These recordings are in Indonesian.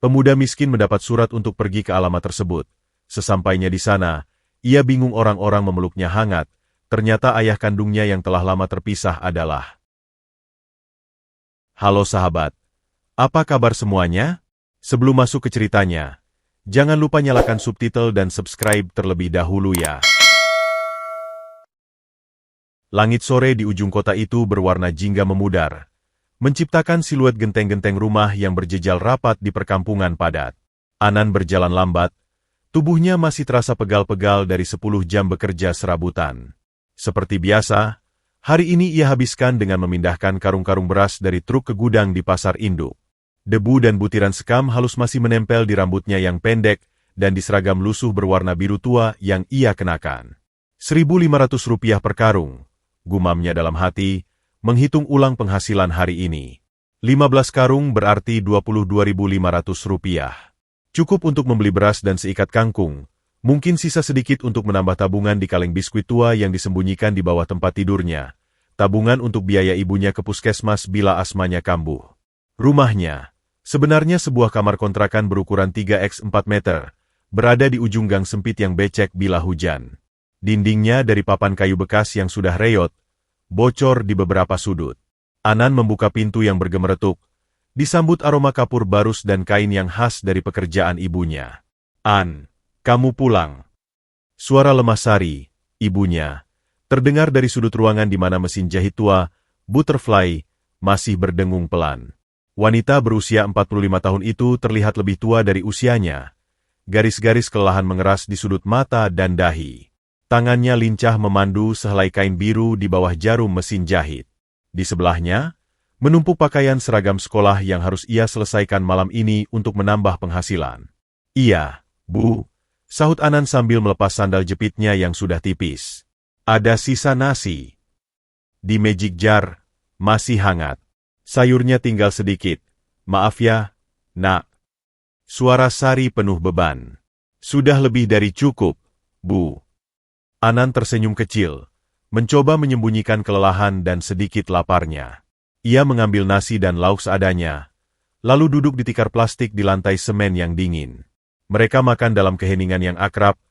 Pemuda miskin mendapat surat untuk pergi ke alamat tersebut. Sesampainya di sana, ia bingung orang-orang memeluknya hangat. Ternyata ayah kandungnya yang telah lama terpisah adalah. Halo sahabat, apa kabar semuanya? Sebelum masuk ke ceritanya, jangan lupa nyalakan subtitle dan subscribe terlebih dahulu ya. Langit sore di ujung kota itu berwarna jingga memudar, menciptakan siluet genteng-genteng rumah yang berjejal rapat di perkampungan padat. Anan berjalan lambat, tubuhnya masih terasa pegal-pegal dari 10 jam bekerja serabutan. Seperti biasa, hari ini ia habiskan dengan memindahkan karung-karung beras dari truk ke gudang di pasar induk. Debu dan butiran sekam halus masih menempel di rambutnya yang pendek dan di seragam lusuh berwarna biru tua yang ia kenakan. Rp1.500 per karung, gumamnya dalam hati, menghitung ulang penghasilan hari ini. 15 karung berarti Rp22.500. Cukup untuk membeli beras dan seikat kangkung, mungkin sisa sedikit untuk menambah tabungan di kaleng biskuit tua yang disembunyikan di bawah tempat tidurnya, tabungan untuk biaya ibunya ke puskesmas bila asmanya kambuh. Rumahnya, sebenarnya sebuah kamar kontrakan berukuran 3x4 meter, berada di ujung gang sempit yang becek bila hujan. Dindingnya dari papan kayu bekas yang sudah reyot, bocor di beberapa sudut. Anan membuka pintu yang bergemeretuk, disambut aroma kapur barus dan kain yang khas dari pekerjaan ibunya. "An, kamu pulang." Suara lemah Sari, ibunya, terdengar dari sudut ruangan di mana mesin jahit tua, Butterfly, masih berdengung pelan. Wanita berusia 45 tahun itu terlihat lebih tua dari usianya. Garis-garis kelelahan mengeras di sudut mata dan dahi. Tangannya lincah memandu sehelai kain biru di bawah jarum mesin jahit. Di sebelahnya, menumpuk pakaian seragam sekolah yang harus ia selesaikan malam ini untuk menambah penghasilan. "Iya, Bu," sahut Anan sambil melepas sandal jepitnya yang sudah tipis. "Ada sisa nasi di magic jar, masih hangat. Sayurnya tinggal sedikit. Maaf ya, Nak." Suara Sari penuh beban. "Sudah lebih dari cukup, Bu." Anan tersenyum kecil, mencoba menyembunyikan kelelahan dan sedikit laparnya. Ia mengambil nasi dan lauk seadanya, lalu duduk di tikar plastik di lantai semen yang dingin. Mereka makan dalam keheningan yang akrab,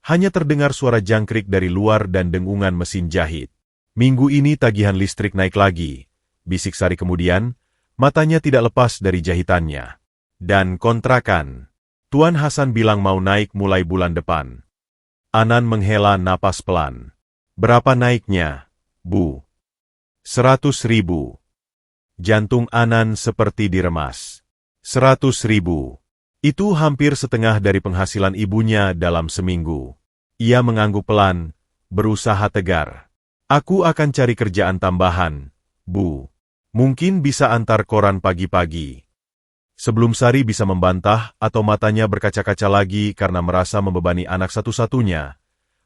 hanya terdengar suara jangkrik dari luar dan dengungan mesin jahit. "Minggu ini tagihan listrik naik lagi," bisik Sari kemudian, matanya tidak lepas dari jahitannya. "Dan kontrakan. Tuan Hasan bilang mau naik mulai bulan depan." Anan menghela napas pelan. "Berapa naiknya, Bu?" 100.000. Jantung Anan seperti diremas. 100.000. Itu hampir setengah dari penghasilan ibunya dalam seminggu. Ia mengangguk pelan, berusaha tegar. "Aku akan cari kerjaan tambahan, Bu. Mungkin bisa antar koran pagi-pagi." Sebelum Sari bisa membantah atau matanya berkaca-kaca lagi karena merasa membebani anak satu-satunya,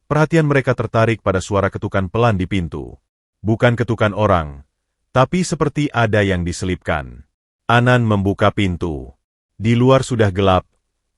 perhatian mereka tertarik pada suara ketukan pelan di pintu. Bukan ketukan orang, tapi seperti ada yang diselipkan. Anan membuka pintu. Di luar sudah gelap,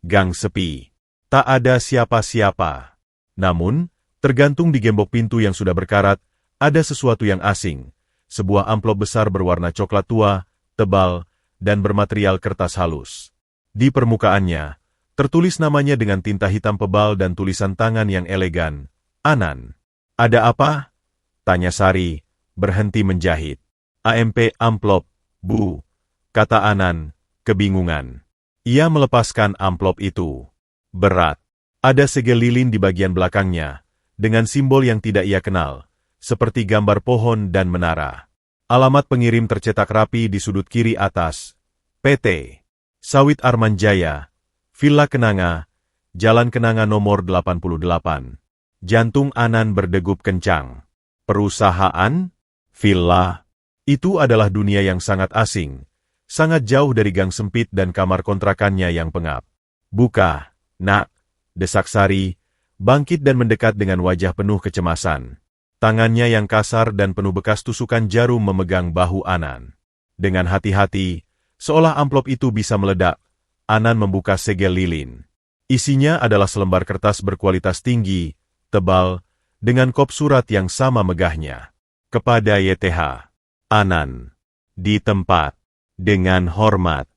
gang sepi. Tak ada siapa-siapa. Namun, tergantung di gembok pintu yang sudah berkarat, ada sesuatu yang asing. Sebuah amplop besar berwarna coklat tua, tebal, dan bermaterial kertas halus. Di permukaannya, tertulis namanya dengan tinta hitam pebal dan tulisan tangan yang elegan, "Anan." "Ada apa?" tanya Sari, berhenti menjahit. "AMP amplop, Bu," kata Anan, kebingungan. Ia melepaskan amplop itu. Berat. Ada segel lilin di bagian belakangnya, dengan simbol yang tidak ia kenal, seperti gambar pohon dan menara. Alamat pengirim tercetak rapi di sudut kiri atas. PT Sawit Arman Jaya, Villa Kenanga, Jalan Kenanga nomor 88. Jantung Anan berdegup kencang. Perusahaan? Villa? Itu adalah dunia yang sangat asing, sangat jauh dari gang sempit dan kamar kontrakannya yang pengap. "Buka, Nak," desak Sari, bangkit dan mendekat dengan wajah penuh kecemasan. Tangannya yang kasar dan penuh bekas tusukan jarum memegang bahu Anan. Dengan hati-hati, seolah amplop itu bisa meledak, Anan membuka segel lilin. Isinya adalah selembar kertas berkualitas tinggi, tebal, dengan kop surat yang sama megahnya. "Kepada YTH. Anan. Di tempat. Dengan hormat."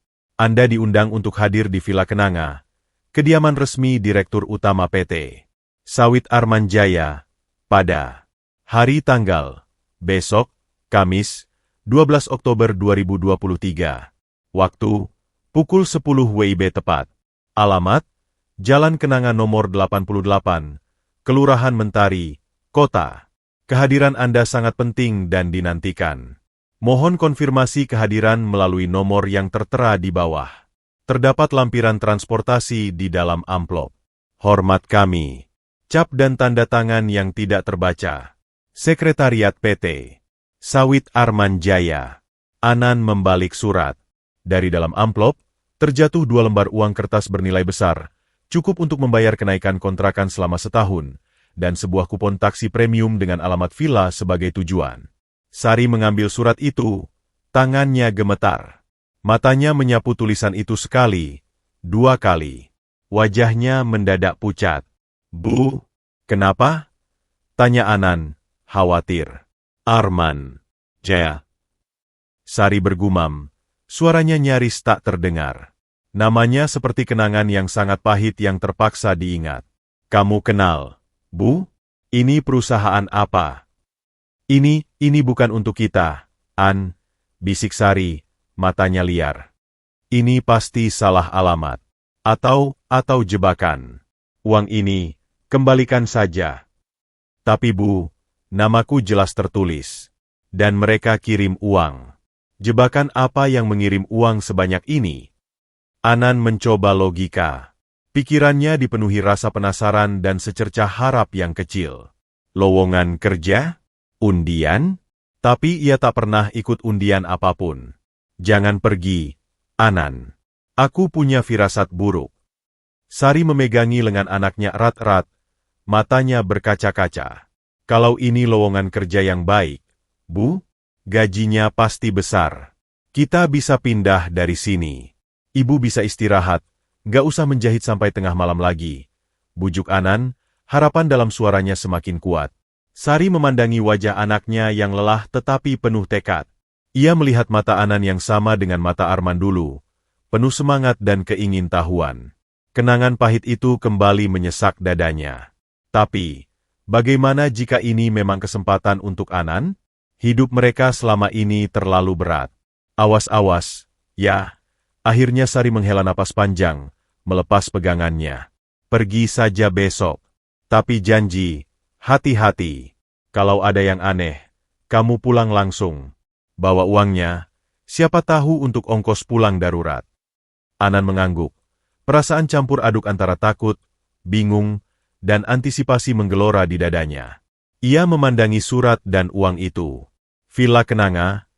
Anda diundang untuk hadir di Villa Kenanga, kediaman resmi Direktur Utama PT Sawit Arman Jaya, pada hari tanggal besok, Kamis, 12 Oktober 2023. Waktu, pukul 10 WIB tepat. Alamat, Jalan Kenanga nomor 88, Kelurahan Mentari, Kota. Kehadiran Anda sangat penting dan dinantikan. Mohon konfirmasi kehadiran melalui nomor yang tertera di bawah. Terdapat lampiran transportasi di dalam amplop. Hormat kami. Cap dan tanda tangan yang tidak terbaca. Sekretariat PT Sawit Arman Jaya. Anan membalik surat. Dari dalam amplop, terjatuh 2 lembar uang kertas bernilai besar, cukup untuk membayar kenaikan kontrakan selama setahun, dan sebuah kupon taksi premium dengan alamat villa sebagai tujuan. Sari mengambil surat itu, tangannya gemetar. Matanya menyapu tulisan itu sekali, 2 kali. Wajahnya mendadak pucat. Bu, kenapa? Tanya Anan, khawatir. Arman Jaya. Sari bergumam, suaranya nyaris tak terdengar. Namanya seperti kenangan yang sangat pahit yang terpaksa diingat. Kamu kenal, Bu? Ini perusahaan apa? Ini bukan untuk kita, An, bisik Sari, matanya liar. Ini pasti salah alamat. Atau jebakan. Uang ini, kembalikan saja. Tapi Bu, namaku jelas tertulis. Dan mereka kirim uang. Jebakan apa yang mengirim uang sebanyak ini? Anan mencoba logika. Pikirannya dipenuhi rasa penasaran dan secercah harap yang kecil. Lowongan kerja? Undian? Tapi ia tak pernah ikut undian apapun. Jangan pergi, Anan. Aku punya firasat buruk. Sari memegangi lengan anaknya erat-erat, matanya berkaca-kaca. Kalau ini lowongan kerja yang baik, Bu, gajinya pasti besar. Kita bisa pindah dari sini. Ibu bisa istirahat, gak usah menjahit sampai tengah malam lagi. Bujuk Anan, harapan dalam suaranya semakin kuat. Sari memandangi wajah anaknya yang lelah tetapi penuh tekad. Ia melihat mata Anan yang sama dengan mata Arman dulu, penuh semangat dan keingintahuan. Kenangan pahit itu kembali menyesak dadanya. Tapi, bagaimana jika ini memang kesempatan untuk Anan? Hidup mereka selama ini terlalu berat. Awas-awas, ya. Akhirnya Sari menghela napas panjang, melepas pegangannya. Pergi saja besok. Tapi janji, hati-hati. Kalau ada yang aneh, kamu pulang langsung. Bawa uangnya, siapa tahu untuk ongkos pulang darurat. Anan mengangguk. Perasaan campur aduk antara takut, bingung, dan antisipasi menggelora di dadanya. Ia memandangi surat dan uang itu. Villa Kenanga,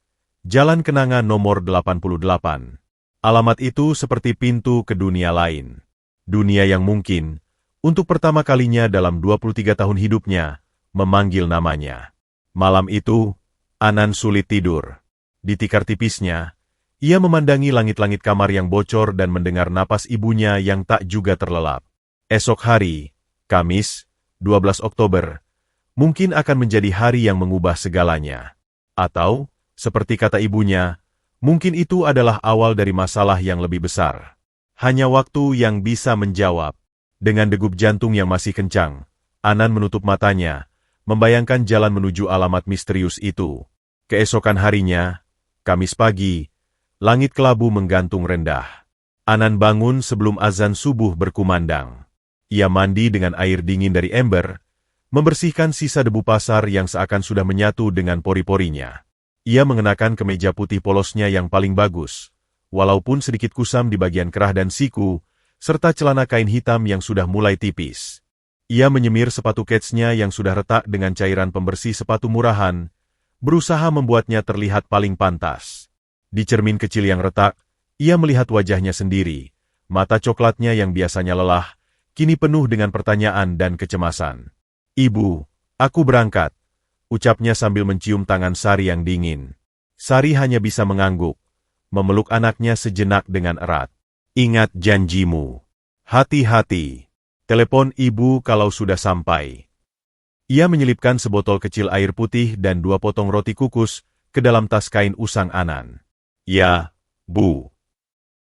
Jalan Kenanga nomor 88. Alamat itu seperti pintu ke dunia lain. Dunia yang mungkin, untuk pertama kalinya dalam 23 tahun hidupnya, memanggil namanya. Malam itu, Anan sulit tidur. Di tikar tipisnya, ia memandangi langit-langit kamar yang bocor dan mendengar napas ibunya yang tak juga terlelap. Esok hari, Kamis, 12 Oktober, mungkin akan menjadi hari yang mengubah segalanya. Atau, seperti kata ibunya, mungkin itu adalah awal dari masalah yang lebih besar. Hanya waktu yang bisa menjawab. Dengan degup jantung yang masih kencang, Anan menutup matanya, membayangkan jalan menuju alamat misterius itu. Keesokan harinya, Kamis pagi, langit kelabu menggantung rendah. Anan bangun sebelum azan subuh berkumandang. Ia mandi dengan air dingin dari ember, membersihkan sisa debu pasar yang seakan sudah menyatu dengan pori-porinya. Ia mengenakan kemeja putih polosnya yang paling bagus, walaupun sedikit kusam di bagian kerah dan siku, serta celana kain hitam yang sudah mulai tipis. Ia menyemir sepatu ketsnya yang sudah retak dengan cairan pembersih sepatu murahan, berusaha membuatnya terlihat paling pantas. Di cermin kecil yang retak, ia melihat wajahnya sendiri, mata coklatnya yang biasanya lelah, kini penuh dengan pertanyaan dan kecemasan. Ibu, aku berangkat, ucapnya sambil mencium tangan Sari yang dingin. Sari hanya bisa mengangguk, memeluk anaknya sejenak dengan erat. Ingat janjimu. Hati-hati. Telepon ibu kalau sudah sampai. Ia menyelipkan sebotol kecil air putih dan 2 potong roti kukus ke dalam tas kain usang Anan. Ya, Bu.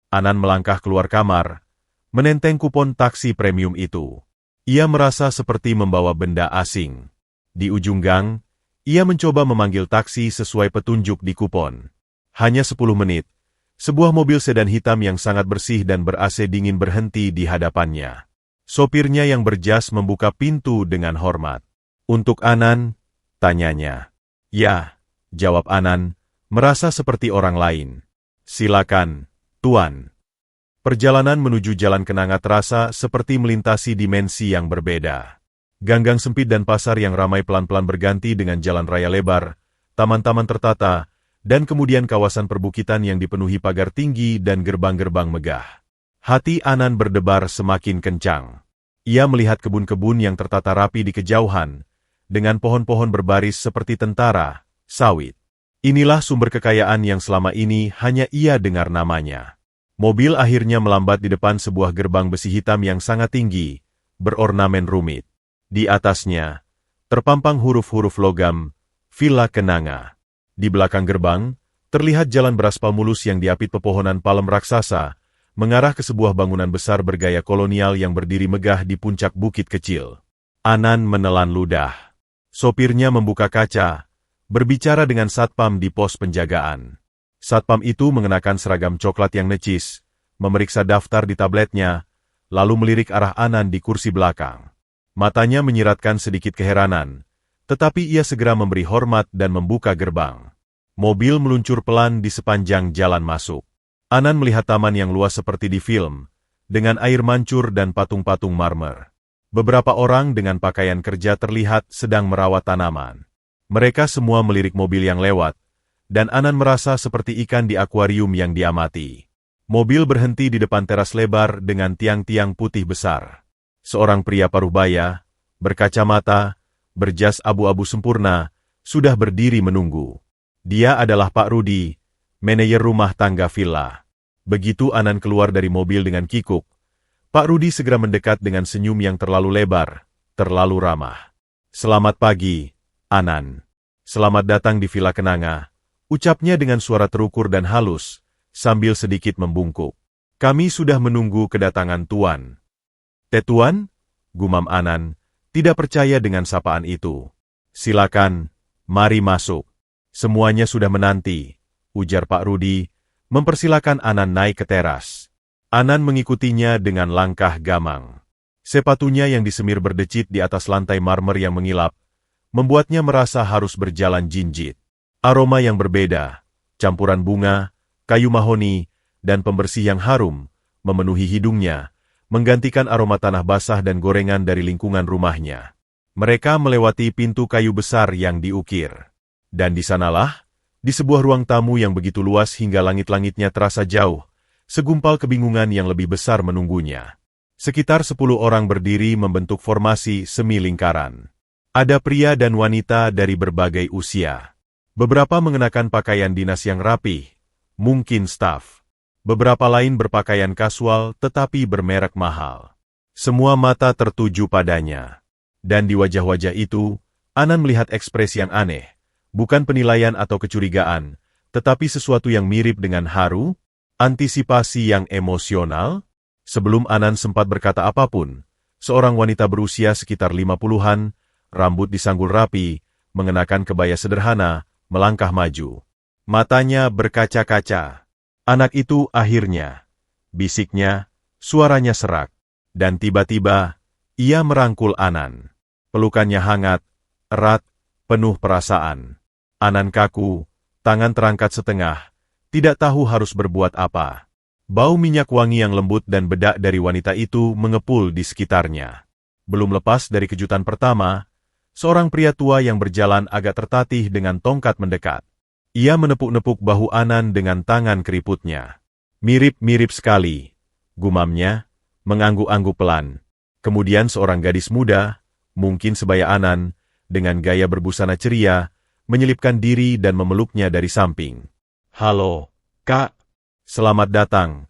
Anan melangkah keluar kamar, menenteng kupon taksi premium itu. Ia merasa seperti membawa benda asing. Di ujung gang, ia mencoba memanggil taksi sesuai petunjuk di kupon. Hanya 10 menit, sebuah mobil sedan hitam yang sangat bersih dan ber-AC dingin berhenti di hadapannya. Sopirnya yang berjas membuka pintu dengan hormat. "Untuk Anan?" tanyanya. "Ya," jawab Anan, merasa seperti orang lain. "Silakan, Tuan." Perjalanan menuju Jalan Kenanga terasa seperti melintasi dimensi yang berbeda. Gang-gang sempit dan pasar yang ramai pelan-pelan berganti dengan jalan raya lebar, taman-taman tertata, dan kemudian kawasan perbukitan yang dipenuhi pagar tinggi dan gerbang-gerbang megah. Hati Anan berdebar semakin kencang. Ia melihat kebun-kebun yang tertata rapi di kejauhan, dengan pohon-pohon berbaris seperti tentara, sawit. Inilah sumber kekayaan yang selama ini hanya ia dengar namanya. Mobil akhirnya melambat di depan sebuah gerbang besi hitam yang sangat tinggi, berornamen rumit. Di atasnya, terpampang huruf-huruf logam, Villa Kenanga. Di belakang gerbang, terlihat jalan beraspal mulus yang diapit pepohonan palem raksasa, mengarah ke sebuah bangunan besar bergaya kolonial yang berdiri megah di puncak bukit kecil. Anan menelan ludah. Sopirnya membuka kaca, berbicara dengan satpam di pos penjagaan. Satpam itu mengenakan seragam coklat yang necis, memeriksa daftar di tabletnya, lalu melirik arah Anan di kursi belakang. Matanya menyiratkan sedikit keheranan, tetapi ia segera memberi hormat dan membuka gerbang. Mobil meluncur pelan di sepanjang jalan masuk. Anan melihat taman yang luas seperti di film, dengan air mancur dan patung-patung marmer. Beberapa orang dengan pakaian kerja terlihat sedang merawat tanaman. Mereka semua melirik mobil yang lewat, dan Anan merasa seperti ikan di akuarium yang diamati. Mobil berhenti di depan teras lebar dengan tiang-tiang putih besar. Seorang pria parubaya, berkacamata, berjas abu-abu sempurna, sudah berdiri menunggu. Dia adalah Pak Rudi, manajer rumah tangga villa. Begitu Anan keluar dari mobil dengan kikuk, Pak Rudi segera mendekat dengan senyum yang terlalu lebar, terlalu ramah. "Selamat pagi, Anan. Selamat datang di Villa Kenanga," ucapnya dengan suara terukur dan halus, sambil sedikit membungkuk. "Kami sudah menunggu kedatangan Tuan." "Tuan?" gumam Anan, tidak percaya dengan sapaan itu. "Silakan, mari masuk. Semuanya sudah menanti," ujar Pak Rudi, mempersilakan Anan naik ke teras. Anan mengikutinya dengan langkah gamang. Sepatunya yang disemir berdecit di atas lantai marmer yang mengilap, membuatnya merasa harus berjalan jinjit. Aroma yang berbeda, campuran bunga, kayu mahoni, dan pembersih yang harum, memenuhi hidungnya, menggantikan aroma tanah basah dan gorengan dari lingkungan rumahnya. Mereka melewati pintu kayu besar yang diukir. Dan di sanalah, di sebuah ruang tamu yang begitu luas hingga langit-langitnya terasa jauh, segumpal kebingungan yang lebih besar menunggunya. Sekitar 10 orang berdiri membentuk formasi semi lingkaran. Ada pria dan wanita dari berbagai usia. Beberapa mengenakan pakaian dinas yang rapih, mungkin staf. Beberapa lain berpakaian kasual tetapi bermerek mahal. Semua mata tertuju padanya. Dan di wajah-wajah itu, Anan melihat ekspresi yang aneh. Bukan penilaian atau kecurigaan, tetapi sesuatu yang mirip dengan haru, antisipasi yang emosional. Sebelum Anan sempat berkata apapun, seorang wanita berusia sekitar 50-an, rambut disanggul rapi, mengenakan kebaya sederhana, melangkah maju. Matanya berkaca-kaca. "Anak itu akhirnya," bisiknya, suaranya serak. Dan tiba-tiba, ia merangkul Anan. Pelukannya hangat, erat, penuh perasaan. Anan kaku, tangan terangkat setengah, tidak tahu harus berbuat apa. Bau minyak wangi yang lembut dan bedak dari wanita itu mengepul di sekitarnya. Belum lepas dari kejutan pertama, seorang pria tua yang berjalan agak tertatih dengan tongkat mendekat. Ia menepuk-nepuk bahu Anan dengan tangan keriputnya. "Mirip-mirip sekali," gumamnya, mengangguk-angguk pelan. Kemudian seorang gadis muda, mungkin sebaya Anan, dengan gaya berbusana ceria, menyelipkan diri dan memeluknya dari samping. "Halo, Kak. Selamat datang,"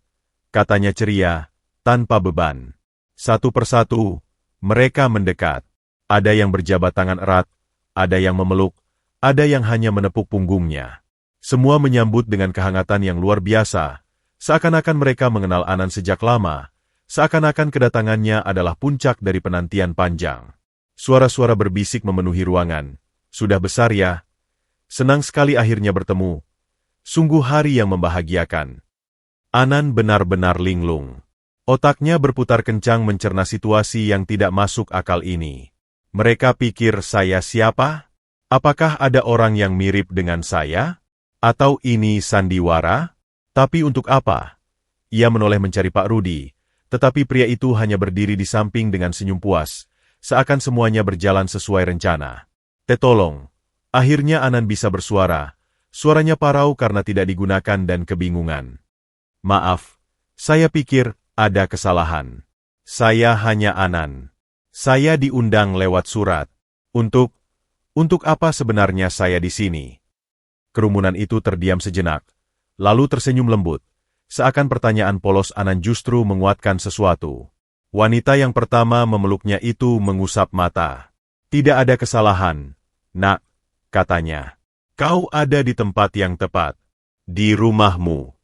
katanya ceria, tanpa beban. Satu persatu, mereka mendekat. Ada yang berjabat tangan erat, ada yang memeluk, ada yang hanya menepuk punggungnya. Semua menyambut dengan kehangatan yang luar biasa, Seakan-akan mereka mengenal Anan sejak lama, seakan-akan kedatangannya adalah puncak dari penantian panjang. Suara-suara berbisik memenuhi ruangan. Sudah besar ya? Senang sekali akhirnya bertemu. Sungguh hari yang membahagiakan. Anan benar-benar linglung. Otaknya berputar kencang mencerna situasi yang tidak masuk akal ini. Mereka pikir saya siapa? Apakah ada orang yang mirip dengan saya? Atau ini sandiwara? Tapi untuk apa? Ia menoleh mencari Pak Rudi, tetapi pria itu hanya berdiri di samping dengan senyum puas, seakan semuanya berjalan sesuai rencana. Tolong. Akhirnya Anan bisa bersuara. Suaranya parau karena tidak digunakan dan kebingungan. Maaf, saya pikir ada kesalahan. Saya hanya Anan. Saya diundang lewat surat. Untuk apa sebenarnya saya di sini? Kerumunan itu terdiam sejenak, lalu tersenyum lembut, seakan pertanyaan polos Anan justru menguatkan sesuatu. Wanita yang pertama memeluknya itu mengusap mata. Tidak ada kesalahan, nak, katanya. Kau ada di tempat yang tepat. Di rumahmu.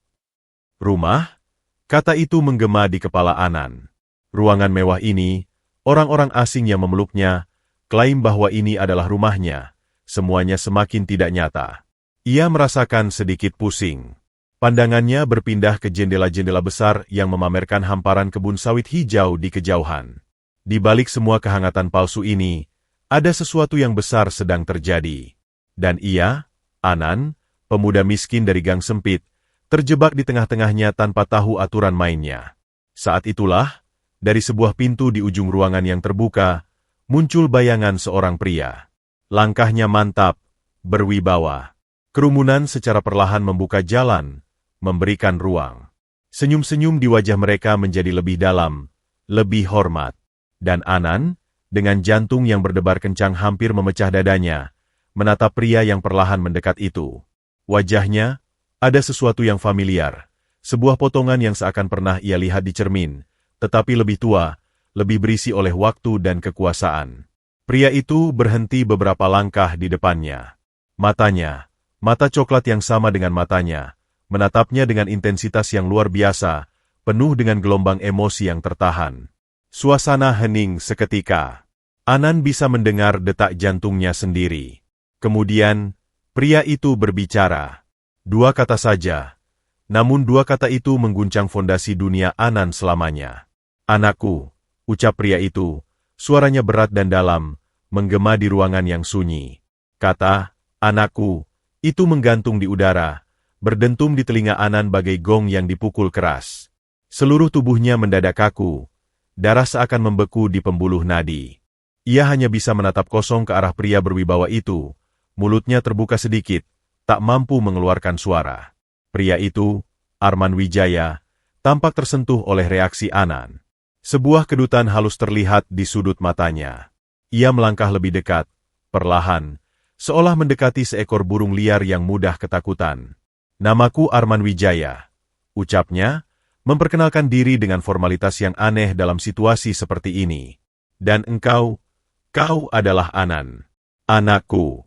Rumah? Kata itu menggema di kepala Anan. Ruangan mewah ini, orang-orang asing yang memeluknya, klaim bahwa ini adalah rumahnya. Semuanya semakin tidak nyata. Ia merasakan sedikit pusing. Pandangannya berpindah ke jendela-jendela besar yang memamerkan hamparan kebun sawit hijau di kejauhan. Di balik semua kehangatan palsu ini, ada sesuatu yang besar sedang terjadi. Dan ia, Anan, pemuda miskin dari gang sempit, terjebak di tengah-tengahnya tanpa tahu aturan mainnya. Saat itulah, dari sebuah pintu di ujung ruangan yang terbuka, muncul bayangan seorang pria. Langkahnya mantap, berwibawa. Kerumunan secara perlahan membuka jalan, memberikan ruang. Senyum-senyum di wajah mereka menjadi lebih dalam, lebih hormat. Dan Anan, dengan jantung yang berdebar kencang hampir memecah dadanya, menatap pria yang perlahan mendekat itu. Wajahnya, ada sesuatu yang familiar, sebuah potongan yang seakan pernah ia lihat di cermin, tetapi lebih tua, lebih berisi oleh waktu dan kekuasaan. Pria itu berhenti beberapa langkah di depannya. Matanya, mata coklat yang sama dengan matanya, menatapnya dengan intensitas yang luar biasa, penuh dengan gelombang emosi yang tertahan. Suasana hening seketika. Anan bisa mendengar detak jantungnya sendiri. Kemudian, pria itu berbicara. 2 kata saja. Namun 2 kata itu mengguncang fondasi dunia Anan selamanya. Anakku, ucap pria itu, suaranya berat dan dalam, menggema di ruangan yang sunyi. Kata, anakku, itu menggantung di udara, berdentum di telinga Anan bagai gong yang dipukul keras. Seluruh tubuhnya mendadak kaku, darah seakan membeku di pembuluh nadi. Ia hanya bisa menatap kosong ke arah pria berwibawa itu, mulutnya terbuka sedikit, tak mampu mengeluarkan suara. Pria itu, Arman Wijaya, tampak tersentuh oleh reaksi Anan. Sebuah kedutan halus terlihat di sudut matanya. Ia melangkah lebih dekat, perlahan, seolah mendekati seekor burung liar yang mudah ketakutan. Namaku Arman Wijaya, ucapnya, memperkenalkan diri dengan formalitas yang aneh dalam situasi seperti ini. Dan engkau, kau adalah Anan, anakku.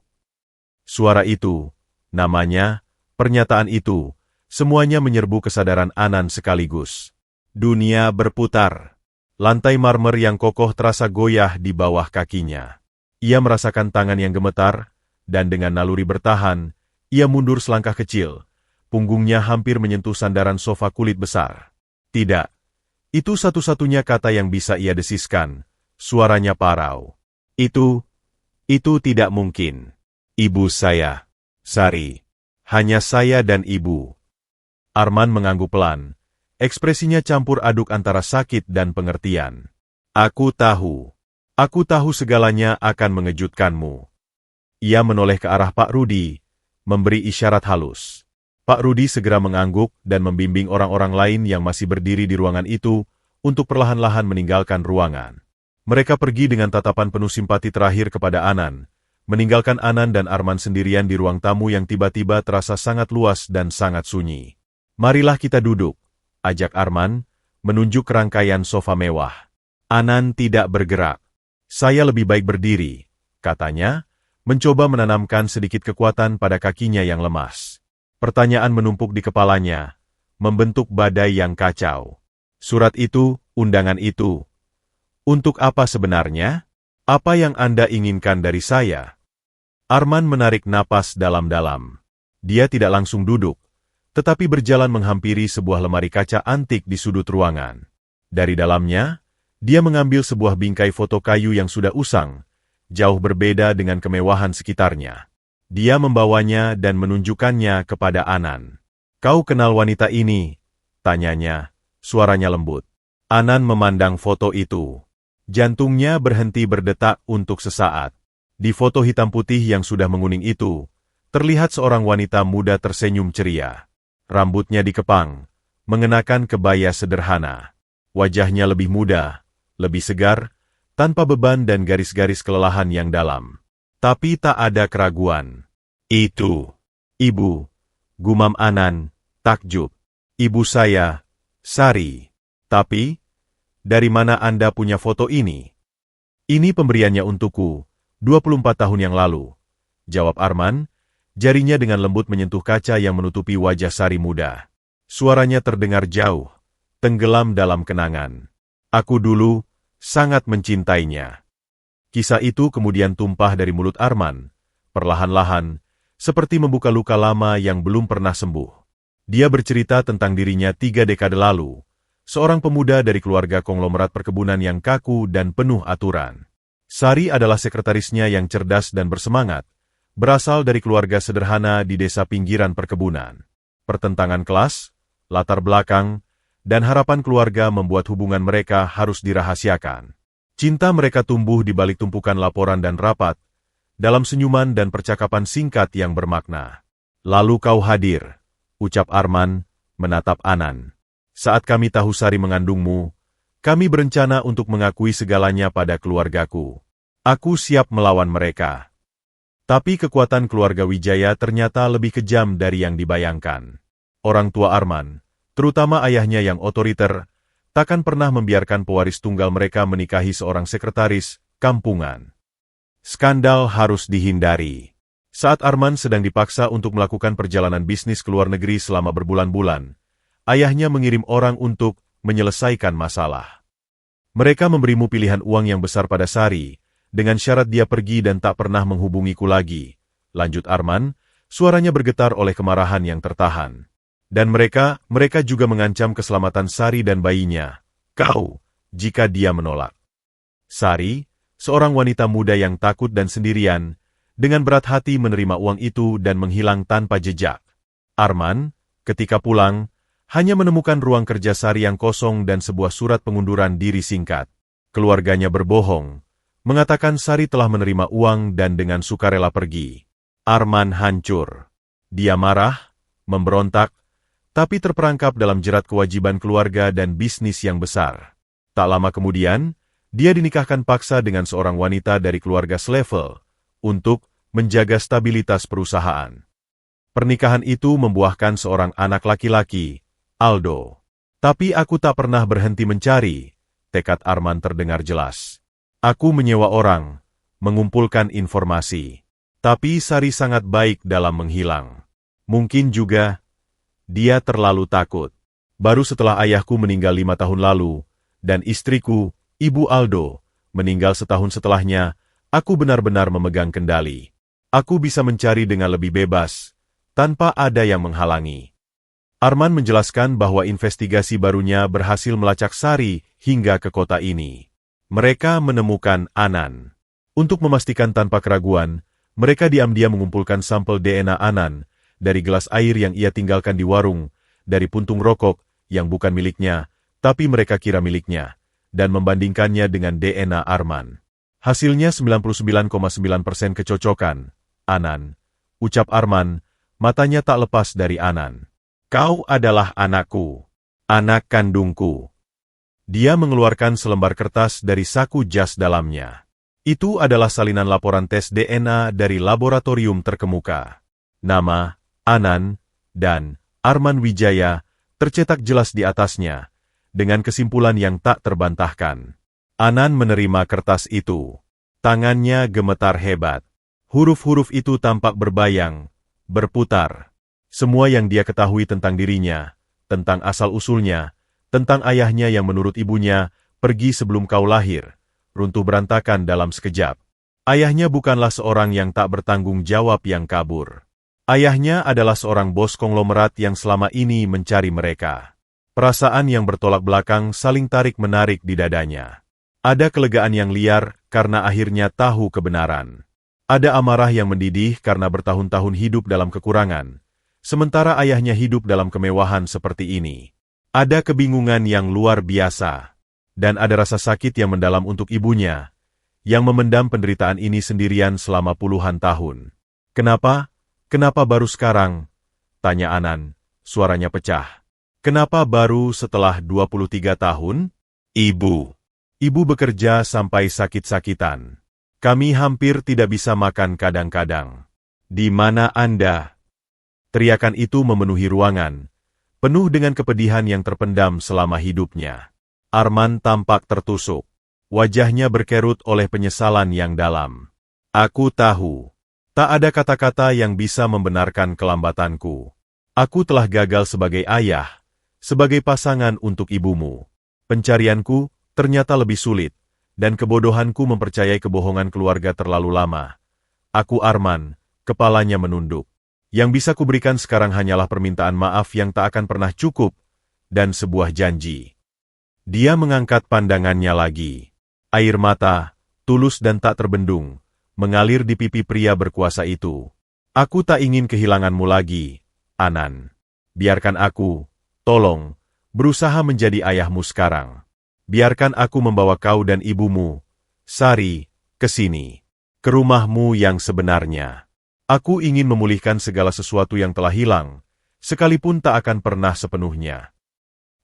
Suara itu, namanya, pernyataan itu, semuanya menyerbu kesadaran Anan sekaligus. Dunia berputar. Lantai marmer yang kokoh terasa goyah di bawah kakinya. Ia merasakan tangan yang gemetar, dan dengan naluri bertahan, ia mundur selangkah kecil. Punggungnya hampir menyentuh sandaran sofa kulit besar. Tidak. Itu satu-satunya kata yang bisa ia desiskan. Suaranya parau. Itu tidak mungkin. Ibu saya, Sari. Hanya saya dan ibu. Arman mengangguk pelan. Ekspresinya campur aduk antara sakit dan pengertian. Aku tahu segalanya akan mengejutkanmu. Ia menoleh ke arah Pak Rudi, memberi isyarat halus. Pak Rudi segera mengangguk dan membimbing orang-orang lain yang masih berdiri di ruangan itu untuk perlahan-lahan meninggalkan ruangan. Mereka pergi dengan tatapan penuh simpati terakhir kepada Anan, meninggalkan Anan dan Arman sendirian di ruang tamu yang tiba-tiba terasa sangat luas dan sangat sunyi. Marilah kita duduk, ajak Arman, menunjuk rangkaian sofa mewah. Anan tidak bergerak. Saya lebih baik berdiri, katanya, mencoba menanamkan sedikit kekuatan pada kakinya yang lemas. Pertanyaan menumpuk di kepalanya. membentuk badai yang kacau. Surat itu, undangan itu. Untuk apa sebenarnya? Apa yang Anda inginkan dari saya? Arman menarik napas dalam-dalam. Dia tidak langsung duduk, tetapi berjalan menghampiri sebuah lemari kaca antik di sudut ruangan. Dari dalamnya, dia mengambil sebuah bingkai foto kayu yang sudah usang, jauh berbeda dengan kemewahan sekitarnya. Dia membawanya dan menunjukkannya kepada Anan. "Kau kenal wanita ini?" tanyanya, suaranya lembut. Anan memandang foto itu. Jantungnya berhenti berdetak untuk sesaat. Di foto hitam putih yang sudah menguning itu, terlihat seorang wanita muda tersenyum ceria. Rambutnya dikepang, mengenakan kebaya sederhana. Wajahnya lebih muda, lebih segar, tanpa beban dan garis-garis kelelahan yang dalam. Tapi tak ada keraguan. "Itu, Ibu," gumam Anan, takjub. "Ibu saya, Sari. Tapi, dari mana Anda punya foto ini?" "Ini pemberiannya untukku, 24 tahun yang lalu," jawab Arman, jarinya dengan lembut menyentuh kaca yang menutupi wajah Sari muda. Suaranya terdengar jauh, tenggelam dalam kenangan. "Aku dulu sangat mencintainya." Kisah itu kemudian tumpah dari mulut Arman, perlahan-lahan, seperti membuka luka lama yang belum pernah sembuh. Dia bercerita tentang dirinya 3 dekade lalu, seorang pemuda dari keluarga konglomerat perkebunan yang kaku dan penuh aturan. Sari adalah sekretarisnya yang cerdas dan bersemangat, berasal dari keluarga sederhana di desa pinggiran perkebunan. Pertentangan kelas, latar belakang, dan harapan keluarga membuat hubungan mereka harus dirahasiakan. Cinta mereka tumbuh di balik tumpukan laporan dan rapat, dalam senyuman dan percakapan singkat yang bermakna. "Lalu kau hadir," ucap Arman, menatap Anan. "Saat kami tahu Sari mengandungmu, kami berencana untuk mengakui segalanya pada keluargaku. Aku siap melawan mereka." Tapi kekuatan keluarga Wijaya ternyata lebih kejam dari yang dibayangkan. Orang tua Arman, terutama ayahnya yang otoriter, takkan pernah membiarkan pewaris tunggal mereka menikahi seorang sekretaris kampungan. Skandal harus dihindari. Saat Arman sedang dipaksa untuk melakukan perjalanan bisnis ke luar negeri selama berbulan-bulan, ayahnya mengirim orang untuk menyelesaikan masalah. "Mereka memberimu pilihan uang yang besar pada Sari, dengan syarat dia pergi dan tak pernah menghubungiku lagi," lanjut Arman, suaranya bergetar oleh kemarahan yang tertahan. "Dan mereka juga mengancam keselamatan Sari dan bayinya. Jika dia menolak." Sari, seorang wanita muda yang takut dan sendirian, dengan berat hati menerima uang itu dan menghilang tanpa jejak. Arman, ketika pulang, hanya menemukan ruang kerja Sari yang kosong dan sebuah surat pengunduran diri singkat. Keluarganya berbohong, mengatakan Sari telah menerima uang dan dengan sukarela pergi. Arman hancur. Dia marah, memberontak, tapi terperangkap dalam jerat kewajiban keluarga dan bisnis yang besar. Tak lama kemudian, dia dinikahkan paksa dengan seorang wanita dari keluarga selevel untuk menjaga stabilitas perusahaan. Pernikahan itu membuahkan seorang anak laki-laki, Aldo. "Tapi aku tak pernah berhenti mencari," tekad Arman terdengar jelas. "Aku menyewa orang, mengumpulkan informasi. Tapi Sari sangat baik dalam menghilang. Mungkin juga dia terlalu takut. Baru setelah ayahku meninggal 5 tahun lalu, dan istriku, Ibu Aldo, meninggal setahun setelahnya, aku benar-benar memegang kendali. Aku bisa mencari dengan lebih bebas, tanpa ada yang menghalangi." Arman menjelaskan bahwa investigasi barunya berhasil melacak Sari hingga ke kota ini. Mereka menemukan Anan. Untuk memastikan tanpa keraguan, mereka diam-diam mengumpulkan sampel DNA Anan, dari gelas air yang ia tinggalkan di warung, dari puntung rokok yang bukan miliknya, tapi mereka kira miliknya, dan membandingkannya dengan DNA Arman. Hasilnya 99,9% kecocokan. "Anan," ucap Arman, matanya tak lepas dari Anan. "Kau adalah anakku, anak kandungku." Dia mengeluarkan selembar kertas dari saku jas dalamnya. Itu adalah salinan laporan tes DNA dari laboratorium terkemuka. Nama, Anan, dan Arman Wijaya tercetak jelas di atasnya, dengan kesimpulan yang tak terbantahkan. Anan menerima kertas itu. Tangannya gemetar hebat. Huruf-huruf itu tampak berbayang, berputar. Semua yang dia ketahui tentang dirinya, tentang asal-usulnya, tentang ayahnya yang menurut ibunya pergi sebelum kau lahir, runtuh berantakan dalam sekejap. Ayahnya bukanlah seorang yang tak bertanggung jawab yang kabur. Ayahnya adalah seorang bos konglomerat yang selama ini mencari mereka. Perasaan yang bertolak belakang saling tarik-menarik di dadanya. Ada kelegaan yang liar karena akhirnya tahu kebenaran. Ada amarah yang mendidih karena bertahun-tahun hidup dalam kekurangan, sementara ayahnya hidup dalam kemewahan seperti ini. Ada kebingungan yang luar biasa, dan ada rasa sakit yang mendalam untuk ibunya, yang memendam penderitaan ini sendirian selama puluhan tahun. Kenapa? Kenapa baru sekarang? Tanya Anan, suaranya pecah. Kenapa baru setelah 23 tahun? Ibu. Ibu bekerja sampai sakit-sakitan. Kami hampir tidak bisa makan kadang-kadang. Di mana Anda? Teriakan itu memenuhi ruangan, penuh dengan kepedihan yang terpendam selama hidupnya. Arman tampak tertusuk. Wajahnya berkerut oleh penyesalan yang dalam. Aku tahu. Tak ada kata-kata yang bisa membenarkan kelambatanku. Aku telah gagal sebagai ayah, sebagai pasangan untuk ibumu. Pencarianku ternyata lebih sulit, dan kebodohanku mempercayai kebohongan keluarga terlalu lama. Aku Arman, kepalanya menunduk. Yang bisa kuberikan sekarang hanyalah permintaan maaf yang tak akan pernah cukup, dan sebuah janji. Dia mengangkat pandangannya lagi. Air mata, tulus dan tak terbendung, mengalir di pipi pria berkuasa itu. Aku tak ingin kehilanganmu lagi, Anan. Biarkan aku, tolong, berusaha menjadi ayahmu sekarang. Biarkan aku membawa kau dan ibumu, Sari, ke sini. Ke rumahmu yang sebenarnya. Aku ingin memulihkan segala sesuatu yang telah hilang, sekalipun tak akan pernah sepenuhnya.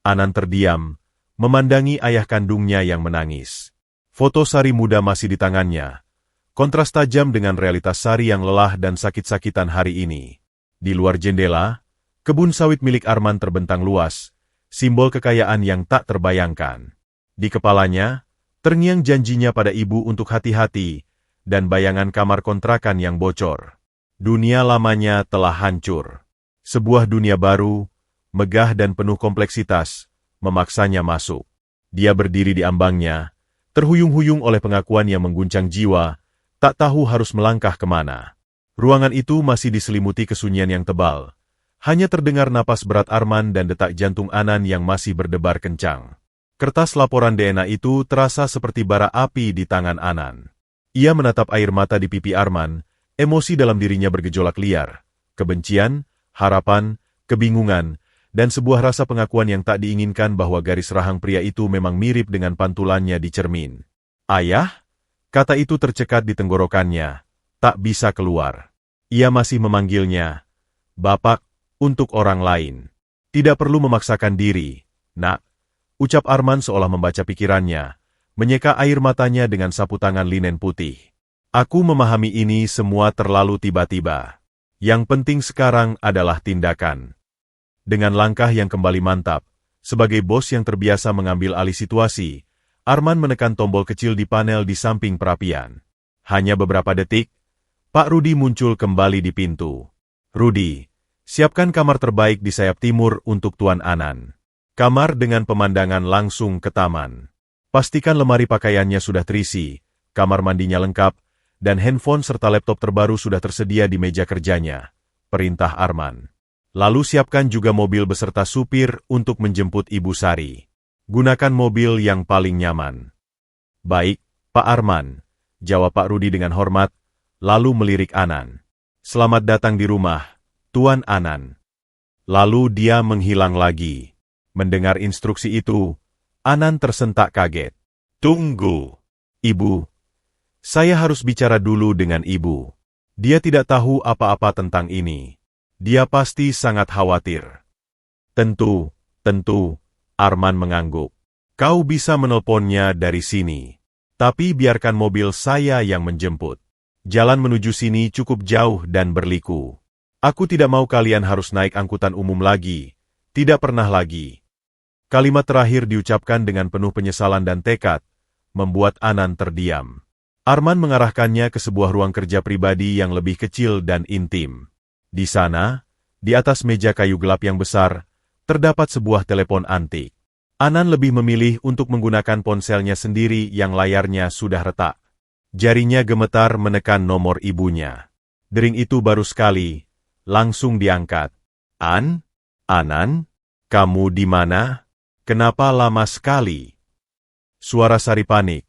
Anan terdiam, memandangi ayah kandungnya yang menangis. Foto Sari muda masih di tangannya. Kontras tajam dengan realitas Sari yang lelah dan sakit-sakitan hari ini. Di luar jendela, kebun sawit milik Arman terbentang luas, simbol kekayaan yang tak terbayangkan. Di kepalanya, terngiang janjinya pada ibu untuk hati-hati, dan bayangan kamar kontrakan yang bocor. Dunia lamanya telah hancur. Sebuah dunia baru, megah dan penuh kompleksitas, memaksanya masuk. Dia berdiri di ambangnya, terhuyung-huyung oleh pengakuan yang mengguncang jiwa, tak tahu harus melangkah kemana. Ruangan itu masih diselimuti kesunyian yang tebal. Hanya terdengar napas berat Arman dan detak jantung Anan yang masih berdebar kencang. Kertas laporan DNA itu terasa seperti bara api di tangan Anan. Ia menatap air mata di pipi Arman, emosi dalam dirinya bergejolak liar. Kebencian, harapan, kebingungan, dan sebuah rasa pengakuan yang tak diinginkan bahwa garis rahang pria itu memang mirip dengan pantulannya di cermin. Ayah? Kata itu tercekat di tenggorokannya, tak bisa keluar. Ia masih memanggilnya, Bapak, untuk orang lain. Tidak perlu memaksakan diri, Nak. Ucap Arman seolah membaca pikirannya, menyeka air matanya dengan sapu tangan linen putih. Aku memahami ini semua terlalu tiba-tiba. Yang penting sekarang adalah tindakan. Dengan langkah yang kembali mantap, sebagai bos yang terbiasa mengambil alih situasi, Arman menekan tombol kecil di panel di samping perapian. Hanya beberapa detik, Pak Rudi muncul kembali di pintu. Rudi, siapkan kamar terbaik di sayap timur untuk Tuan Anan. Kamar dengan pemandangan langsung ke taman. Pastikan lemari pakaiannya sudah terisi, kamar mandinya lengkap, dan handphone serta laptop terbaru sudah tersedia di meja kerjanya. Perintah Arman. Lalu siapkan juga mobil beserta supir untuk menjemput Ibu Sari. Gunakan mobil yang paling nyaman. Baik, Pak Arman, jawab Pak Rudi dengan hormat, lalu melirik Anan. Selamat datang di rumah, Tuan Anan. Lalu dia menghilang lagi. Mendengar instruksi itu, Anan tersentak kaget. Tunggu, Ibu. Saya harus bicara dulu dengan Ibu. Dia tidak tahu apa-apa tentang ini. Dia pasti sangat khawatir. Tentu, Arman mengangguk. Kau bisa menelponnya dari sini. Tapi biarkan mobil saya yang menjemput. Jalan menuju sini cukup jauh dan berliku. Aku tidak mau kalian harus naik angkutan umum lagi. Tidak pernah lagi. Kalimat terakhir diucapkan dengan penuh penyesalan dan tekad, membuat Anan terdiam. Arman mengarahkannya ke sebuah ruang kerja pribadi yang lebih kecil dan intim. Di sana, di atas meja kayu gelap yang besar, terdapat sebuah telepon antik. Anan lebih memilih untuk menggunakan ponselnya sendiri yang layarnya sudah retak. Jarinya gemetar menekan nomor ibunya. Dering itu baru sekali, langsung diangkat. Anan? Kamu di mana? Kenapa lama sekali? Suara Sari panik.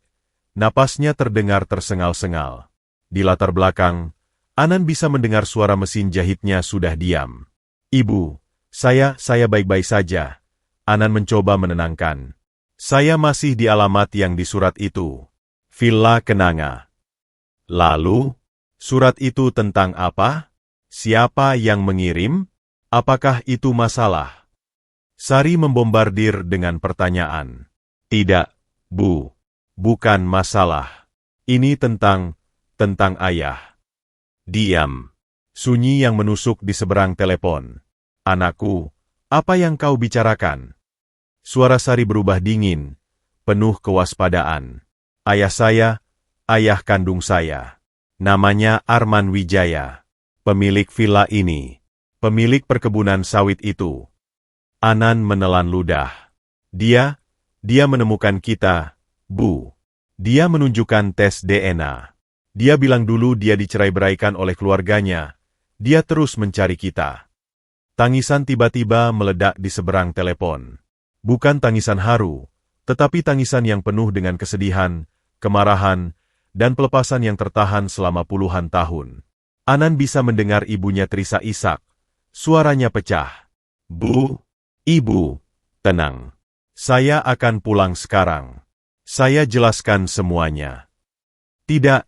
Napasnya terdengar tersengal-sengal. Di latar belakang, Anan bisa mendengar suara mesin jahitnya sudah diam. Ibu, saya baik-baik saja. Anan mencoba menenangkan. Saya masih di alamat yang di surat itu. Villa Kenanga. Lalu, surat itu tentang apa? Siapa yang mengirim? Apakah itu masalah? Sari membombardir dengan pertanyaan. Tidak, Bu. Bukan masalah. Ini tentang ayah. Diam. Sunyi yang menusuk di seberang telepon. Anakku, apa yang kau bicarakan? Suara Sari berubah dingin, penuh kewaspadaan. Ayah saya, ayah kandung saya. Namanya Arman Wijaya. Pemilik villa ini. Pemilik perkebunan sawit itu. Anan menelan ludah. Dia menemukan kita, Bu. Dia menunjukkan tes DNA. Dia bilang dulu dia dicerai-beraikan oleh keluarganya. Dia terus mencari kita. Tangisan tiba-tiba meledak di seberang telepon. Bukan tangisan haru, tetapi tangisan yang penuh dengan kesedihan, kemarahan, dan pelepasan yang tertahan selama puluhan tahun. Anan bisa mendengar ibunya terisak-isak. Suaranya pecah. Bu, Ibu, tenang. Saya akan pulang sekarang. Saya jelaskan semuanya. Tidak,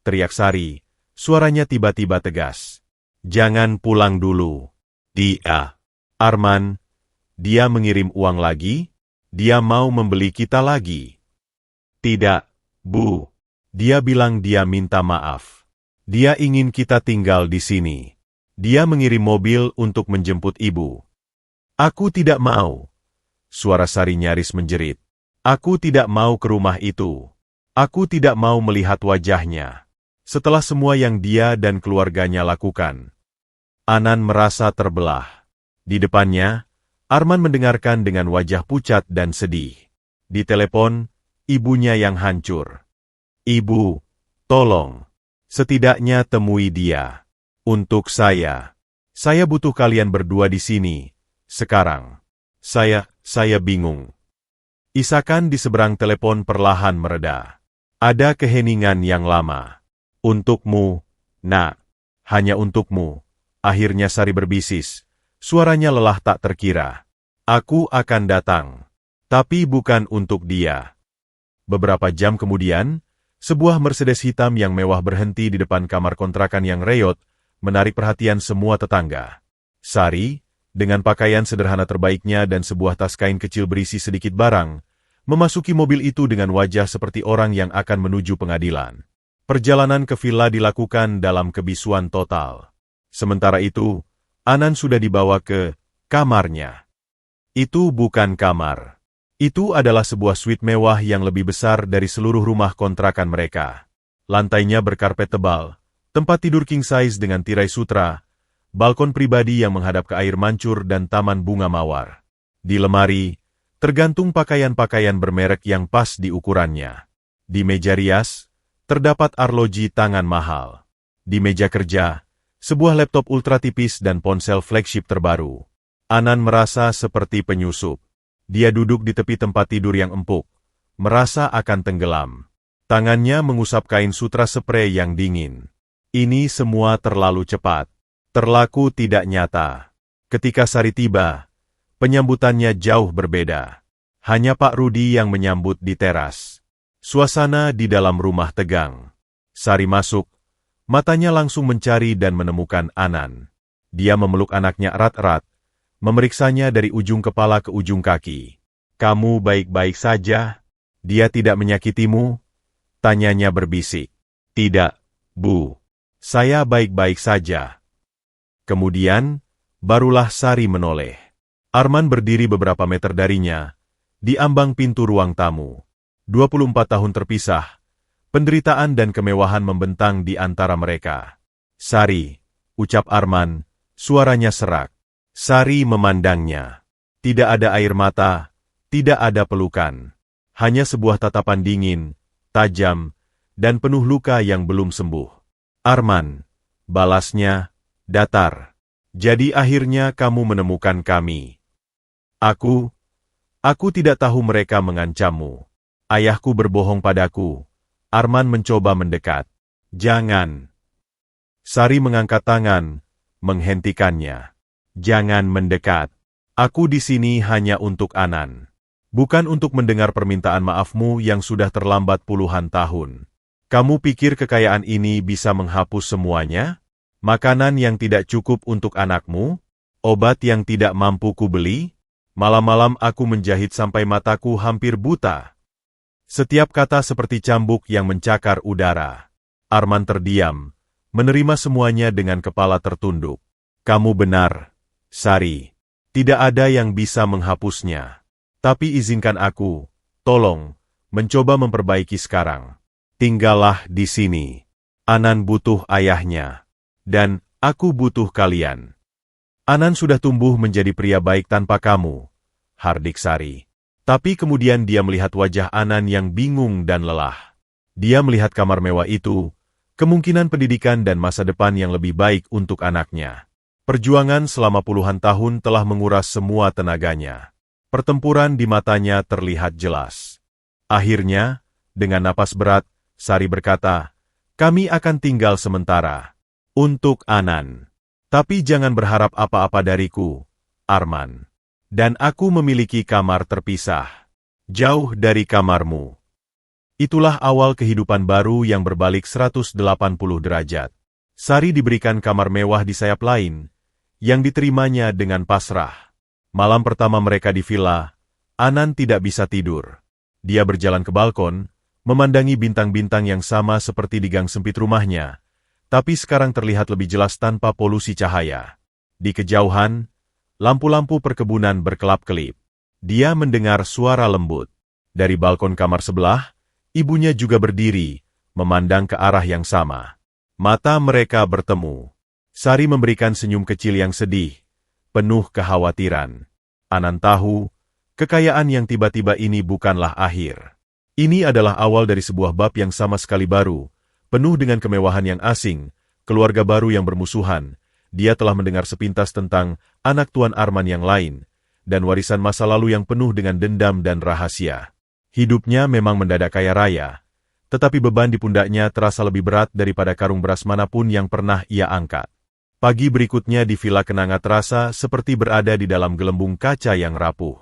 teriak Sari. Suaranya tiba-tiba tegas. Jangan pulang dulu. Arman, dia mengirim uang lagi? Dia mau membeli kita lagi? Tidak, Bu. Dia bilang dia minta maaf. Dia ingin kita tinggal di sini. Dia mengirim mobil untuk menjemput ibu. Aku tidak mau. Suara Sari nyaris menjerit. Aku tidak mau ke rumah itu. Aku tidak mau melihat wajahnya. Setelah semua yang dia dan keluarganya lakukan. Anan merasa terbelah. Di depannya, Arman mendengarkan dengan wajah pucat dan sedih. Di telepon, ibunya yang hancur. Ibu, tolong. Setidaknya temui dia. Untuk saya. Saya butuh kalian berdua di sini. Sekarang. Saya bingung. Isakan di seberang telepon perlahan mereda. Ada keheningan yang lama. Untukmu, Nak. Hanya untukmu. Akhirnya Sari berbisis. Suaranya lelah tak terkira. Aku akan datang. Tapi bukan untuk dia. Beberapa jam kemudian, sebuah Mercedes hitam yang mewah berhenti di depan kamar kontrakan yang reot, menarik perhatian semua tetangga. Sari, dengan pakaian sederhana terbaiknya dan sebuah tas kain kecil berisi sedikit barang, memasuki mobil itu dengan wajah seperti orang yang akan menuju pengadilan. Perjalanan ke villa dilakukan dalam kebisuan total. Sementara itu, Anan sudah dibawa ke kamarnya. Itu bukan kamar. Itu adalah sebuah suite mewah yang lebih besar dari seluruh rumah kontrakan mereka. Lantainya berkarpet tebal, tempat tidur king size dengan tirai sutra, balkon pribadi yang menghadap ke air mancur dan taman bunga mawar. Di lemari, tergantung pakaian-pakaian bermerek yang pas di ukurannya. Di meja rias, terdapat arloji tangan mahal. Di meja kerja, sebuah laptop ultra tipis dan ponsel flagship terbaru. Anan merasa seperti penyusup. Dia duduk di tepi tempat tidur yang empuk, merasa akan tenggelam. Tangannya mengusap kain sutra sprei yang dingin. Ini semua terlalu cepat. Terlaku tidak nyata. Ketika Sari tiba, penyambutannya jauh berbeda. Hanya Pak Rudi yang menyambut di teras. Suasana di dalam rumah tegang. Sari masuk. Matanya langsung mencari dan menemukan Anan. Dia memeluk anaknya erat-erat, memeriksanya dari ujung kepala ke ujung kaki. Kamu baik-baik saja? Dia tidak menyakitimu? Tanyanya berbisik. Tidak, Bu. Saya baik-baik saja. Kemudian, barulah Sari menoleh. Arman berdiri beberapa meter darinya, di ambang pintu ruang tamu. 24 tahun terpisah. Penderitaan dan kemewahan membentang di antara mereka. Sari, ucap Arman, suaranya serak. Sari memandangnya. Tidak ada air mata, tidak ada pelukan. Hanya sebuah tatapan dingin, tajam, dan penuh luka yang belum sembuh. Arman, balasnya, datar. Jadi akhirnya kamu menemukan kami. Aku tidak tahu mereka mengancammu. Ayahku berbohong padaku. Arman mencoba mendekat. Jangan. Sari mengangkat tangan, menghentikannya. Jangan mendekat. Aku di sini hanya untuk Anan. Bukan untuk mendengar permintaan maafmu yang sudah terlambat puluhan tahun. Kamu pikir kekayaan ini bisa menghapus semuanya? Makanan yang tidak cukup untuk anakmu? Obat yang tidak mampu kubeli? Malam-malam aku menjahit sampai mataku hampir buta. Setiap kata seperti cambuk yang mencakar udara. Arman terdiam, menerima semuanya dengan kepala tertunduk. Kamu benar, Sari. Tidak ada yang bisa menghapusnya. Tapi izinkan aku, tolong, mencoba memperbaiki sekarang. Tinggallah di sini. Anan butuh ayahnya. Dan aku butuh kalian. Anan sudah tumbuh menjadi pria baik tanpa kamu, Hardik Sari. Tapi kemudian dia melihat wajah Anan yang bingung dan lelah. Dia melihat kamar mewah itu, kemungkinan pendidikan dan masa depan yang lebih baik untuk anaknya. Perjuangan selama puluhan tahun telah menguras semua tenaganya. Pertempuran di matanya terlihat jelas. Akhirnya, dengan napas berat, Sari berkata, "Kami akan tinggal sementara. Untuk Anan. Tapi jangan berharap apa-apa dariku, Arman. Dan aku memiliki kamar terpisah. Jauh dari kamarmu." Itulah awal kehidupan baru yang berbalik 180 derajat. Sari diberikan kamar mewah di sayap lain, yang diterimanya dengan pasrah. Malam pertama mereka di villa, Anan tidak bisa tidur. Dia berjalan ke balkon, memandangi bintang-bintang yang sama seperti di gang sempit rumahnya, tapi sekarang terlihat lebih jelas tanpa polusi cahaya. Di kejauhan, lampu-lampu perkebunan berkelap-kelip. Dia mendengar suara lembut. Dari balkon kamar sebelah, ibunya juga berdiri, memandang ke arah yang sama. Mata mereka bertemu. Sari memberikan senyum kecil yang sedih, penuh kekhawatiran. Anan tahu, kekayaan yang tiba-tiba ini bukanlah akhir. Ini adalah awal dari sebuah bab yang sama sekali baru, penuh dengan kemewahan yang asing, keluarga baru yang bermusuhan. Dia telah mendengar sepintas tentang anak Tuan Arman yang lain, dan warisan masa lalu yang penuh dengan dendam dan rahasia. Hidupnya memang mendadak kaya raya, tetapi beban di pundaknya terasa lebih berat daripada karung beras manapun yang pernah ia angkat. Pagi berikutnya di villa kenanga terasa seperti berada di dalam gelembung kaca yang rapuh.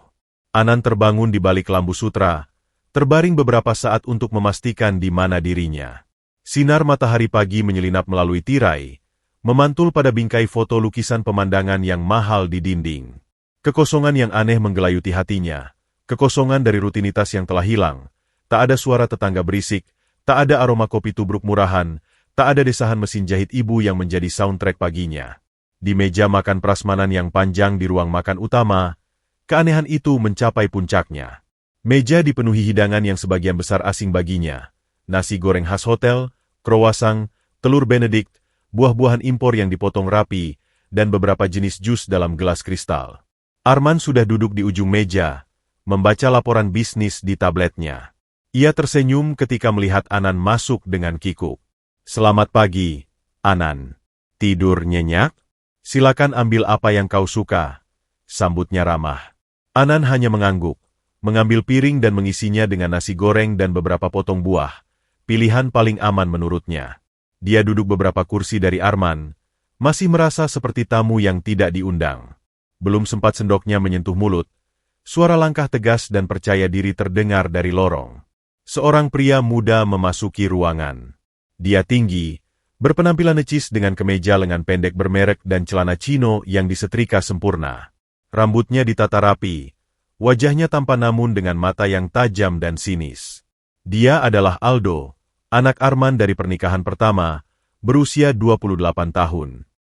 Anan terbangun di balik lampu sutra, terbaring beberapa saat untuk memastikan di mana dirinya. Sinar matahari pagi menyelinap melalui tirai, memantul pada bingkai foto lukisan pemandangan yang mahal di dinding. Kekosongan yang aneh menggelayuti hatinya, kekosongan dari rutinitas yang telah hilang. Tak ada suara tetangga berisik, tak ada aroma kopi tubruk murahan, tak ada desahan mesin jahit ibu yang menjadi soundtrack paginya. Di meja makan prasmanan yang panjang di ruang makan utama, keanehan itu mencapai puncaknya. Meja dipenuhi hidangan yang sebagian besar asing baginya. Nasi goreng khas hotel, krowasang, telur benedict, buah-buahan impor yang dipotong rapi, dan beberapa jenis jus dalam gelas kristal. Arman sudah duduk di ujung meja, membaca laporan bisnis di tabletnya. Ia tersenyum ketika melihat Anan masuk dengan kikuk. "Selamat pagi, Anan. Tidur nyenyak? Silakan ambil apa yang kau suka," sambutnya ramah. Anan hanya mengangguk, mengambil piring dan mengisinya dengan nasi goreng dan beberapa potong buah, pilihan paling aman menurutnya. Dia duduk beberapa kursi dari Arman, masih merasa seperti tamu yang tidak diundang. Belum sempat sendoknya menyentuh mulut, suara langkah tegas dan percaya diri terdengar dari lorong. Seorang pria muda memasuki ruangan. Dia tinggi, berpenampilan necis dengan kemeja lengan pendek bermerek dan celana chino yang disetrika sempurna. Rambutnya ditata rapi, wajahnya tampan namun dengan mata yang tajam dan sinis. Dia adalah Aldo, anak Arman dari pernikahan pertama, berusia 28 tahun.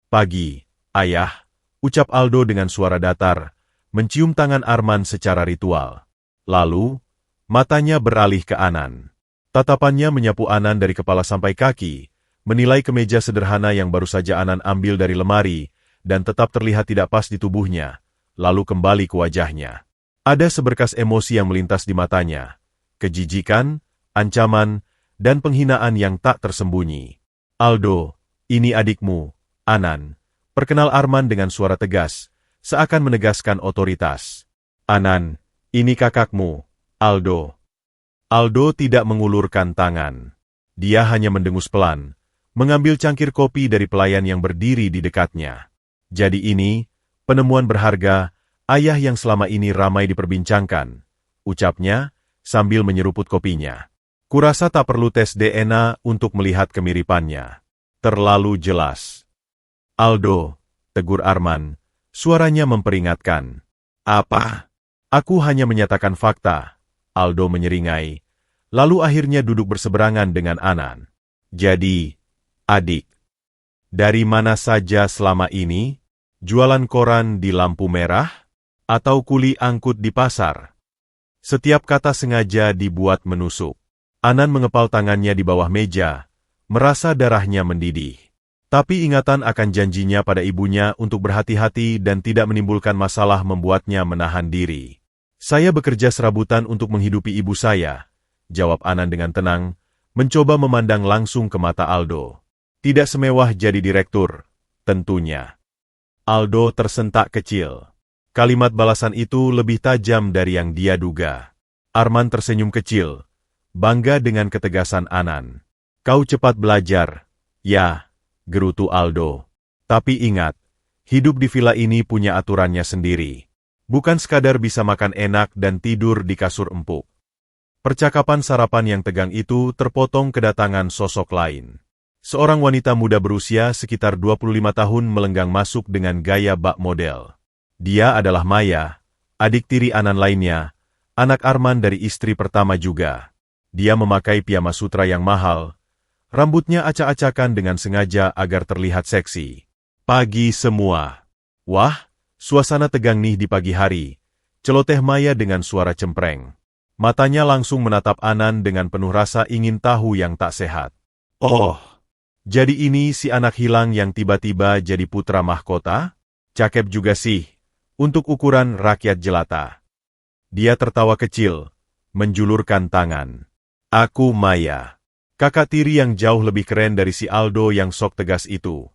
"Pagi, Ayah," ucap Aldo dengan suara datar, mencium tangan Arman secara ritual. Lalu, matanya beralih ke Anan. Tatapannya menyapu Anan dari kepala sampai kaki, menilai kemeja sederhana yang baru saja Anan ambil dari lemari, dan tetap terlihat tidak pas di tubuhnya. lalu kembali ke wajahnya. Ada seberkas emosi yang melintas di matanya, kejijikan, ancaman, dan penghinaan yang tak tersembunyi. Aldo, ini adikmu, Anan. Perkenal Arman dengan suara tegas, seakan menegaskan otoritas. Anan, ini kakakmu, Aldo. Aldo tidak mengulurkan tangan. Dia hanya mendengus pelan, mengambil cangkir kopi dari pelayan yang berdiri di dekatnya. Jadi ini, penemuan berharga, ayah yang selama ini ramai diperbincangkan, ucapnya sambil menyeruput kopinya. Kurasa tak perlu tes DNA untuk melihat kemiripannya. Terlalu jelas. Aldo, tegur Arman, suaranya memperingatkan. Apa? Aku hanya menyatakan fakta. Aldo menyeringai, lalu akhirnya duduk berseberangan dengan Anan. Jadi, adik, dari mana saja selama ini? Jualan koran di lampu merah? Atau kuli angkut di pasar? Setiap kata sengaja dibuat menusuk. Anan mengepal tangannya di bawah meja, merasa darahnya mendidih. Tapi ingatan akan janjinya pada ibunya untuk berhati-hati dan tidak menimbulkan masalah membuatnya menahan diri. Saya bekerja serabutan untuk menghidupi ibu saya, jawab Anan dengan tenang, mencoba memandang langsung ke mata Aldo. Tidak semewah jadi direktur, tentunya. Aldo tersentak kecil. Kalimat balasan itu lebih tajam dari yang dia duga. Arman tersenyum kecil, bangga dengan ketegasan Anan. Kau cepat belajar, ya, gerutu Aldo. Tapi ingat, hidup di villa ini punya aturannya sendiri. Bukan sekadar bisa makan enak dan tidur di kasur empuk. Percakapan sarapan yang tegang itu terpotong kedatangan sosok lain. Seorang wanita muda berusia sekitar 25 tahun melenggang masuk dengan gaya bak model. Dia adalah Maya, adik tiri Anan lainnya, anak Arman dari istri pertama juga. Dia memakai piyama sutra yang mahal, rambutnya acak-acakan dengan sengaja agar terlihat seksi. Pagi semua. Wah, suasana tegang nih di pagi hari, celoteh Maya dengan suara cempreng. Matanya langsung menatap Anan dengan penuh rasa ingin tahu yang tak sehat. Oh, jadi ini si anak hilang yang tiba-tiba jadi putra mahkota? Cakep juga sih, untuk ukuran rakyat jelata. Dia tertawa kecil, menjulurkan tangan. Aku Maya, kakak tiri yang jauh lebih keren dari si Aldo yang sok tegas itu.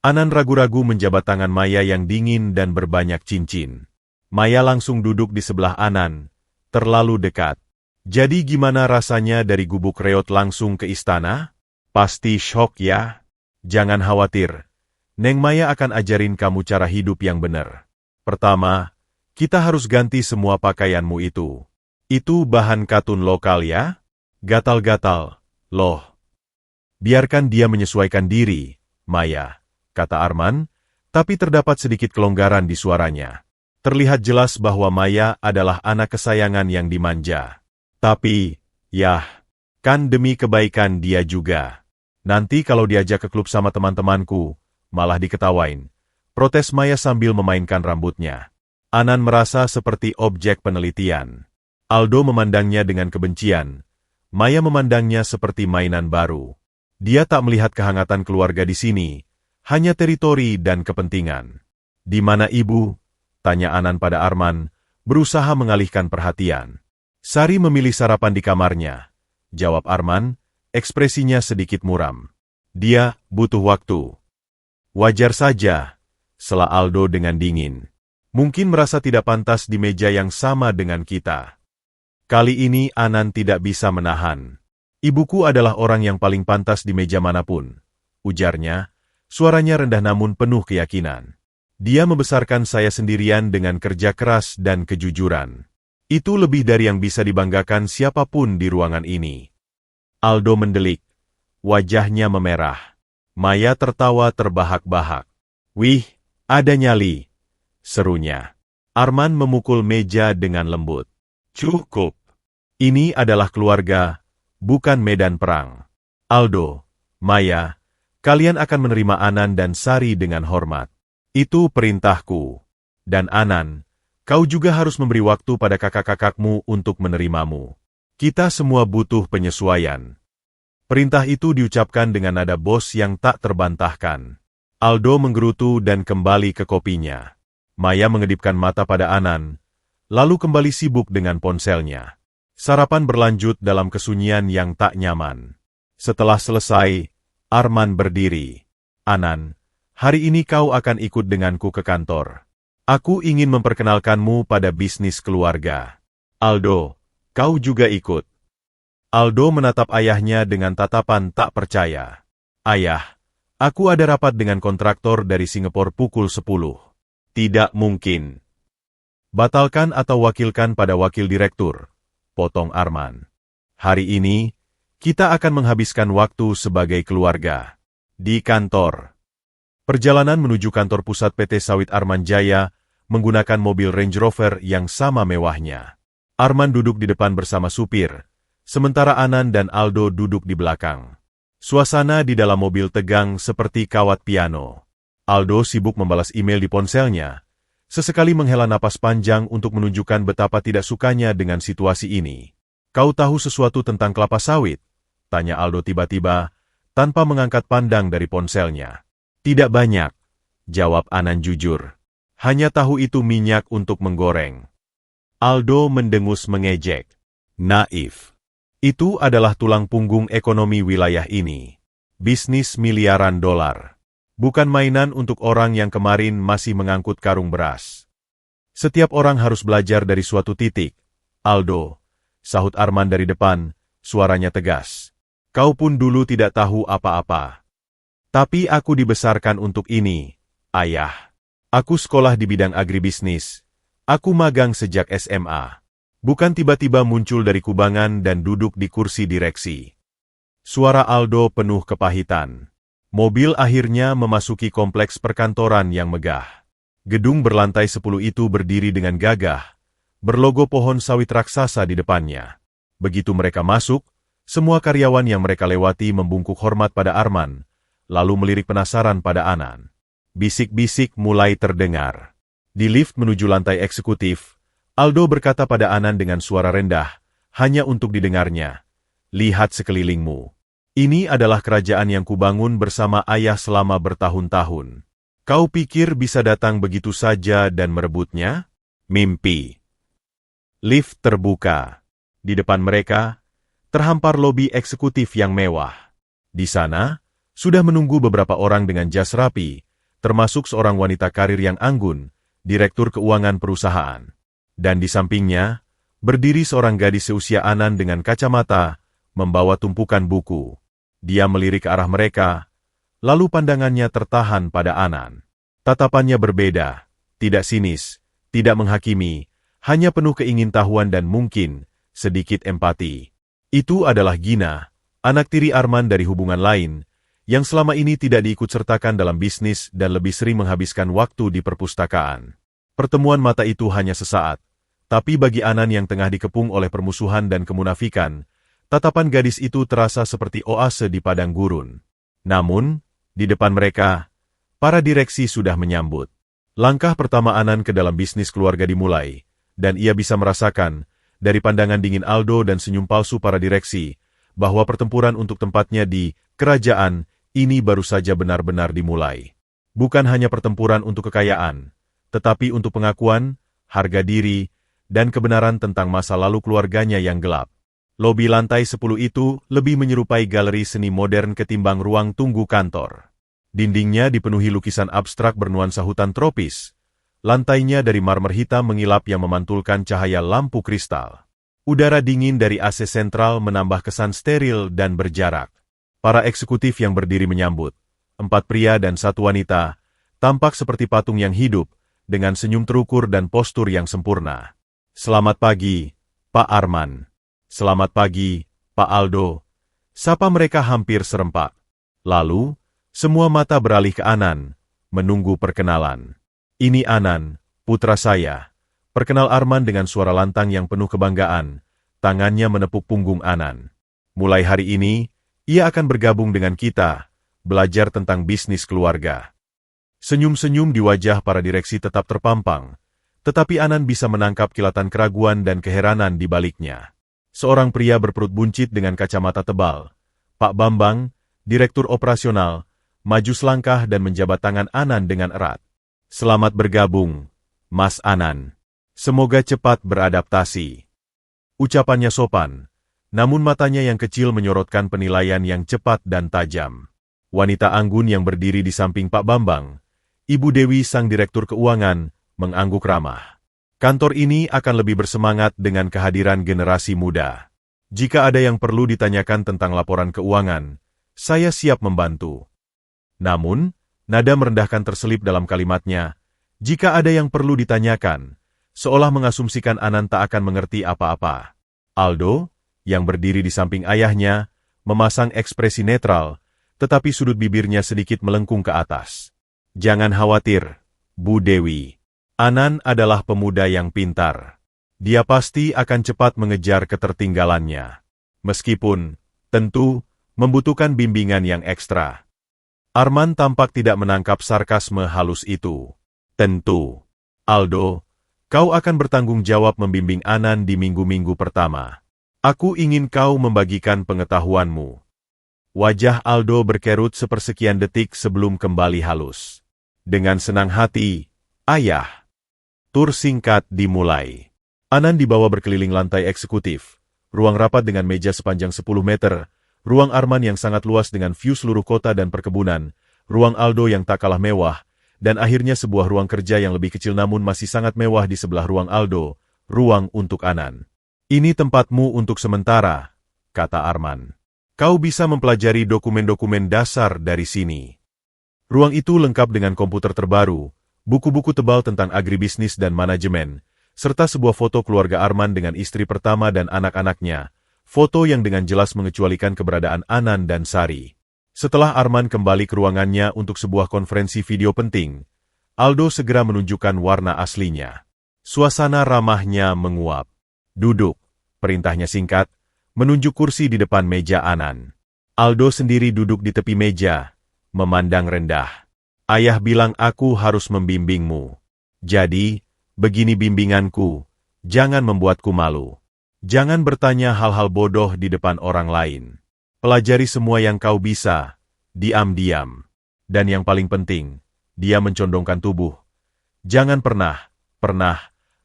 Anan ragu-ragu menjabat tangan Maya yang dingin dan berbanyak cincin. Maya langsung duduk di sebelah Anan, terlalu dekat. Jadi gimana rasanya dari gubuk reot langsung ke istana? Pasti syok ya? Jangan khawatir, Neng Maya akan ajarin kamu cara hidup yang benar. Pertama, kita harus ganti semua pakaianmu itu. Itu bahan katun lokal ya? Gatal-gatal, loh. Biarkan dia menyesuaikan diri, Maya, kata Arman, tapi terdapat sedikit kelonggaran di suaranya. Terlihat jelas bahwa Maya adalah anak kesayangan yang dimanja. Tapi, yah, kan demi kebaikan dia juga. Nanti kalau diajak ke klub sama teman-temanku, malah diketawain. Protes Maya sambil memainkan rambutnya. Anan merasa seperti objek penelitian. Aldo memandangnya dengan kebencian. Maya memandangnya seperti mainan baru. Dia tak melihat kehangatan keluarga di sini, hanya teritori dan kepentingan. Di mana ibu? Tanya Anan pada Arman, berusaha mengalihkan perhatian. Sari memilih sarapan di kamarnya, jawab Arman, ekspresinya sedikit muram. Dia butuh waktu. Wajar saja, sela Aldo dengan dingin. Mungkin merasa tidak pantas di meja yang sama dengan kita. Kali ini Anan tidak bisa menahan. Ibuku adalah orang yang paling pantas di meja manapun, ujarnya, suaranya rendah namun penuh keyakinan. Dia membesarkan saya sendirian dengan kerja keras dan kejujuran. Itu lebih dari yang bisa dibanggakan siapapun di ruangan ini. Aldo mendelik. Wajahnya memerah. Maya tertawa terbahak-bahak. Wih, ada nyali, serunya. Arman memukul meja dengan lembut. Cukup. Ini adalah keluarga, bukan medan perang. Aldo, Maya, kalian akan menerima Anan dan Sari dengan hormat. Itu perintahku. Dan Anan, kau juga harus memberi waktu pada kakak-kakakmu untuk menerimamu. Kita semua butuh penyesuaian. Perintah itu diucapkan dengan nada bos yang tak terbantahkan. Aldo menggerutu dan kembali ke kopinya. Maya mengedipkan mata pada Anan, lalu kembali sibuk dengan ponselnya. Sarapan berlanjut dalam kesunyian yang tak nyaman. Setelah selesai, Arman berdiri. Anan, hari ini kau akan ikut denganku ke kantor. Aku ingin memperkenalkanmu pada bisnis keluarga. Aldo, kau juga ikut. Aldo menatap ayahnya dengan tatapan tak percaya. Ayah, aku ada rapat dengan kontraktor dari Singapura pukul 10. Tidak mungkin. Batalkan atau wakilkan pada wakil direktur, potong Arman. Hari ini, kita akan menghabiskan waktu sebagai keluarga. Di kantor. Perjalanan menuju kantor pusat PT Sawit Arman Jaya menggunakan mobil Range Rover yang sama mewahnya. Arman duduk di depan bersama supir, sementara Anan dan Aldo duduk di belakang. Suasana di dalam mobil tegang seperti kawat piano. Aldo sibuk membalas email di ponselnya, sesekali menghela napas panjang untuk menunjukkan betapa tidak sukanya dengan situasi ini. Kau tahu sesuatu tentang kelapa sawit? Tanya Aldo tiba-tiba, tanpa mengangkat pandang dari ponselnya. Tidak banyak, jawab Anan jujur. Hanya tahu itu minyak untuk menggoreng. Aldo mendengus mengejek. Naif. Itu adalah tulang punggung ekonomi wilayah ini. Bisnis miliaran dolar. Bukan mainan untuk orang yang kemarin masih mengangkut karung beras. Setiap orang harus belajar dari suatu titik. Aldo, sahut Arman dari depan, suaranya tegas. Kau pun dulu tidak tahu apa-apa. Tapi aku dibesarkan untuk ini, ayah. Aku sekolah di bidang agribisnis. Aku magang sejak SMA. Bukan tiba-tiba muncul dari kubangan dan duduk di kursi direksi. Suara Aldo penuh kepahitan. Mobil akhirnya memasuki kompleks perkantoran yang megah. Gedung berlantai 10 itu berdiri dengan gagah, berlogo pohon sawit raksasa di depannya. Begitu mereka masuk, semua karyawan yang mereka lewati membungkuk hormat pada Arman, lalu melirik penasaran pada Anan. Bisik-bisik mulai terdengar. Di lift menuju lantai eksekutif, Aldo berkata pada Anan dengan suara rendah, hanya untuk didengarnya. Lihat sekelilingmu. Ini adalah kerajaan yang kubangun bersama ayah selama bertahun-tahun. Kau pikir bisa datang begitu saja dan merebutnya? Mimpi. Lift terbuka. Di depan mereka, terhampar lobi eksekutif yang mewah. Di sana, sudah menunggu beberapa orang dengan jas rapi, termasuk seorang wanita karir yang anggun, direktur keuangan perusahaan. Dan di sampingnya, berdiri seorang gadis seusia Anan dengan kacamata, membawa tumpukan buku. Dia melirik ke arah mereka, lalu pandangannya tertahan pada Anan. Tatapannya berbeda, tidak sinis, tidak menghakimi, hanya penuh keingintahuan dan mungkin sedikit empati. Itu adalah Gina, anak tiri Arman dari hubungan lain, yang selama ini tidak diikutsertakan dalam bisnis dan lebih sering menghabiskan waktu di perpustakaan. Pertemuan mata itu hanya sesaat, tapi bagi Anan yang tengah dikepung oleh permusuhan dan kemunafikan, tatapan gadis itu terasa seperti oase di padang gurun. Namun, di depan mereka, para direksi sudah menyambut. Langkah pertama Anan ke dalam bisnis keluarga dimulai, dan ia bisa merasakan, dari pandangan dingin Aldo dan senyum palsu para direksi, bahwa pertempuran untuk tempatnya di kerajaan ini baru saja benar-benar dimulai. Bukan hanya pertempuran untuk kekayaan, tetapi untuk pengakuan, harga diri, dan kebenaran tentang masa lalu keluarganya yang gelap. Lobi lantai 10 itu lebih menyerupai galeri seni modern ketimbang ruang tunggu kantor. Dindingnya dipenuhi lukisan abstrak bernuansa hutan tropis. Lantainya dari marmer hitam mengilap yang memantulkan cahaya lampu kristal. Udara dingin dari AC sentral menambah kesan steril dan berjarak. Para eksekutif yang berdiri menyambut, 4 pria dan 1 wanita, tampak seperti patung yang hidup, dengan senyum terukur dan postur yang sempurna. Selamat pagi, Pak Arman. Selamat pagi, Pak Aldo. Sapa mereka hampir serempak. Lalu, semua mata beralih ke Anan, menunggu perkenalan. Ini Anan, putra saya. Perkenal Arman dengan suara lantang yang penuh kebanggaan, tangannya menepuk punggung Anan. Mulai hari ini, ia akan bergabung dengan kita, belajar tentang bisnis keluarga. Senyum-senyum di wajah para direksi tetap terpampang, tetapi Anan bisa menangkap kilatan keraguan dan keheranan di baliknya. Seorang pria berperut buncit dengan kacamata tebal, Pak Bambang, direktur operasional, maju selangkah dan menjabat tangan Anan dengan erat. Selamat bergabung, Mas Anan. Semoga cepat beradaptasi. Ucapannya sopan, namun matanya yang kecil menyorotkan penilaian yang cepat dan tajam. Wanita anggun yang berdiri di samping Pak Bambang, Ibu Dewi sang Direktur Keuangan, mengangguk ramah. Kantor ini akan lebih bersemangat dengan kehadiran generasi muda. Jika ada yang perlu ditanyakan tentang laporan keuangan, saya siap membantu. Namun, nada merendahkan terselip dalam kalimatnya. Jika ada yang perlu ditanyakan, seolah mengasumsikan Anan tak akan mengerti apa-apa. Aldo, yang berdiri di samping ayahnya, memasang ekspresi netral, tetapi sudut bibirnya sedikit melengkung ke atas. Jangan khawatir, Bu Dewi. Anan adalah pemuda yang pintar. Dia pasti akan cepat mengejar ketertinggalannya. Meskipun, tentu, membutuhkan bimbingan yang ekstra. Arman tampak tidak menangkap sarkasme halus itu. Tentu. Aldo, kau akan bertanggung jawab membimbing Anan di minggu-minggu pertama. Aku ingin kau membagikan pengetahuanmu. Wajah Aldo berkerut sepersekian detik sebelum kembali halus. Dengan senang hati, Ayah. Tur singkat dimulai. Anan dibawa berkeliling lantai eksekutif, ruang rapat dengan meja sepanjang 10 meter, ruang Arman yang sangat luas dengan view seluruh kota dan perkebunan, ruang Aldo yang tak kalah mewah, dan akhirnya sebuah ruang kerja yang lebih kecil namun masih sangat mewah di sebelah ruang Aldo, ruang untuk Anan. Ini tempatmu untuk sementara, kata Arman. Kau bisa mempelajari dokumen-dokumen dasar dari sini. Ruang itu lengkap dengan komputer terbaru, buku-buku tebal tentang agribisnis dan manajemen, serta sebuah foto keluarga Arman dengan istri pertama dan anak-anaknya, foto yang dengan jelas mengecualikan keberadaan Anan dan Sari. Setelah Arman kembali ke ruangannya untuk sebuah konferensi video penting, Aldo segera menunjukkan warna aslinya. Suasana ramahnya menguap. Duduk, perintahnya singkat, menunjuk kursi di depan meja Anan. Aldo sendiri duduk di tepi meja, memandang rendah. Ayah bilang aku harus membimbingmu. Jadi, begini bimbinganku, jangan membuatku malu. Jangan bertanya hal-hal bodoh di depan orang lain. Pelajari semua yang kau bisa, diam-diam. Dan yang paling penting, dia mencondongkan tubuh. Jangan pernah,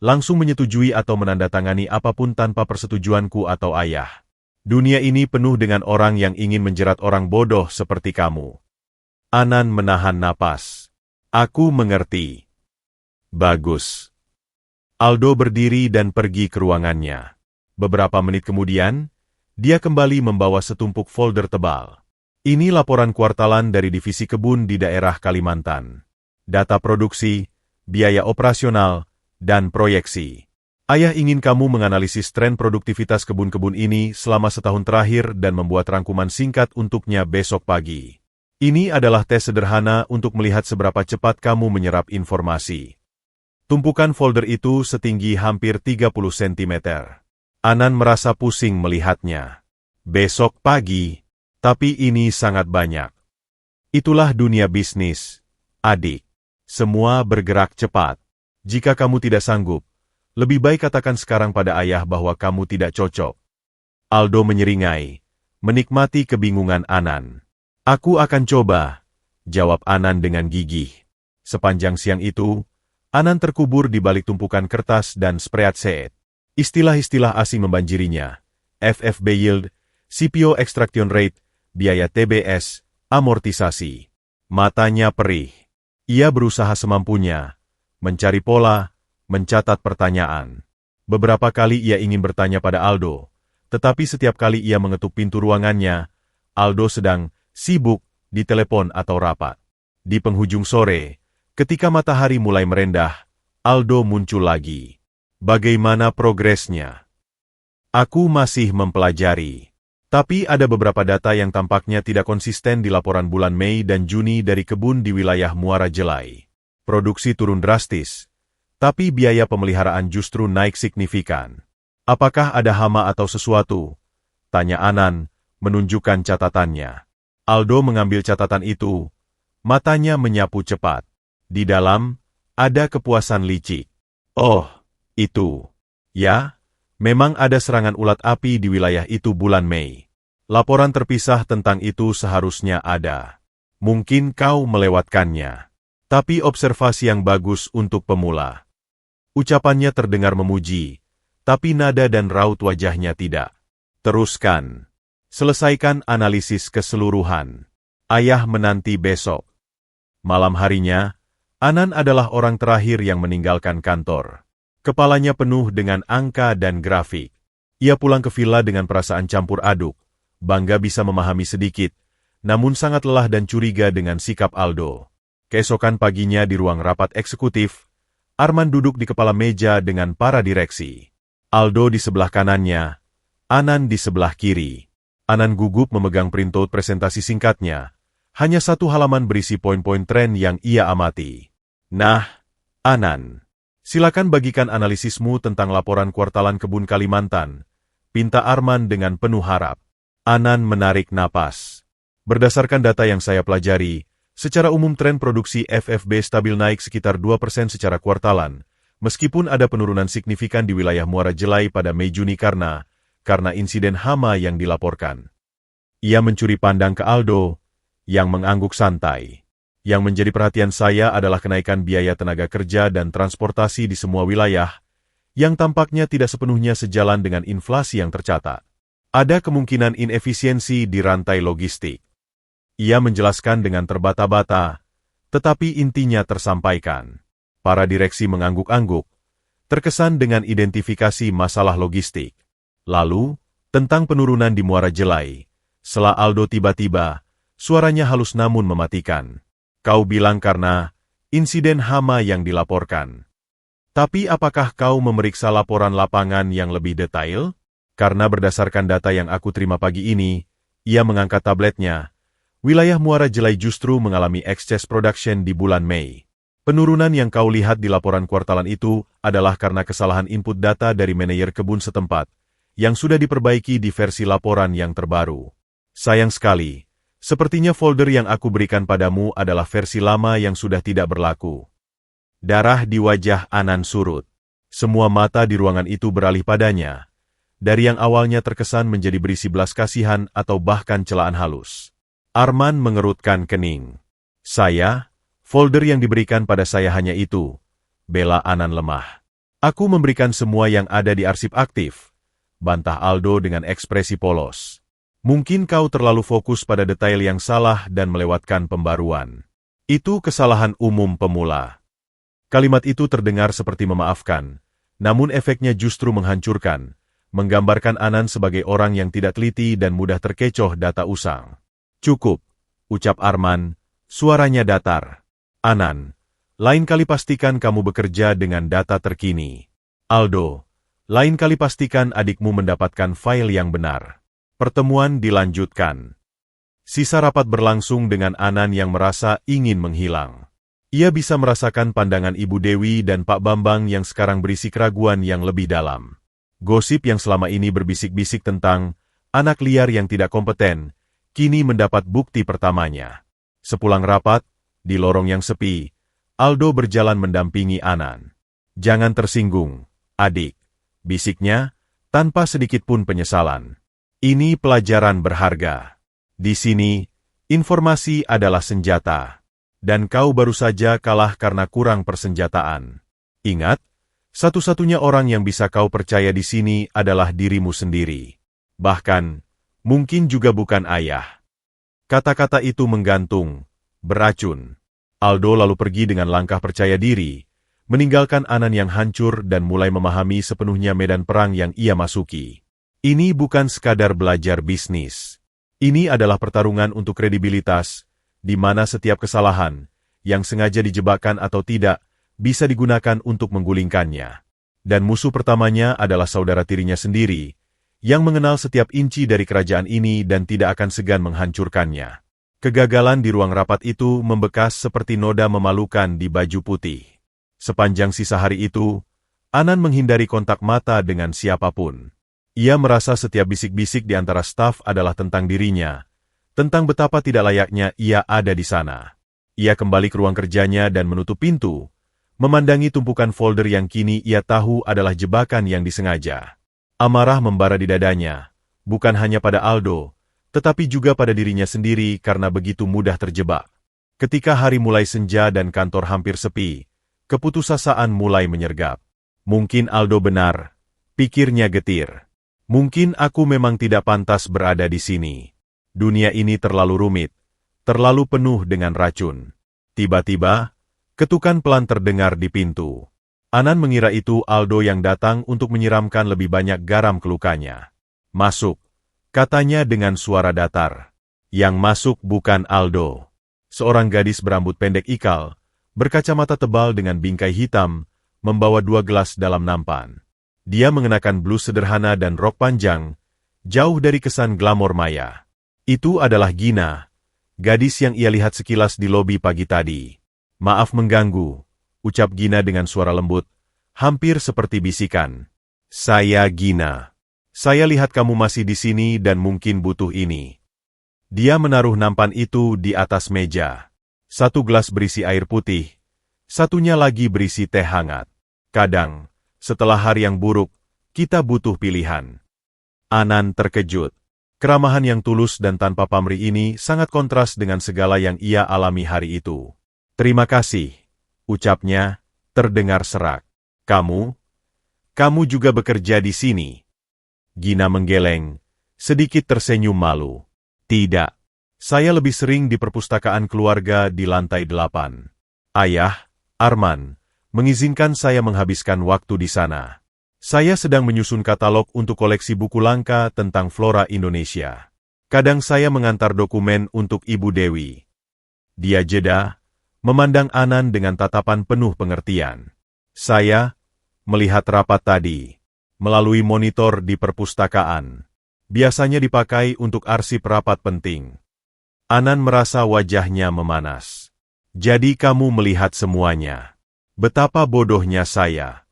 langsung menyetujui atau menandatangani apapun tanpa persetujuanku atau ayah. Dunia ini penuh dengan orang yang ingin menjerat orang bodoh seperti kamu. Anan menahan napas. Aku mengerti. Bagus. Aldo berdiri dan pergi ke ruangannya. Beberapa menit kemudian, dia kembali membawa setumpuk folder tebal. Ini laporan kuartalan dari divisi kebun di daerah Kalimantan. Data produksi, biaya operasional, dan proyeksi. Ayah ingin kamu menganalisis tren produktivitas kebun-kebun ini selama setahun terakhir dan membuat rangkuman singkat untuknya besok pagi. Ini adalah tes sederhana untuk melihat seberapa cepat kamu menyerap informasi. Tumpukan folder itu setinggi hampir 30 cm. Anan merasa pusing melihatnya. Besok pagi, tapi ini sangat banyak. Itulah dunia bisnis, adik. Semua bergerak cepat. Jika kamu tidak sanggup, lebih baik katakan sekarang pada ayah bahwa kamu tidak cocok. Aldo menyeringai, menikmati kebingungan Anan. Aku akan coba, jawab Anan dengan gigih. Sepanjang siang itu, Anan terkubur di balik tumpukan kertas dan spreadsheet. Istilah-istilah asing membanjirinya. FFB yield, CPO extraction rate, biaya TBS, amortisasi. Matanya perih. Ia berusaha semampunya, mencari pola, mencatat pertanyaan. Beberapa kali ia ingin bertanya pada Aldo, tetapi setiap kali ia mengetuk pintu ruangannya, Aldo sedang sibuk di telepon atau rapat. Di penghujung sore, ketika matahari mulai merendah, Aldo muncul lagi. Bagaimana progresnya? Aku masih mempelajari. Tapi ada beberapa data yang tampaknya tidak konsisten di laporan bulan Mei dan Juni dari kebun di wilayah Muara Jelai. Produksi turun drastis, tapi biaya pemeliharaan justru naik signifikan. Apakah ada hama atau sesuatu? Tanya Anan, menunjukkan catatannya. Aldo mengambil catatan itu, matanya menyapu cepat. Di dalam, ada kepuasan licik. Oh, itu. Ya, memang ada serangan ulat api di wilayah itu bulan Mei. Laporan terpisah tentang itu seharusnya ada. Mungkin kau melewatkannya. Tapi observasi yang bagus untuk pemula. Ucapannya terdengar memuji, tapi nada dan raut wajahnya tidak. Teruskan. Selesaikan analisis keseluruhan. Ayah menanti besok. Malam harinya, Anan adalah orang terakhir yang meninggalkan kantor. Kepalanya penuh dengan angka dan grafik. Ia pulang ke villa dengan perasaan campur aduk, bangga bisa memahami sedikit, namun sangat lelah dan curiga dengan sikap Aldo. Keesokan paginya di ruang rapat eksekutif, Arman duduk di kepala meja dengan para direksi. Aldo di sebelah kanannya, Anan di sebelah kiri. Anan gugup memegang printout presentasi singkatnya. Hanya satu halaman berisi poin-poin tren yang ia amati. Nah, Anan, silakan bagikan analisismu tentang laporan kuartalan kebun Kalimantan, pinta Arman dengan penuh harap. Anan menarik napas. Berdasarkan data yang saya pelajari, secara umum tren produksi FFB stabil naik sekitar 2% secara kuartalan, meskipun ada penurunan signifikan di wilayah Muara Jelai pada Mei-Juni karena insiden hama yang dilaporkan. Ia mencuri pandang ke Aldo, yang mengangguk santai. Yang menjadi perhatian saya adalah kenaikan biaya tenaga kerja dan transportasi di semua wilayah, yang tampaknya tidak sepenuhnya sejalan dengan inflasi yang tercatat. Ada kemungkinan inefisiensi di rantai logistik. Ia menjelaskan dengan terbata-bata, tetapi intinya tersampaikan. Para direksi mengangguk-angguk, terkesan dengan identifikasi masalah logistik. Lalu, tentang penurunan di Muara Jelai, setelah Aldo tiba-tiba, suaranya halus namun mematikan. Kau bilang karena insiden hama yang dilaporkan. Tapi apakah kau memeriksa laporan lapangan yang lebih detail? Karena berdasarkan data yang aku terima pagi ini, ia mengangkat tabletnya. Wilayah Muara Jelai justru mengalami excess production di bulan Mei. Penurunan yang kau lihat di laporan kuartalan itu adalah karena kesalahan input data dari manajer kebun setempat, yang sudah diperbaiki di versi laporan yang terbaru. Sayang sekali, sepertinya folder yang aku berikan padamu adalah versi lama yang sudah tidak berlaku. Darah di wajah Anan surut. Semua mata di ruangan itu beralih padanya. Dari yang awalnya terkesan menjadi berisi belas kasihan atau bahkan celaan halus. Arman mengerutkan kening. Folder yang diberikan pada saya hanya itu, bela Anan lemah. Aku memberikan semua yang ada di arsip aktif, bantah Aldo dengan ekspresi polos. Mungkin kau terlalu fokus pada detail yang salah dan melewatkan pembaruan. Itu kesalahan umum pemula. Kalimat itu terdengar seperti memaafkan, namun efeknya justru menghancurkan, menggambarkan Anan sebagai orang yang tidak teliti dan mudah terkecoh data usang. Cukup, ucap Arman, suaranya datar. Anan, lain kali pastikan kamu bekerja dengan data terkini. Aldo, lain kali pastikan adikmu mendapatkan file yang benar. Pertemuan dilanjutkan. Sisa rapat berlangsung dengan Anan yang merasa ingin menghilang. Ia bisa merasakan pandangan Ibu Dewi dan Pak Bambang yang sekarang berisi keraguan yang lebih dalam. Gosip yang selama ini berbisik-bisik tentang anak liar yang tidak kompeten, kini mendapat bukti pertamanya. Sepulang rapat, di lorong yang sepi, Aldo berjalan mendampingi Anan. Jangan tersinggung, adik, bisiknya, tanpa sedikit pun penyesalan. Ini pelajaran berharga. Di sini, informasi adalah senjata. Dan kau baru saja kalah karena kurang persenjataan. Ingat, satu-satunya orang yang bisa kau percaya di sini adalah dirimu sendiri. Bahkan, mungkin juga bukan ayah. Kata-kata itu menggantung, beracun. Aldo lalu pergi dengan langkah percaya diri, meninggalkan Anan yang hancur dan mulai memahami sepenuhnya medan perang yang ia masuki. Ini bukan sekadar belajar bisnis. Ini adalah pertarungan untuk kredibilitas, di mana setiap kesalahan, yang sengaja dijebakkan atau tidak, bisa digunakan untuk menggulingkannya. Dan musuh pertamanya adalah saudara tirinya sendiri, yang mengenal setiap inci dari kerajaan ini dan tidak akan segan menghancurkannya. Kegagalan di ruang rapat itu membekas seperti noda memalukan di baju putih. Sepanjang sisa hari itu, Anan menghindari kontak mata dengan siapapun. Ia merasa setiap bisik-bisik di antara staf adalah tentang dirinya, tentang betapa tidak layaknya ia ada di sana. Ia kembali ke ruang kerjanya dan menutup pintu, memandangi tumpukan folder yang kini ia tahu adalah jebakan yang disengaja. Amarah membara di dadanya, bukan hanya pada Aldo, tetapi juga pada dirinya sendiri karena begitu mudah terjebak. Ketika hari mulai senja dan kantor hampir sepi, keputusasaan mulai menyergap. Mungkin Aldo benar, pikirnya getir. Mungkin aku memang tidak pantas berada di sini. Dunia ini terlalu rumit, terlalu penuh dengan racun. Tiba-tiba, ketukan pelan terdengar di pintu. Anan mengira itu Aldo yang datang untuk menyiramkan lebih banyak garam ke lukanya. "Masuk," katanya dengan suara datar. Yang masuk bukan Aldo. Seorang gadis berambut pendek ikal, berkacamata tebal dengan bingkai hitam, membawa 2 gelas dalam nampan. Dia mengenakan blus sederhana dan rok panjang, jauh dari kesan glamor maya. Itu adalah Gina, gadis yang ia lihat sekilas di lobi pagi tadi. "Maaf mengganggu," ucap Gina dengan suara lembut, hampir seperti bisikan. "Saya Gina. Saya lihat kamu masih di sini dan mungkin butuh ini." Dia menaruh nampan itu di atas meja. 1 gelas berisi air putih, satunya lagi berisi teh hangat. "Kadang, setelah hari yang buruk, kita butuh pilihan." Anan terkejut. Keramahan yang tulus dan tanpa pamrih ini sangat kontras dengan segala yang ia alami hari itu. "Terima kasih," ucapnya, terdengar serak. Kamu juga bekerja di sini?" Gina menggeleng, sedikit tersenyum malu. "Tidak. Saya lebih sering di perpustakaan keluarga di lantai 8. Ayah, Arman, mengizinkan saya menghabiskan waktu di sana. Saya sedang menyusun katalog untuk koleksi buku langka tentang flora Indonesia. Kadang saya mengantar dokumen untuk Ibu Dewi." Dia jeda, memandang Anan dengan tatapan penuh pengertian. "Saya melihat rapat tadi melalui monitor di perpustakaan. Biasanya dipakai untuk arsip rapat penting." Anan merasa wajahnya memanas. "Jadi kamu melihat semuanya. Betapa bodohnya saya."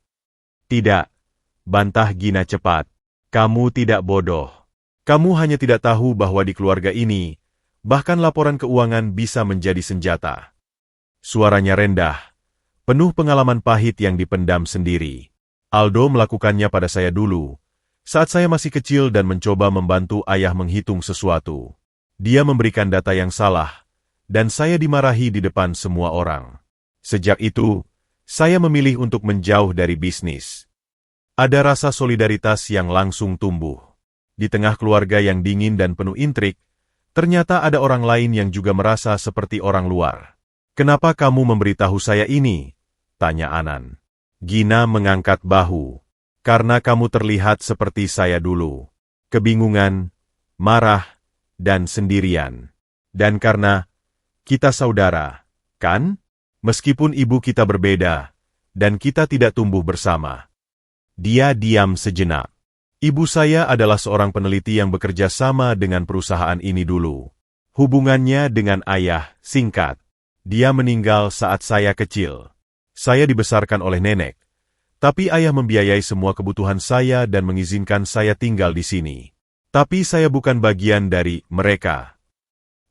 "Tidak," bantah Gina cepat. "Kamu tidak bodoh. Kamu hanya tidak tahu bahwa di keluarga ini, bahkan laporan keuangan bisa menjadi senjata." Suaranya rendah, penuh pengalaman pahit yang dipendam sendiri. "Aldo melakukannya pada saya dulu, saat saya masih kecil dan mencoba membantu ayah menghitung sesuatu. Dia memberikan data yang salah, dan saya dimarahi di depan semua orang. Sejak itu, saya memilih untuk menjauh dari bisnis." Ada rasa solidaritas yang langsung tumbuh. Di tengah keluarga yang dingin dan penuh intrik, ternyata ada orang lain yang juga merasa seperti orang luar. "Kenapa kamu memberitahu saya ini?" tanya Anan. Gina mengangkat bahu. "Karena kamu terlihat seperti saya dulu. Kebingungan, marah, dan sendirian. Dan karena kita saudara, kan? Meskipun ibu kita berbeda, dan kita tidak tumbuh bersama." Dia diam sejenak. "Ibu saya adalah seorang peneliti yang bekerja sama dengan perusahaan ini dulu. Hubungannya dengan ayah singkat. Dia meninggal saat saya kecil. Saya dibesarkan oleh nenek, tapi ayah membiayai semua kebutuhan saya dan mengizinkan saya tinggal di sini. Tapi saya bukan bagian dari mereka."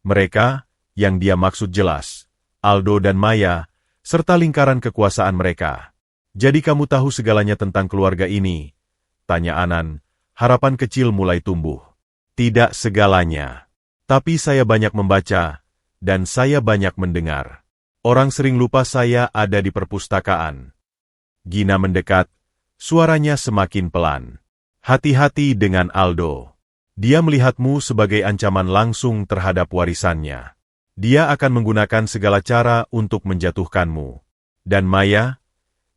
Mereka, yang dia maksud jelas, Aldo dan Maya, serta lingkaran kekuasaan mereka. "Jadi kamu tahu segalanya tentang keluarga ini?" tanya Anan, harapan kecil mulai tumbuh. "Tidak segalanya. Tapi saya banyak membaca, dan saya banyak mendengar. Orang sering lupa saya ada di perpustakaan." Gina mendekat, suaranya semakin pelan. "Hati-hati dengan Aldo. Dia melihatmu sebagai ancaman langsung terhadap warisannya. Dia akan menggunakan segala cara untuk menjatuhkanmu. Dan Maya,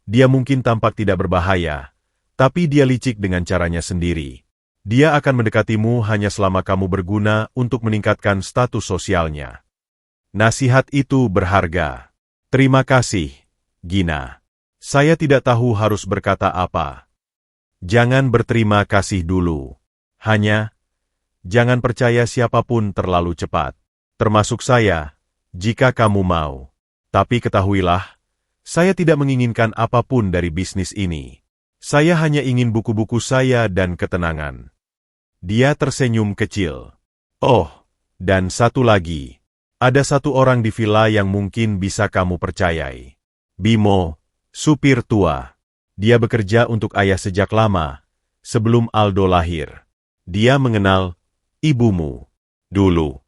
dia mungkin tampak tidak berbahaya, tapi dia licik dengan caranya sendiri. Dia akan mendekatimu hanya selama kamu berguna untuk meningkatkan status sosialnya." Nasihat itu berharga. "Terima kasih, Gina. Saya tidak tahu harus berkata apa." "Jangan berterima kasih dulu. Hanya, jangan percaya siapapun terlalu cepat. Termasuk saya, jika kamu mau. Tapi ketahuilah, saya tidak menginginkan apapun dari bisnis ini. Saya hanya ingin buku-buku saya dan ketenangan." Dia tersenyum kecil. "Oh, dan satu lagi. Ada satu orang di villa yang mungkin bisa kamu percayai. Bimo, supir tua. Dia bekerja untuk ayah sejak lama, sebelum Aldo lahir. Dia mengenal ibumu dulu."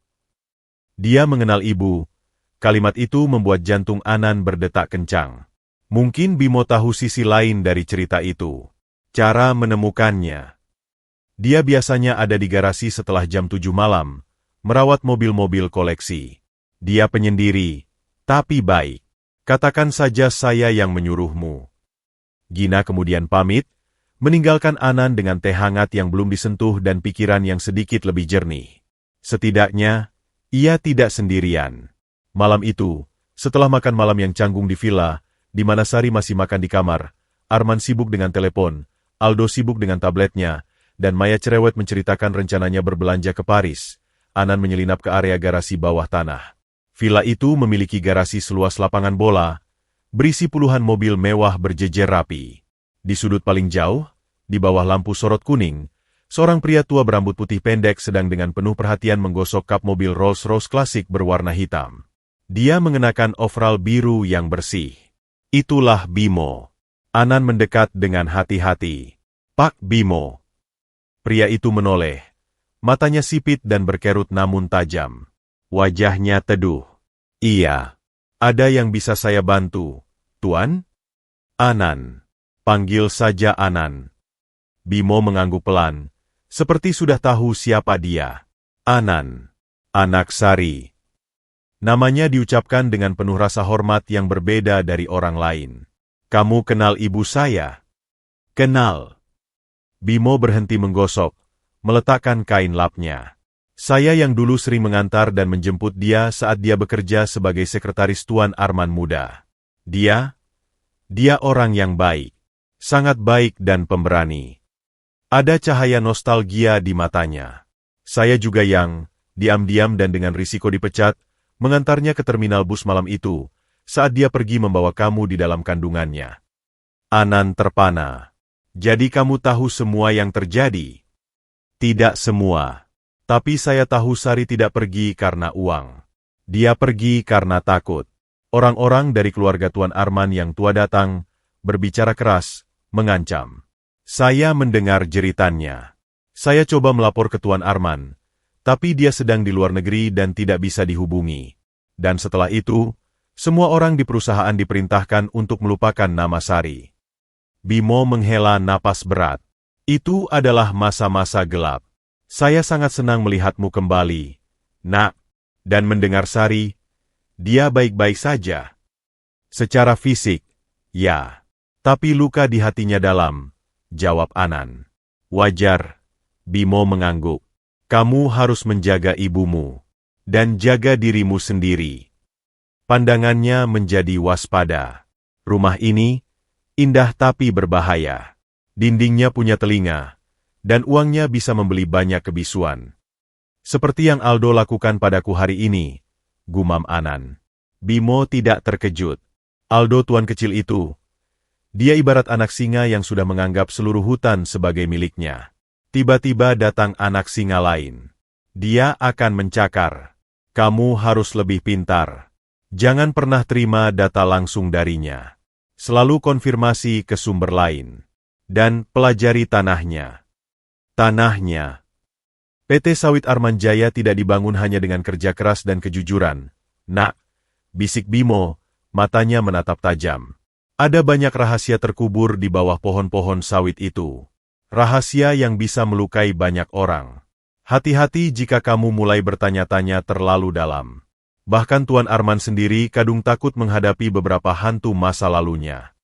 Dia mengenal ibu. Kalimat itu membuat jantung Anan berdetak kencang. Mungkin Bimo tahu sisi lain dari cerita itu. Cara menemukannya. Dia biasanya ada di garasi setelah jam 7 malam, merawat mobil-mobil koleksi. Dia penyendiri, tapi baik. Katakan saja saya yang menyuruhmu. Gina kemudian pamit, meninggalkan Anan dengan teh hangat yang belum disentuh dan pikiran yang sedikit lebih jernih. Setidaknya, ia tidak sendirian. Malam itu, setelah makan malam yang canggung di villa, di mana Sari masih makan di kamar, Arman sibuk dengan telepon, Aldo sibuk dengan tabletnya, dan Maya cerewet menceritakan rencananya berbelanja ke Paris. Anan menyelinap ke area garasi bawah tanah. Villa itu memiliki garasi seluas lapangan bola, berisi puluhan mobil mewah berjejer rapi. Di sudut paling jauh, di bawah lampu sorot kuning, seorang pria tua berambut putih pendek sedang dengan penuh perhatian menggosok kap mobil Rolls-Royce klasik berwarna hitam. Dia mengenakan overall biru yang bersih. Itulah Bimo. Anan mendekat dengan hati-hati. Pak Bimo. Pria itu menoleh. Matanya sipit dan berkerut namun tajam. Wajahnya teduh. Iya. Ada yang bisa saya bantu, Tuan? Anan. Panggil saja Anan. Bimo mengangguk pelan, seperti sudah tahu siapa dia. Anan. Anak Sari. Namanya diucapkan dengan penuh rasa hormat yang berbeda dari orang lain. Kamu kenal ibu saya? Kenal. Bimo berhenti menggosok, meletakkan kain lapnya. Saya yang dulu sering mengantar dan menjemput dia saat dia bekerja sebagai sekretaris Tuan Arman muda. Dia orang yang baik. Sangat baik dan pemberani. Ada cahaya nostalgia di matanya. Saya juga yang, diam-diam dan dengan risiko dipecat, mengantarnya ke terminal bus malam itu, saat dia pergi membawa kamu di dalam kandungannya. Anan terpana. Jadi kamu tahu semua yang terjadi? Tidak semua. Tapi saya tahu Sari tidak pergi karena uang. Dia pergi karena takut. Orang-orang dari keluarga Tuan Arman yang tua datang, berbicara keras, mengancam. Saya mendengar jeritannya. Saya coba melapor ke Tuan Arman, tapi dia sedang di luar negeri dan tidak bisa dihubungi. Dan setelah itu, semua orang di perusahaan diperintahkan untuk melupakan nama Sari. Bimo menghela napas berat. Itu adalah masa-masa gelap. Saya sangat senang melihatmu kembali, Nak, dan mendengar Sari. Dia baik-baik saja. Secara fisik, ya. Tapi luka di hatinya dalam, jawab Anan. Wajar, Bimo mengangguk. Kamu harus menjaga ibumu, dan jaga dirimu sendiri. Pandangannya menjadi waspada. Rumah ini, indah tapi berbahaya. Dindingnya punya telinga, dan uangnya bisa membeli banyak kebisuan. Seperti yang Aldo lakukan padaku hari ini, gumam Anan. Bimo tidak terkejut. Aldo tuan kecil itu, dia ibarat anak singa yang sudah menganggap seluruh hutan sebagai miliknya. Tiba-tiba datang anak singa lain. Dia akan mencakar. Kamu harus lebih pintar. Jangan pernah terima data langsung darinya. Selalu konfirmasi ke sumber lain. Dan pelajari tanahnya. Tanahnya. PT Sawit Arman Jaya tidak dibangun hanya dengan kerja keras dan kejujuran. Nak, bisik Bimo, matanya menatap tajam. Ada banyak rahasia terkubur di bawah pohon-pohon sawit itu. Rahasia yang bisa melukai banyak orang. Hati-hati jika kamu mulai bertanya-tanya terlalu dalam. Bahkan Tuan Arman sendiri kadung takut menghadapi beberapa hantu masa lalunya.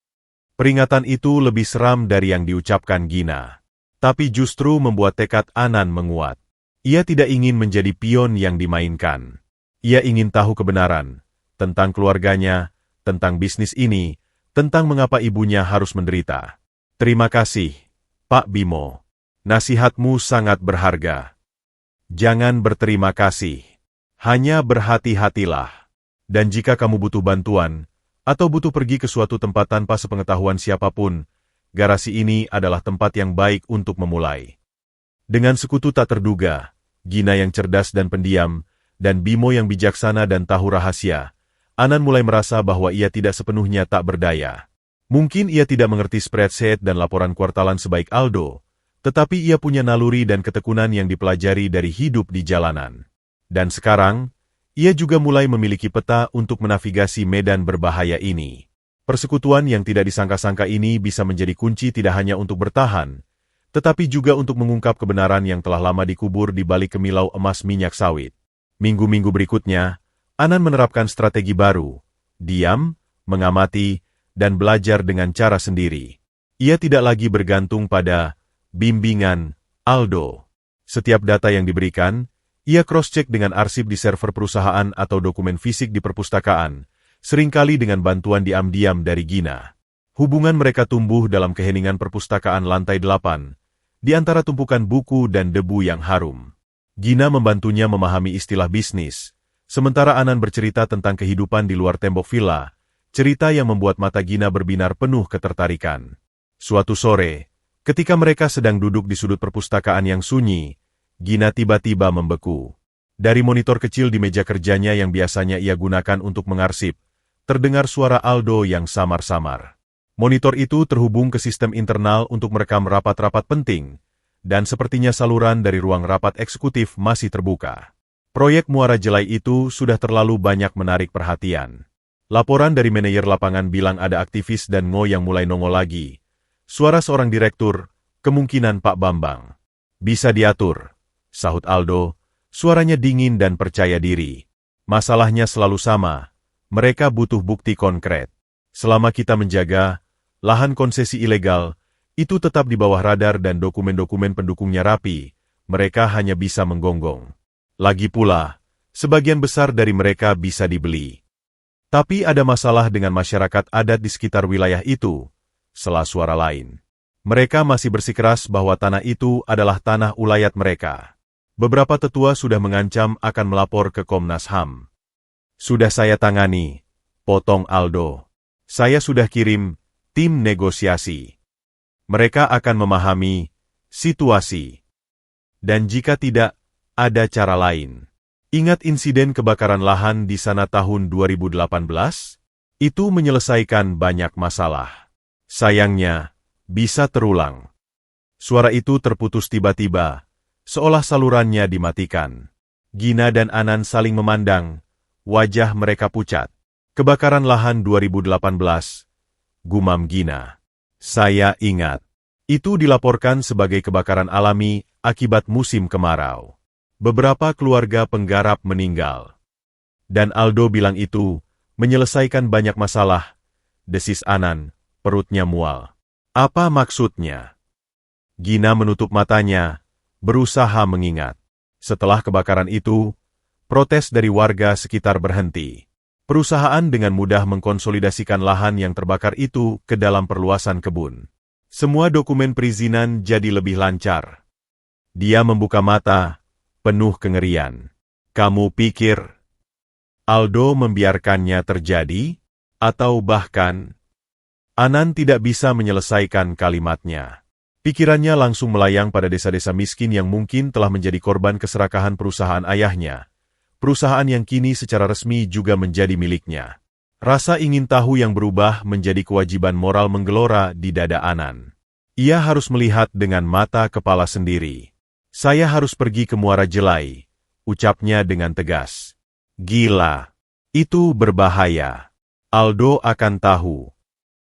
Peringatan itu lebih seram dari yang diucapkan Gina. Tapi justru membuat tekad Anan menguat. Ia tidak ingin menjadi pion yang dimainkan. Ia ingin tahu kebenaran tentang keluarganya, tentang bisnis ini, tentang mengapa ibunya harus menderita. Terima kasih, Pak Bimo. Nasihatmu sangat berharga. Jangan berterima kasih. Hanya berhati-hatilah. Dan jika kamu butuh bantuan, atau butuh pergi ke suatu tempat tanpa sepengetahuan siapapun, garasi ini adalah tempat yang baik untuk memulai. Dengan sekutu tak terduga, Gina yang cerdas dan pendiam, dan Bimo yang bijaksana dan tahu rahasia, Anan mulai merasa bahwa ia tidak sepenuhnya tak berdaya. Mungkin ia tidak mengerti spreadsheet dan laporan kuartalan sebaik Aldo, tetapi ia punya naluri dan ketekunan yang dipelajari dari hidup di jalanan. Dan sekarang, ia juga mulai memiliki peta untuk menavigasi medan berbahaya ini. Persekutuan yang tidak disangka-sangka ini bisa menjadi kunci tidak hanya untuk bertahan, tetapi juga untuk mengungkap kebenaran yang telah lama dikubur di balik kemilau emas minyak sawit. Minggu-minggu berikutnya, Anan menerapkan strategi baru, diam, mengamati, dan belajar dengan cara sendiri. Ia tidak lagi bergantung pada bimbingan Aldo. Setiap data yang diberikan, ia cross-check dengan arsip di server perusahaan atau dokumen fisik di perpustakaan, seringkali dengan bantuan diam-diam dari Gina. Hubungan mereka tumbuh dalam keheningan perpustakaan lantai 8, di antara tumpukan buku dan debu yang harum. Gina membantunya memahami istilah bisnis, sementara Anan bercerita tentang kehidupan di luar tembok villa, cerita yang membuat mata Gina berbinar penuh ketertarikan. Suatu sore, ketika mereka sedang duduk di sudut perpustakaan yang sunyi, Gina tiba-tiba membeku. Dari monitor kecil di meja kerjanya yang biasanya ia gunakan untuk mengarsip, terdengar suara Aldo yang samar-samar. Monitor itu terhubung ke sistem internal untuk merekam rapat-rapat penting, dan sepertinya saluran dari ruang rapat eksekutif masih terbuka. Proyek Muara Jelai itu sudah terlalu banyak menarik perhatian. Laporan dari manajer lapangan bilang ada aktivis dan Ngo yang mulai nongol lagi. Suara seorang direktur, kemungkinan Pak Bambang. Bisa diatur, sahut Aldo, suaranya dingin dan percaya diri. Masalahnya selalu sama, mereka butuh bukti konkret. Selama kita menjaga lahan konsesi ilegal, itu tetap di bawah radar dan dokumen-dokumen pendukungnya rapi, mereka hanya bisa menggonggong. Lagi pula, sebagian besar dari mereka bisa dibeli. Tapi ada masalah dengan masyarakat adat di sekitar wilayah itu, sela suara lain. Mereka masih bersikeras bahwa tanah itu adalah tanah ulayat mereka. Beberapa tetua sudah mengancam akan melapor ke Komnas HAM. Sudah saya tangani, potong Aldo. Saya sudah kirim tim negosiasi. Mereka akan memahami situasi. Dan jika tidak, ada cara lain. Ingat insiden kebakaran lahan di sana tahun 2018? Itu menyelesaikan banyak masalah. Sayangnya, bisa terulang. Suara itu terputus tiba-tiba, seolah salurannya dimatikan. Gina dan Anan saling memandang, wajah mereka pucat. Kebakaran lahan 2018, gumam Gina. Saya ingat. Itu dilaporkan sebagai kebakaran alami akibat musim kemarau. Beberapa keluarga penggarap meninggal. Dan Aldo bilang itu menyelesaikan banyak masalah, desis Anan. Perutnya mual. Apa maksudnya? Gina menutup matanya, berusaha mengingat. Setelah kebakaran itu, protes dari warga sekitar berhenti. Perusahaan dengan mudah mengkonsolidasikan lahan yang terbakar itu ke dalam perluasan kebun. Semua dokumen perizinan jadi lebih lancar. Dia membuka mata, penuh kengerian. Kamu pikir Aldo membiarkannya terjadi? Atau bahkan Anan tidak bisa menyelesaikan kalimatnya. Pikirannya langsung melayang pada desa-desa miskin yang mungkin telah menjadi korban keserakahan perusahaan ayahnya. Perusahaan yang kini secara resmi juga menjadi miliknya. Rasa ingin tahu yang berubah menjadi kewajiban moral menggelora di dada Anan. Ia harus melihat dengan mata kepala sendiri. Saya harus pergi ke Muara Jelai, ucapnya dengan tegas. Gila. Itu berbahaya. Aldo akan tahu.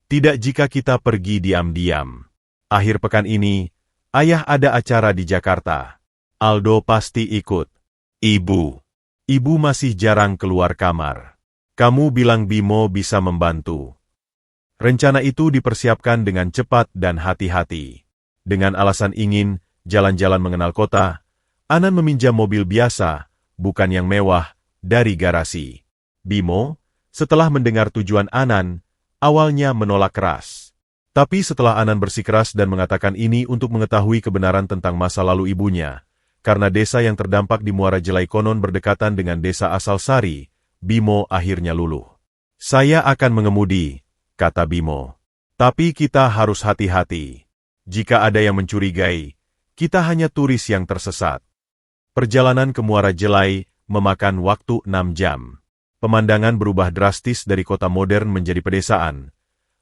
Tidak jika kita pergi diam-diam. Akhir pekan ini, ayah ada acara di Jakarta. Aldo pasti ikut. Ibu masih jarang keluar kamar. Kamu bilang Bimo bisa membantu. Rencana itu dipersiapkan dengan cepat dan hati-hati. Dengan alasan ingin jalan-jalan mengenal kota, Anan meminjam mobil biasa, bukan yang mewah, dari garasi. Bimo, setelah mendengar tujuan Anan, awalnya menolak keras. Tapi setelah Anan bersikeras dan mengatakan ini untuk mengetahui kebenaran tentang masa lalu ibunya, karena desa yang terdampak di Muara Jelai konon berdekatan dengan desa asal Sari, Bimo akhirnya luluh. Saya akan mengemudi, kata Bimo. Tapi kita harus hati-hati. Jika ada yang mencurigai, kita hanya turis yang tersesat. Perjalanan ke Muara Jelai memakan waktu 6 jam. Pemandangan berubah drastis dari kota modern menjadi pedesaan,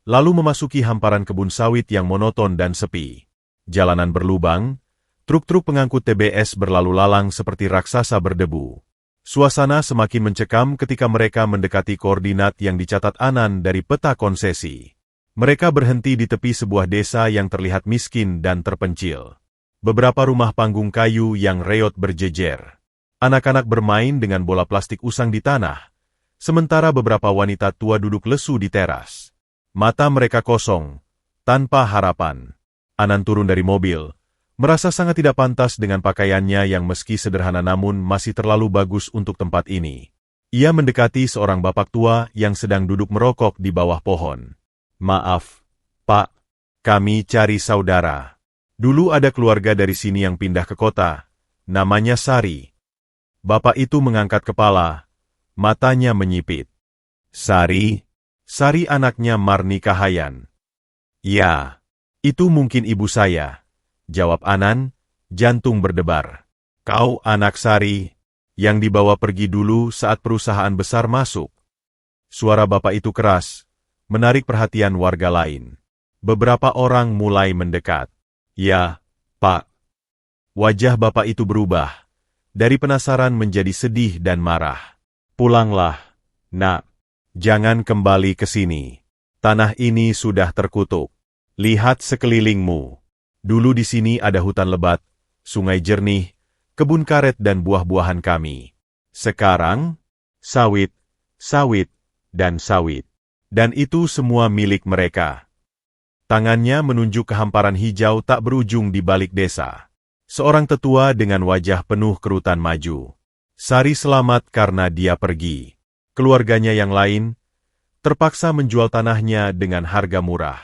lalu memasuki hamparan kebun sawit yang monoton dan sepi. Jalanan berlubang, truk-truk pengangkut TBS berlalu lalang seperti raksasa berdebu. Suasana semakin mencekam ketika mereka mendekati koordinat yang dicatat Anan dari peta konsesi. Mereka berhenti di tepi sebuah desa yang terlihat miskin dan terpencil. Beberapa rumah panggung kayu yang reot berjejer. Anak-anak bermain dengan bola plastik usang di tanah, sementara beberapa wanita tua duduk lesu di teras. Mata mereka kosong, tanpa harapan. Anan turun dari mobil, merasa sangat tidak pantas dengan pakaiannya yang meski sederhana namun masih terlalu bagus untuk tempat ini. Ia mendekati seorang bapak tua yang sedang duduk merokok di bawah pohon. "Maaf, Pak, kami cari saudara. Dulu ada keluarga dari sini yang pindah ke kota, namanya Sari." Bapak itu mengangkat kepala, matanya menyipit. "Sari? Sari anaknya Marni Kahayan?" "Ya, itu mungkin ibu saya," jawab Anan, jantung berdebar. "Kau anak Sari, yang dibawa pergi dulu saat perusahaan besar masuk." Suara bapak itu keras, menarik perhatian warga lain. Beberapa orang mulai mendekat. "Ya, Pak." Wajah bapak itu berubah, dari penasaran menjadi sedih dan marah. "Pulanglah, Nak. Jangan kembali ke sini. Tanah ini sudah terkutuk. Lihat sekelilingmu. Dulu di sini ada hutan lebat, sungai jernih, kebun karet dan buah-buahan kami. Sekarang, sawit, sawit, dan sawit. Dan itu semua milik mereka." Tangannya menunjuk ke hamparan hijau tak berujung di balik desa. Seorang tetua dengan wajah penuh kerutan maju. Sari selamat karena dia pergi. Keluarganya yang lain terpaksa menjual tanahnya dengan harga murah.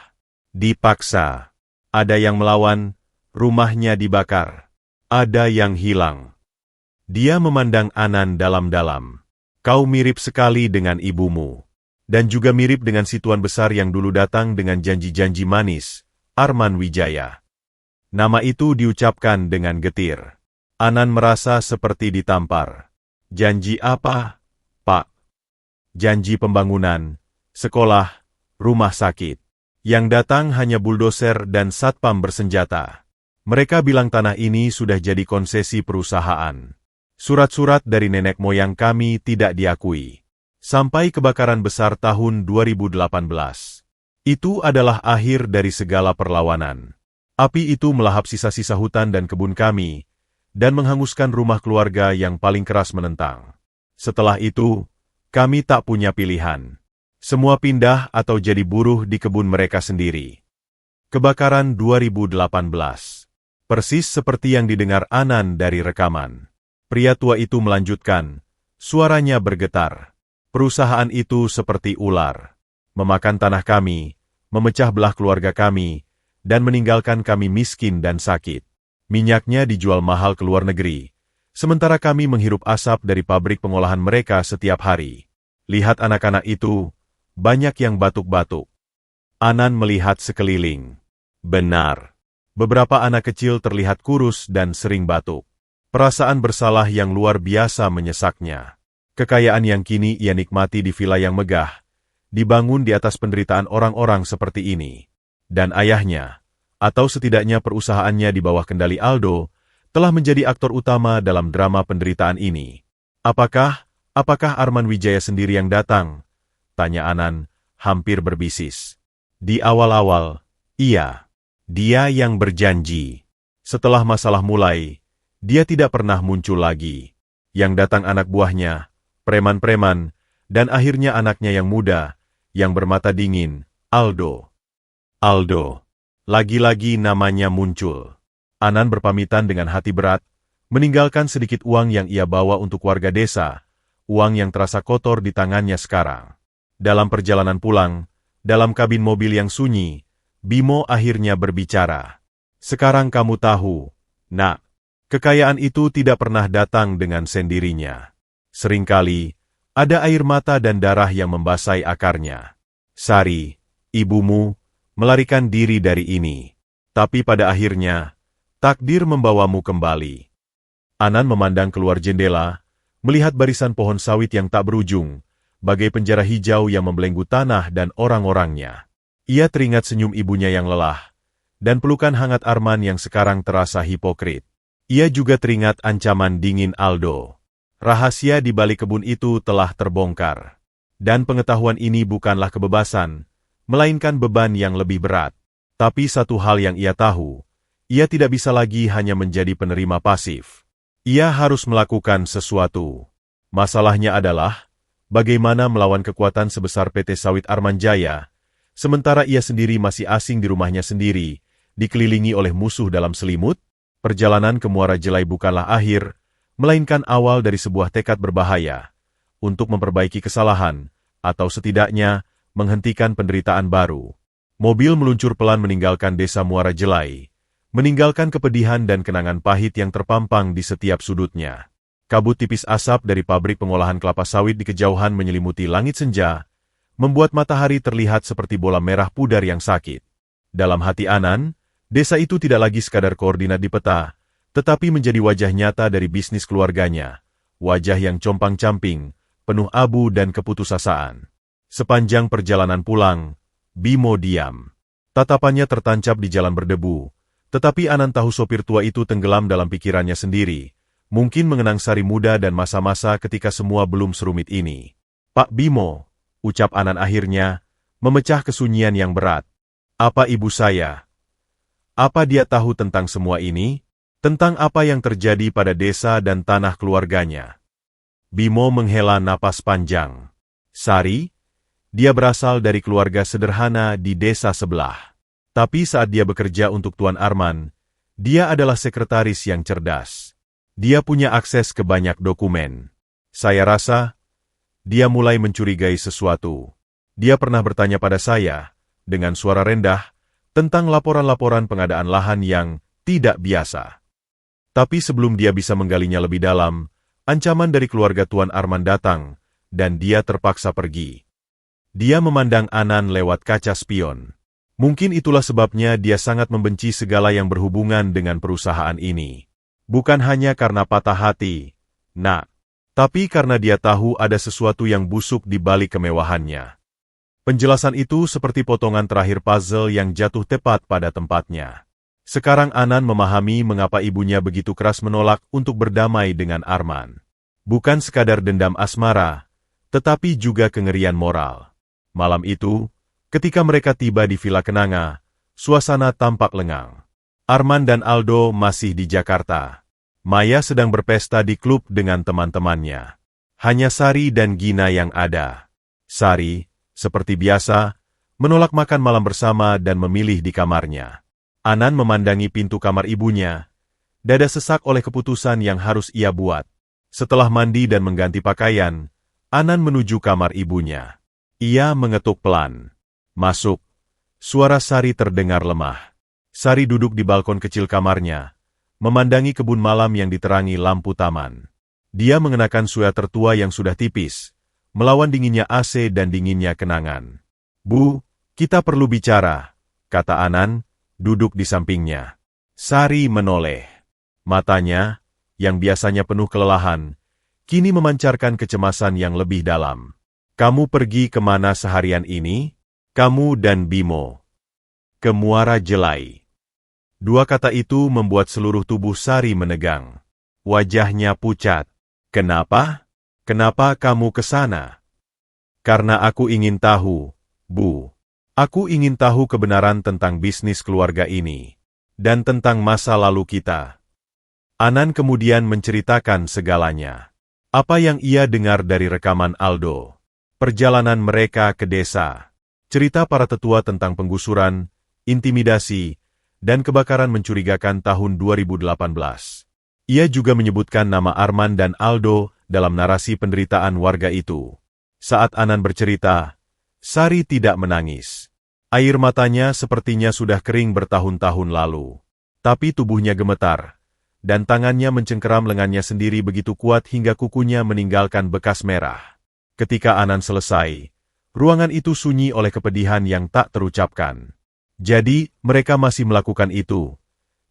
Dipaksa. Ada yang melawan, rumahnya dibakar. Ada yang hilang. Dia memandang Anan dalam-dalam. "Kau mirip sekali dengan ibumu. Dan juga mirip dengan si tuan besar yang dulu datang dengan janji-janji manis, Arman Wijaya." Nama itu diucapkan dengan getir. Anan merasa seperti ditampar. "Janji apa, Pak?" "Janji pembangunan, sekolah, rumah sakit. Yang datang hanya buldoser dan satpam bersenjata. Mereka bilang tanah ini sudah jadi konsesi perusahaan. Surat-surat dari nenek moyang kami tidak diakui. Sampai kebakaran besar tahun 2018. Itu adalah akhir dari segala perlawanan. Api itu melahap sisa-sisa hutan dan kebun kami, dan menghanguskan rumah keluarga yang paling keras menentang. Setelah itu, kami tak punya pilihan. Semua pindah atau jadi buruh di kebun mereka sendiri." Kebakaran 2018. Persis seperti yang didengar Anan dari rekaman. Pria tua itu melanjutkan, suaranya bergetar. "Perusahaan itu seperti ular. Memakan tanah kami, memecah belah keluarga kami, dan meninggalkan kami miskin dan sakit. Minyaknya dijual mahal ke luar negeri, sementara kami menghirup asap dari pabrik pengolahan mereka setiap hari. Lihat anak-anak itu, banyak yang batuk-batuk." Anan melihat sekeliling. Benar. Beberapa anak kecil terlihat kurus dan sering batuk. Perasaan bersalah yang luar biasa menyesaknya. Kekayaan yang kini ia nikmati di villa yang megah, dibangun di atas penderitaan orang-orang seperti ini. Dan ayahnya, atau setidaknya perusahaannya di bawah kendali Aldo, telah menjadi aktor utama dalam drama penderitaan ini. Apakah Arman Wijaya sendiri yang datang?" tanya Anan, hampir berbisis. "Di awal-awal, iya. Dia yang berjanji. Setelah masalah mulai, dia tidak pernah muncul lagi. Yang datang anak buahnya, preman-preman, dan akhirnya anaknya yang muda, yang bermata dingin, Aldo. Aldo. Lagi-lagi namanya muncul." Anan berpamitan dengan hati berat, meninggalkan sedikit uang yang ia bawa untuk warga desa, uang yang terasa kotor di tangannya sekarang. Dalam perjalanan pulang, dalam kabin mobil yang sunyi, Bimo akhirnya berbicara. "Sekarang kamu tahu, Nak, kekayaan itu tidak pernah datang dengan sendirinya. Seringkali, ada air mata dan darah yang membasahi akarnya. Sari, ibumu, melarikan diri dari ini. Tapi pada akhirnya, takdir membawamu kembali." Anan memandang keluar jendela, melihat barisan pohon sawit yang tak berujung, bagai penjara hijau yang membelenggu tanah dan orang-orangnya. Ia teringat senyum ibunya yang lelah, dan pelukan hangat Arman yang sekarang terasa hipokrit. Ia juga teringat ancaman dingin Aldo. Rahasia di balik kebun itu telah terbongkar. Dan pengetahuan ini bukanlah kebebasan, melainkan beban yang lebih berat. Tapi satu hal yang ia tahu, ia tidak bisa lagi hanya menjadi penerima pasif. Ia harus melakukan sesuatu. Masalahnya adalah, bagaimana melawan kekuatan sebesar PT Sawit Arman Jaya, sementara ia sendiri masih asing di rumahnya sendiri, dikelilingi oleh musuh dalam selimut? Perjalanan ke Muara Jelai bukanlah akhir, melainkan awal dari sebuah tekad berbahaya, untuk memperbaiki kesalahan, atau setidaknya, menghentikan penderitaan baru. Mobil meluncur pelan meninggalkan desa Muara Jelai, meninggalkan kepedihan dan kenangan pahit yang terpampang di setiap sudutnya. Kabut tipis asap dari pabrik pengolahan kelapa sawit di kejauhan menyelimuti langit senja, membuat matahari terlihat seperti bola merah pudar yang sakit. Dalam hati Anan, desa itu tidak lagi sekadar koordinat di peta, tetapi menjadi wajah nyata dari bisnis keluarganya, wajah yang compang-camping, penuh abu dan keputusasaan. Sepanjang perjalanan pulang, Bimo diam. Tatapannya tertancap di jalan berdebu, tetapi Anan tahu sopir tua itu tenggelam dalam pikirannya sendiri, mungkin mengenang Sari muda dan masa-masa ketika semua belum serumit ini. Pak Bimo, ucap Anan akhirnya, memecah kesunyian yang berat. Apa ibu saya? Apa dia tahu tentang semua ini? Tentang apa yang terjadi pada desa dan tanah keluarganya? Bimo menghela napas panjang. Sari? Dia berasal dari keluarga sederhana di desa sebelah. Tapi saat dia bekerja untuk Tuan Arman, dia adalah sekretaris yang cerdas. Dia punya akses ke banyak dokumen. Saya rasa, dia mulai mencurigai sesuatu. Dia pernah bertanya pada saya, dengan suara rendah, tentang laporan-laporan pengadaan lahan yang tidak biasa. Tapi sebelum dia bisa menggalinya lebih dalam, ancaman dari keluarga Tuan Arman datang, dan dia terpaksa pergi. Dia memandang Anan lewat kaca spion. Mungkin itulah sebabnya dia sangat membenci segala yang berhubungan dengan perusahaan ini. Bukan hanya karena patah hati, nak, tapi karena dia tahu ada sesuatu yang busuk di balik kemewahannya. Penjelasan itu seperti potongan terakhir puzzle yang jatuh tepat pada tempatnya. Sekarang Anan memahami mengapa ibunya begitu keras menolak untuk berdamai dengan Arman. Bukan sekadar dendam asmara, tetapi juga kengerian moral. Malam itu, ketika mereka tiba di Villa Kenanga, suasana tampak lengang. Arman dan Aldo masih di Jakarta. Maya sedang berpesta di klub dengan teman-temannya. Hanya Sari dan Gina yang ada. Sari, seperti biasa, menolak makan malam bersama dan memilih di kamarnya. Anan memandangi pintu kamar ibunya. Dada sesak oleh keputusan yang harus ia buat. Setelah mandi dan mengganti pakaian, Anan menuju kamar ibunya. Ia mengetuk pelan. Masuk. Suara Sari terdengar lemah. Sari duduk di balkon kecil kamarnya, memandangi kebun malam yang diterangi lampu taman. Dia mengenakan sweater tua yang sudah tipis, melawan dinginnya AC dan dinginnya kenangan. Bu, kita perlu bicara, kata Anan, duduk di sampingnya. Sari menoleh. Matanya, yang biasanya penuh kelelahan, kini memancarkan kecemasan yang lebih dalam. Kamu pergi kemana seharian ini? Kamu dan Bimo. Ke Muara Jelai. Dua kata itu membuat seluruh tubuh Sari menegang. Wajahnya pucat. Kenapa? Kenapa kamu ke sana? Karena aku ingin tahu, Bu. Aku ingin tahu kebenaran tentang bisnis keluarga ini. Dan tentang masa lalu kita. Anan kemudian menceritakan segalanya. Apa yang ia dengar dari rekaman Aldo. Perjalanan mereka ke desa. Cerita para tetua tentang penggusuran, intimidasi, dan kebakaran mencurigakan tahun 2018. Ia juga menyebutkan nama Arman dan Aldo dalam narasi penderitaan warga itu. Saat Anan bercerita, Sari tidak menangis. Air matanya sepertinya sudah kering bertahun-tahun lalu. Tapi tubuhnya gemetar, dan tangannya mencengkeram lengannya sendiri begitu kuat hingga kukunya meninggalkan bekas merah. Ketika Anan selesai, ruangan itu sunyi oleh kepedihan yang tak terucapkan. Jadi, mereka masih melakukan itu.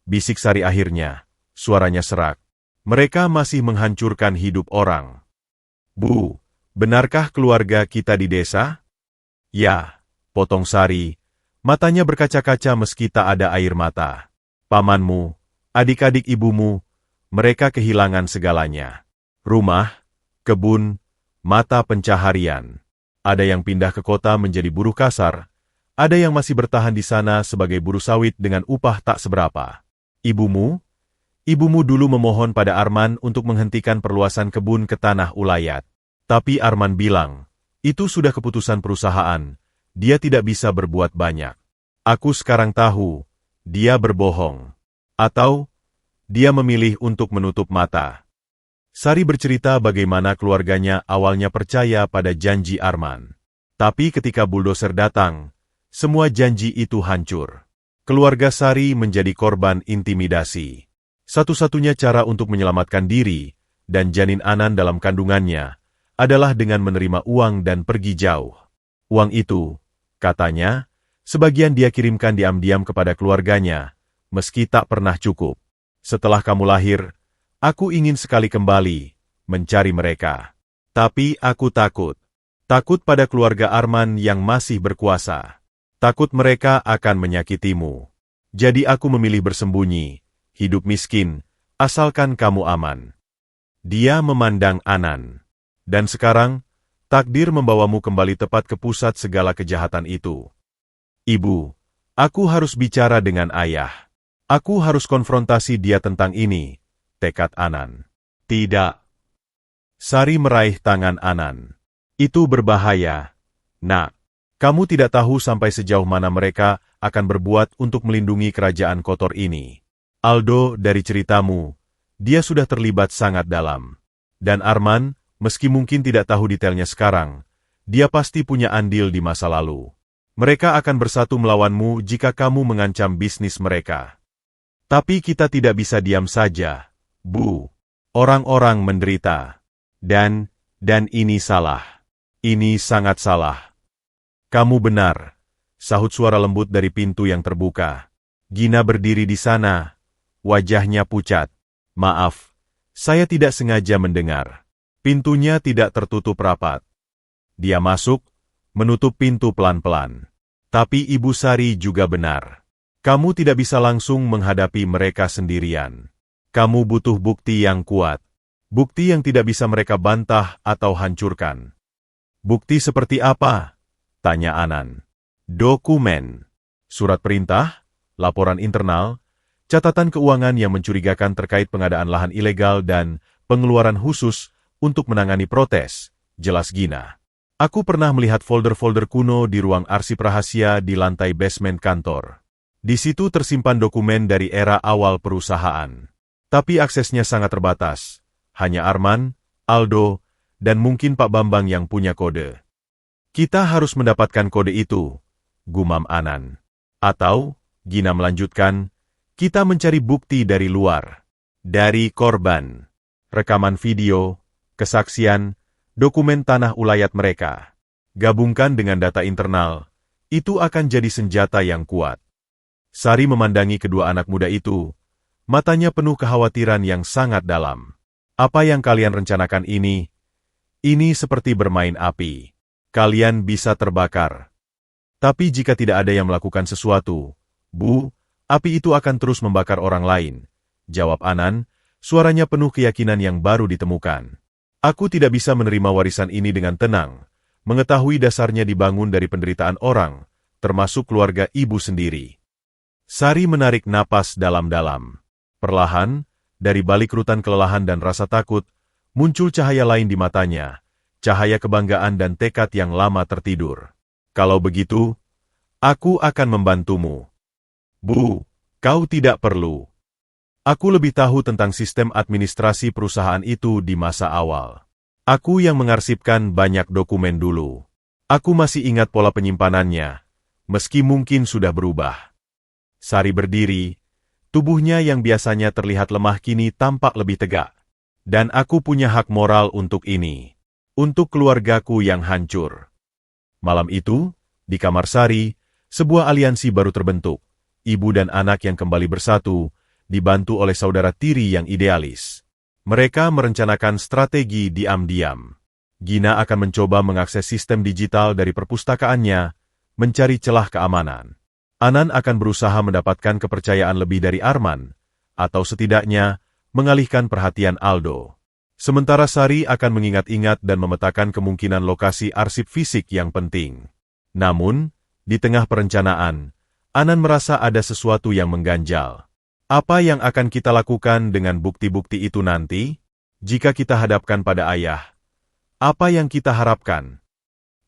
Bisik Sari akhirnya, suaranya serak. Mereka masih menghancurkan hidup orang. Bu, benarkah keluarga kita di desa? Ya, potong Sari. Matanya berkaca-kaca meski tak ada air mata. Pamanmu, adik-adik ibumu, mereka kehilangan segalanya. Rumah, kebun, mata pencaharian. Ada yang pindah ke kota menjadi buruh kasar, ada yang masih bertahan di sana sebagai buruh sawit dengan upah tak seberapa. Ibumu dulu memohon pada Arman untuk menghentikan perluasan kebun ke tanah ulayat. Tapi Arman bilang, itu sudah keputusan perusahaan, dia tidak bisa berbuat banyak. Aku sekarang tahu, dia berbohong. Atau, dia memilih untuk menutup mata. Sari bercerita bagaimana keluarganya awalnya percaya pada janji Arman. Tapi ketika buldoser datang, semua janji itu hancur. Keluarga Sari menjadi korban intimidasi. Satu-satunya cara untuk menyelamatkan diri dan janin Anan dalam kandungannya adalah dengan menerima uang dan pergi jauh. Uang itu, katanya, sebagian dia kirimkan diam-diam kepada keluarganya, meski tak pernah cukup. Setelah kamu lahir, aku ingin sekali kembali mencari mereka. Tapi aku takut. Takut pada keluarga Arman yang masih berkuasa. Takut mereka akan menyakitimu. Jadi aku memilih bersembunyi, hidup miskin, asalkan kamu aman. Dia memandang Anan. Dan sekarang, takdir membawamu kembali tepat ke pusat segala kejahatan itu. Ibu, aku harus bicara dengan ayah. Aku harus konfrontasi dia tentang ini, tekad Anan. Tidak. Sari meraih tangan Anan. Itu berbahaya. Nak, kamu tidak tahu sampai sejauh mana mereka akan berbuat untuk melindungi kerajaan kotor ini. Aldo, dari ceritamu, dia sudah terlibat sangat dalam. Dan Arman, meski mungkin tidak tahu detailnya sekarang, dia pasti punya andil di masa lalu. Mereka akan bersatu melawanmu jika kamu mengancam bisnis mereka. Tapi kita tidak bisa diam saja, Bu. Orang-orang menderita. Dan ini salah. Ini sangat salah. Kamu benar, sahut suara lembut dari pintu yang terbuka. Gina berdiri di sana. Wajahnya pucat. Maaf, saya tidak sengaja mendengar. Pintunya tidak tertutup rapat. Dia masuk, menutup pintu pelan-pelan. Tapi Ibu Sari juga benar. Kamu tidak bisa langsung menghadapi mereka sendirian. Kamu butuh bukti yang kuat. Bukti yang tidak bisa mereka bantah atau hancurkan. Bukti seperti apa? Tanya Anan. Dokumen. Surat perintah, laporan internal, catatan keuangan yang mencurigakan terkait pengadaan lahan ilegal dan pengeluaran khusus untuk menangani protes, jelas Gina. Aku pernah melihat folder-folder kuno di ruang arsip rahasia di lantai basement kantor. Di situ tersimpan dokumen dari era awal perusahaan. Tapi aksesnya sangat terbatas. Hanya Arman, Aldo, dan mungkin Pak Bambang yang punya kode. Kita harus mendapatkan kode itu, gumam Anan. Atau, Gina melanjutkan, kita mencari bukti dari luar, dari korban, rekaman video, kesaksian, dokumen tanah ulayat mereka. Gabungkan dengan data internal, itu akan jadi senjata yang kuat. Sari memandangi kedua anak muda itu, matanya penuh kekhawatiran yang sangat dalam. Apa yang kalian rencanakan ini? Ini seperti bermain api. Kalian bisa terbakar. Tapi jika tidak ada yang melakukan sesuatu, Bu, api itu akan terus membakar orang lain, jawab Anan, suaranya penuh keyakinan yang baru ditemukan. Aku tidak bisa menerima warisan ini dengan tenang, mengetahui dasarnya dibangun dari penderitaan orang, termasuk keluarga ibu sendiri. Sari menarik napas dalam-dalam. Perlahan, dari balik rutan kelelahan dan rasa takut, muncul cahaya lain di matanya, cahaya kebanggaan dan tekad yang lama tertidur. Kalau begitu, aku akan membantumu. Bu, kau tidak perlu. Aku lebih tahu tentang sistem administrasi perusahaan itu di masa awal. Aku yang mengarsipkan banyak dokumen dulu. Aku masih ingat pola penyimpanannya, meski mungkin sudah berubah. Sari berdiri, tubuhnya yang biasanya terlihat lemah kini tampak lebih tegak. Dan aku punya hak moral untuk ini. Untuk keluargaku yang hancur. Malam itu, di kamar Sari, sebuah aliansi baru terbentuk. Ibu dan anak yang kembali bersatu, dibantu oleh saudara tiri yang idealis. Mereka merencanakan strategi diam-diam. Gina akan mencoba mengakses sistem digital dari perpustakaannya, mencari celah keamanan. Anan akan berusaha mendapatkan kepercayaan lebih dari Arman, atau setidaknya mengalihkan perhatian Aldo. Sementara Sari akan mengingat-ingat dan memetakan kemungkinan lokasi arsip fisik yang penting. Namun, di tengah perencanaan, Anan merasa ada sesuatu yang mengganjal. Apa yang akan kita lakukan dengan bukti-bukti itu nanti? Jika kita hadapkan pada ayah, apa yang kita harapkan?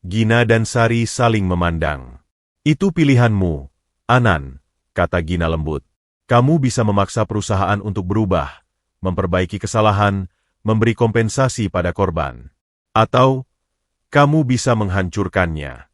Gina dan Sari saling memandang. Itu pilihanmu, Anan, kata Gina lembut. Kamu bisa memaksa perusahaan untuk berubah, memperbaiki kesalahan, memberi kompensasi pada korban. Atau, kamu bisa menghancurkannya.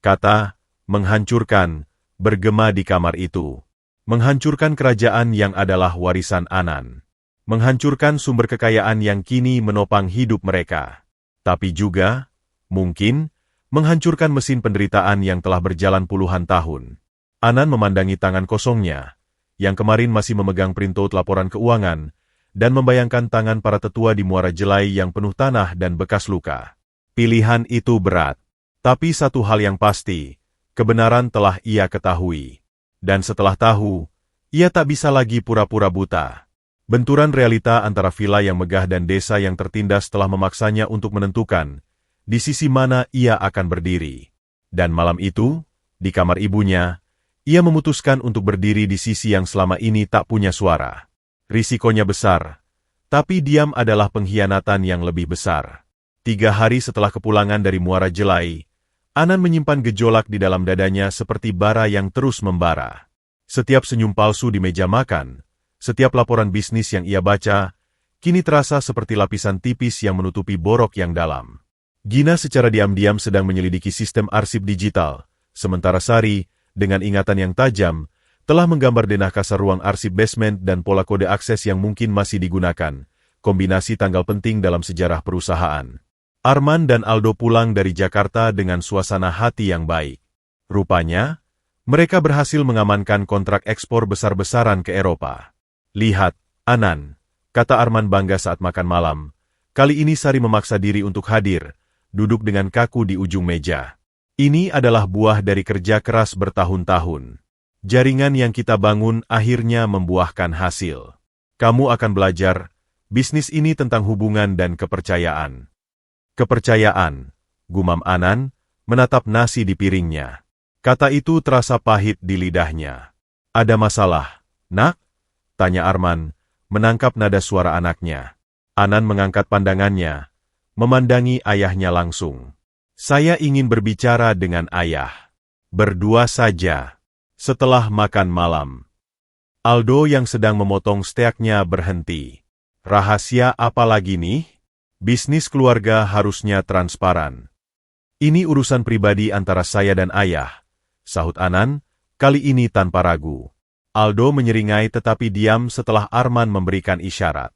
Kata, menghancurkan, bergema di kamar itu. Menghancurkan kerajaan yang adalah warisan Anan. Menghancurkan sumber kekayaan yang kini menopang hidup mereka. Tapi juga, mungkin, menghancurkan mesin penderitaan yang telah berjalan puluhan tahun. Anan memandangi tangan kosongnya, yang kemarin masih memegang printout laporan keuangan, dan membayangkan tangan para tetua di Muara Jelai yang penuh tanah dan bekas luka. Pilihan itu berat. Tapi satu hal yang pasti, kebenaran telah ia ketahui. Dan setelah tahu, ia tak bisa lagi pura-pura buta. Benturan realita antara villa yang megah dan desa yang tertindas telah memaksanya untuk menentukan di sisi mana ia akan berdiri. Dan malam itu, di kamar ibunya, ia memutuskan untuk berdiri di sisi yang selama ini tak punya suara. Risikonya besar, tapi diam adalah pengkhianatan yang lebih besar. 3 hari setelah kepulangan dari Muara Jelai, Anan menyimpan gejolak di dalam dadanya seperti bara yang terus membara. Setiap senyum palsu di meja makan, setiap laporan bisnis yang ia baca, kini terasa seperti lapisan tipis yang menutupi borok yang dalam. Gina secara diam-diam sedang menyelidiki sistem arsip digital, sementara Sari, dengan ingatan yang tajam, telah menggambar denah kasar ruang arsip basement dan pola kode akses yang mungkin masih digunakan, kombinasi tanggal penting dalam sejarah perusahaan. Arman dan Aldo pulang dari Jakarta dengan suasana hati yang baik. Rupanya, mereka berhasil mengamankan kontrak ekspor besar-besaran ke Eropa. Lihat, Anan, kata Arman bangga saat makan malam. Kali ini Sari memaksa diri untuk hadir, duduk dengan kaku di ujung meja. Ini adalah buah dari kerja keras bertahun-tahun. Jaringan yang kita bangun akhirnya membuahkan hasil. Kamu akan belajar, bisnis ini tentang hubungan dan kepercayaan. Kepercayaan, gumam Anan, menatap nasi di piringnya. Kata itu terasa pahit di lidahnya. Ada masalah, nak? Tanya Arman, menangkap nada suara anaknya. Anan mengangkat pandangannya, memandangi ayahnya langsung. Saya ingin berbicara dengan ayah. Berdua saja. Setelah makan malam, Aldo yang sedang memotong steaknya berhenti. Rahasia apa lagi nih? Bisnis keluarga harusnya transparan. Ini urusan pribadi antara saya dan ayah, sahut Anan, kali ini tanpa ragu. Aldo menyeringai tetapi diam setelah Arman memberikan isyarat.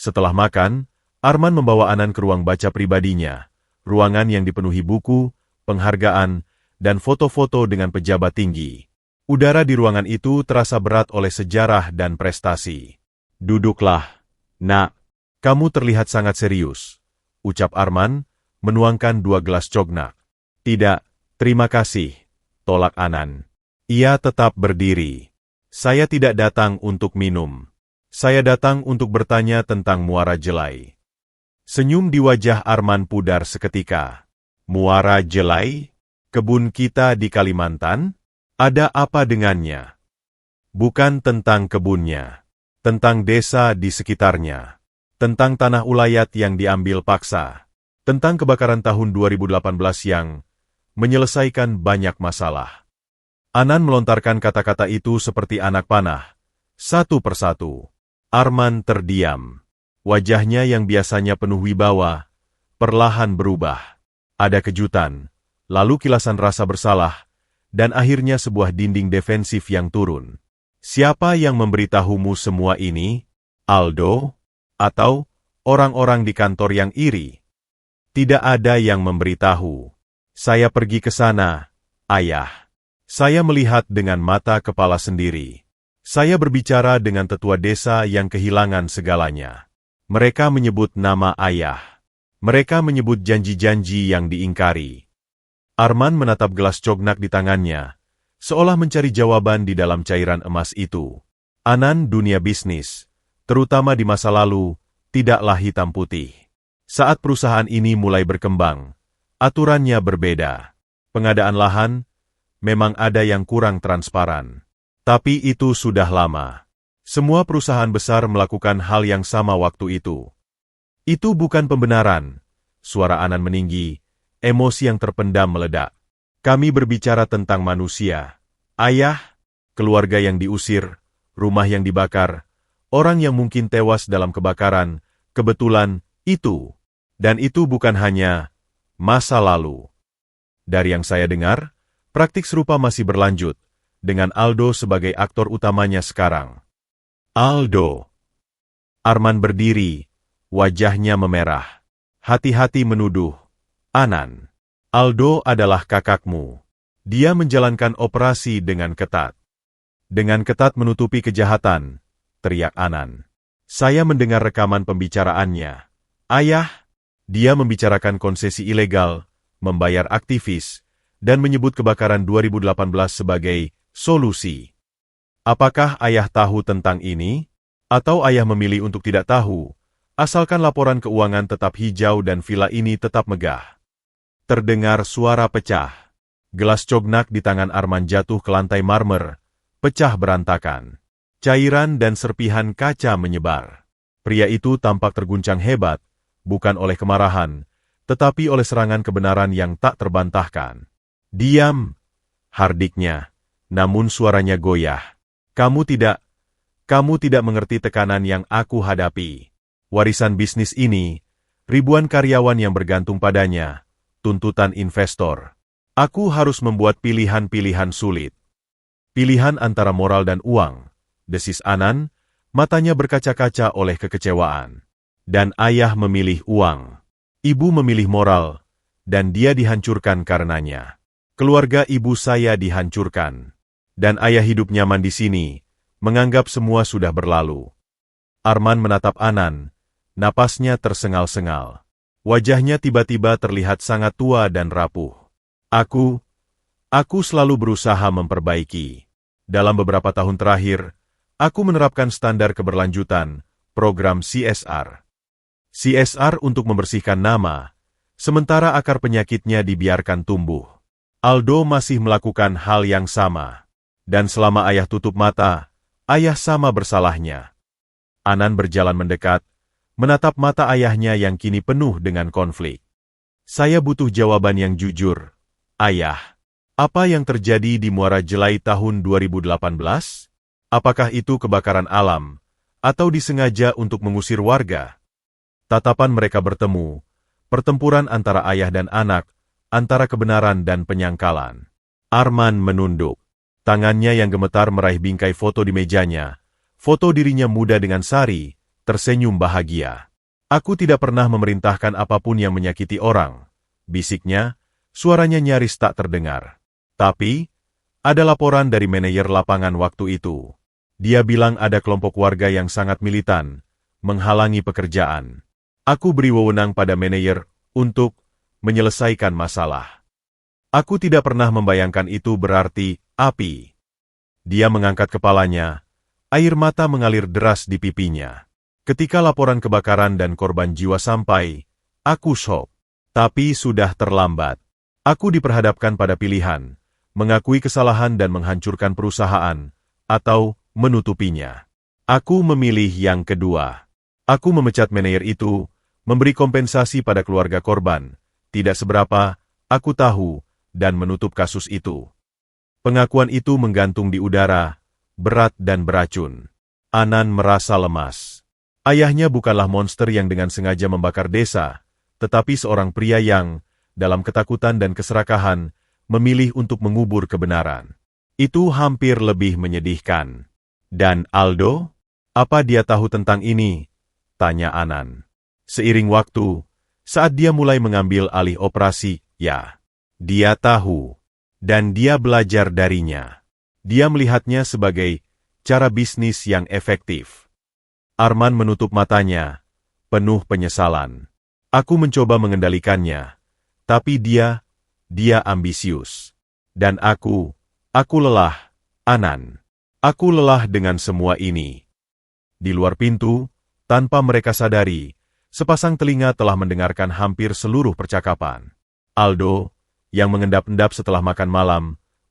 Setelah makan, Arman membawa Anan ke ruang baca pribadinya, ruangan yang dipenuhi buku, penghargaan, dan foto-foto dengan pejabat tinggi. Udara di ruangan itu terasa berat oleh sejarah dan prestasi. Duduklah, nak. Kamu terlihat sangat serius, ucap Arman, menuangkan 2 gelas cognak. Tidak, terima kasih, tolak Anan. Ia tetap berdiri. Saya tidak datang untuk minum. Saya datang untuk bertanya tentang Muara Jelai. Senyum di wajah Arman pudar seketika. Muara Jelai? Kebun kita di Kalimantan? Ada apa dengannya? Bukan tentang kebunnya. Tentang desa di sekitarnya. Tentang tanah ulayat yang diambil paksa. Tentang kebakaran tahun 2018 yang menyelesaikan banyak masalah. Anan melontarkan kata-kata itu seperti anak panah. Satu persatu. Arman terdiam. Wajahnya yang biasanya penuh wibawa, perlahan berubah. Ada kejutan, lalu kilasan rasa bersalah, dan akhirnya sebuah dinding defensif yang turun. Siapa yang memberitahumu semua ini? Aldo? Atau orang-orang di kantor yang iri? Tidak ada yang memberitahu. Saya pergi ke sana, ayah. Saya melihat dengan mata kepala sendiri. Saya berbicara dengan tetua desa yang kehilangan segalanya. Mereka menyebut nama ayah. Mereka menyebut janji-janji yang diingkari. Arman menatap gelas cognak di tangannya, seolah mencari jawaban di dalam cairan emas itu. Anan dunia bisnis, terutama di masa lalu, tidaklah hitam putih. Saat perusahaan ini mulai berkembang, aturannya berbeda. Pengadaan lahan memang ada yang kurang transparan. Tapi itu sudah lama. Semua perusahaan besar melakukan hal yang sama waktu itu. Itu bukan pembenaran. Suara Anan meninggi, emosi yang terpendam meledak. Kami berbicara tentang manusia. Ayah, keluarga yang diusir, rumah yang dibakar, orang yang mungkin tewas dalam kebakaran, kebetulan itu. Dan itu bukan hanya masa lalu. Dari yang saya dengar, praktik serupa masih berlanjut, dengan Aldo sebagai aktor utamanya sekarang. Aldo. Arman berdiri, wajahnya memerah. Hati-hati menuduh. Anan. Aldo adalah kakakmu. Dia menjalankan operasi dengan ketat. Dengan ketat menutupi kejahatan, teriak Anan. Saya mendengar rekaman pembicaraannya. Ayah, dia membicarakan konsesi ilegal, membayar aktivis, dan menyebut kebakaran 2018 sebagai solusi. Apakah ayah tahu tentang ini? Atau ayah memilih untuk tidak tahu, asalkan laporan keuangan tetap hijau dan villa ini tetap megah? Terdengar suara pecah. Gelas cognak di tangan Arman jatuh ke lantai marmer, pecah berantakan. Cairan dan serpihan kaca menyebar. Pria itu tampak terguncang hebat, bukan oleh kemarahan, tetapi oleh serangan kebenaran yang tak terbantahkan. Diam, hardiknya, namun suaranya goyah. Kamu tidak mengerti tekanan yang aku hadapi. Warisan bisnis ini, ribuan karyawan yang bergantung padanya, tuntutan investor. Aku harus membuat pilihan-pilihan sulit. Pilihan antara moral dan uang, desis Anan, matanya berkaca-kaca oleh kekecewaan. Dan ayah memilih uang. Ibu memilih moral, dan dia dihancurkan karenanya. Keluarga ibu saya dihancurkan. Dan ayah hidup nyaman di sini, menganggap semua sudah berlalu. Arman menatap Anan, napasnya tersengal-sengal. Wajahnya tiba-tiba terlihat sangat tua dan rapuh. Aku selalu berusaha memperbaiki. Dalam beberapa tahun terakhir, aku menerapkan standar keberlanjutan, program CSR. CSR untuk membersihkan nama, sementara akar penyakitnya dibiarkan tumbuh. Aldo masih melakukan hal yang sama. Dan selama ayah tutup mata, ayah sama bersalahnya. Anan berjalan mendekat, menatap mata ayahnya yang kini penuh dengan konflik. Saya butuh jawaban yang jujur. Ayah, apa yang terjadi di Muara Jelai tahun 2018? Apakah itu kebakaran alam, atau disengaja untuk mengusir warga? Tatapan mereka bertemu, pertempuran antara ayah dan anak, antara kebenaran dan penyangkalan. Arman menunduk. Tangannya yang gemetar meraih bingkai foto di mejanya. Foto dirinya muda dengan sari, tersenyum bahagia. Aku tidak pernah memerintahkan apapun yang menyakiti orang. Bisiknya, suaranya nyaris tak terdengar. Tapi, ada laporan dari manajer lapangan waktu itu. Dia bilang ada kelompok warga yang sangat militan, menghalangi pekerjaan. Aku beri wewenang pada manajer untuk menyelesaikan masalah. Aku tidak pernah membayangkan itu berarti api. Dia mengangkat kepalanya, air mata mengalir deras di pipinya. Ketika laporan kebakaran dan korban jiwa sampai, aku shock. Tapi sudah terlambat. Aku diperhadapkan pada pilihan, mengakui kesalahan dan menghancurkan perusahaan, atau menutupinya. Aku memilih yang kedua. Aku memecat manajer itu, memberi kompensasi pada keluarga korban, tidak seberapa, aku tahu, dan menutup kasus itu. Pengakuan itu menggantung di udara, berat dan beracun. Anan merasa lemas. Ayahnya bukanlah monster yang dengan sengaja membakar desa, tetapi seorang pria yang, dalam ketakutan dan keserakahan, memilih untuk mengubur kebenaran. Itu hampir lebih menyedihkan. Dan Aldo? Apa dia tahu tentang ini? Tanya Anan. Seiring waktu, saat dia mulai mengambil alih operasi, ya, dia tahu. Dan dia belajar darinya. Dia melihatnya sebagai cara bisnis yang efektif. Arman menutup matanya, penuh penyesalan. Aku mencoba mengendalikannya, tapi dia ambisius. Dan aku lelah, Anan. Aku lelah dengan semua ini. Di luar pintu, Tanpa mereka sadari, sepasang telinga telah mendengarkan hampir seluruh percakapan. Aldo, yang mengendap-endap setelah makan malam,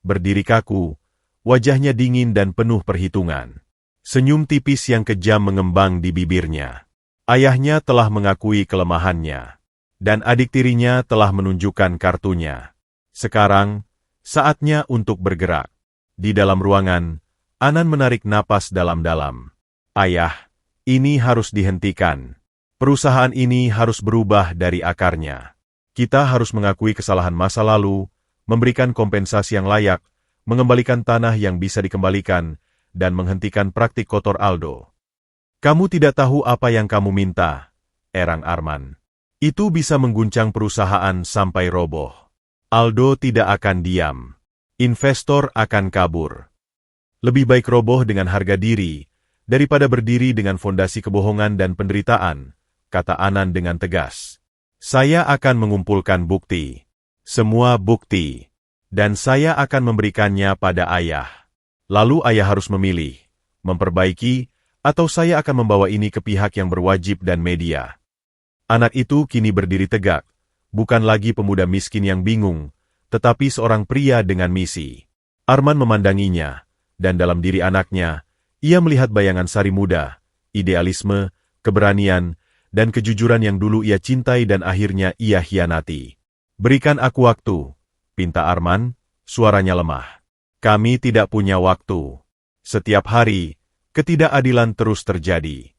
berdiri kaku, wajahnya dingin dan penuh perhitungan. Senyum tipis yang kejam mengembang di bibirnya. Ayahnya telah mengakui kelemahannya, dan adik tirinya telah menunjukkan kartunya. Sekarang, saatnya untuk bergerak. Di dalam ruangan, Anan menarik napas dalam-dalam. Ayah, ini harus dihentikan. Perusahaan ini harus berubah dari akarnya. Kita harus mengakui kesalahan masa lalu, memberikan kompensasi yang layak, mengembalikan tanah yang bisa dikembalikan, dan menghentikan praktik kotor Aldo. Kamu tidak tahu apa yang kamu minta, Erang Arman. Itu bisa mengguncang perusahaan sampai roboh. Aldo tidak akan diam. Investor akan kabur. Lebih baik roboh dengan harga diri, daripada berdiri dengan fondasi kebohongan dan penderitaan, kata Anan dengan tegas. Saya akan mengumpulkan bukti. Semua bukti. Dan saya akan memberikannya pada ayah. Lalu ayah harus memilih, memperbaiki, atau saya akan membawa ini ke pihak yang berwajib dan media. Anak itu kini berdiri tegak, bukan lagi pemuda miskin yang bingung, tetapi seorang pria dengan misi. Arman memandanginya, dan dalam diri anaknya, ia melihat bayangan Sari muda, idealisme, keberanian, dan kejujuran yang dulu ia cintai dan akhirnya ia hianati. Berikan aku waktu, pinta Arman, suaranya lemah. Kami tidak punya waktu. Setiap hari, ketidakadilan terus terjadi.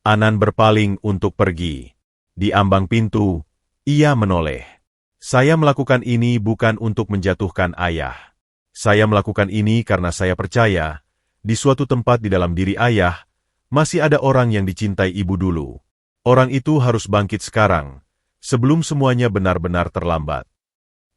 Anan berpaling untuk pergi. Di ambang pintu, ia menoleh. Saya melakukan ini bukan untuk menjatuhkan ayah. Saya melakukan ini karena saya percaya, di suatu tempat di dalam diri ayah, masih ada orang yang dicintai ibu dulu. Orang itu harus bangkit sekarang, sebelum semuanya benar-benar terlambat.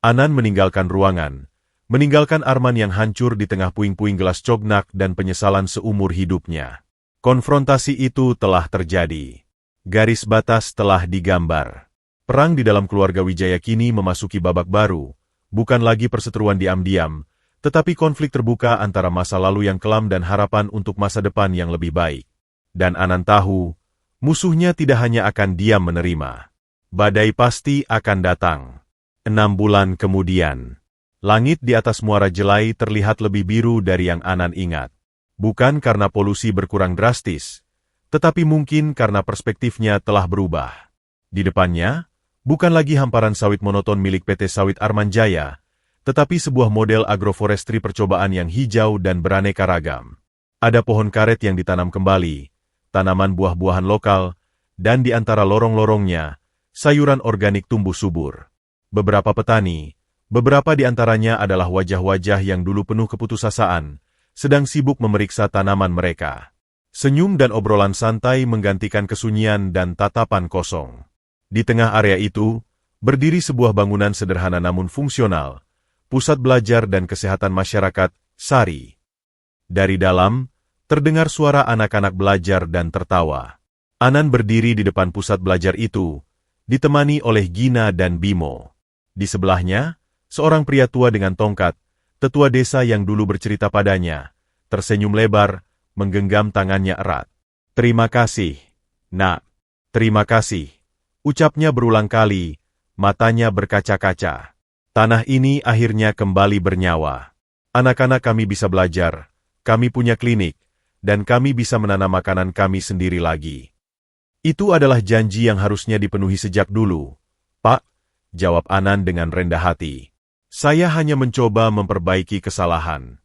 Anan meninggalkan ruangan, meninggalkan Arman yang hancur di tengah puing-puing gelas cognak dan penyesalan seumur hidupnya. Konfrontasi itu telah terjadi. Garis batas telah digambar. Perang di dalam keluarga Wijaya kini memasuki babak baru, bukan lagi perseteruan diam-diam, tetapi konflik terbuka antara masa lalu yang kelam dan harapan untuk masa depan yang lebih baik. Dan Anan tahu, musuhnya tidak hanya akan diam menerima. Badai pasti akan datang. 6 bulan kemudian, langit di atas Muara Jelai terlihat lebih biru dari yang Anan ingat. Bukan karena polusi berkurang drastis, tetapi mungkin karena perspektifnya telah berubah. Di depannya, bukan lagi hamparan sawit monoton milik PT Sawit Arman Jaya, tetapi sebuah model agroforestry percobaan yang hijau dan beraneka ragam. Ada pohon karet yang ditanam kembali, tanaman buah-buahan lokal, dan di antara lorong-lorongnya, sayuran organik tumbuh subur. Beberapa petani, beberapa di antaranya adalah wajah-wajah yang dulu penuh keputusasaan, sedang sibuk memeriksa tanaman mereka. Senyum dan obrolan santai menggantikan kesunyian dan tatapan kosong. Di tengah area itu, berdiri sebuah bangunan sederhana namun fungsional, Pusat Belajar dan Kesehatan Masyarakat, Sari. Dari dalam, terdengar suara anak-anak belajar dan tertawa. Anan berdiri di depan pusat belajar itu, ditemani oleh Gina dan Bimo. Di sebelahnya, seorang pria tua dengan tongkat, tetua desa yang dulu bercerita padanya, tersenyum lebar, menggenggam tangannya erat. Terima kasih, nak. Terima kasih. Ucapnya berulang kali, matanya berkaca-kaca. Tanah ini akhirnya kembali bernyawa. Anak-anak kami bisa belajar, kami punya klinik, dan kami bisa menanam makanan kami sendiri lagi. Itu adalah janji yang harusnya dipenuhi sejak dulu. Pak, jawab Anan dengan rendah hati. Saya hanya mencoba memperbaiki kesalahan.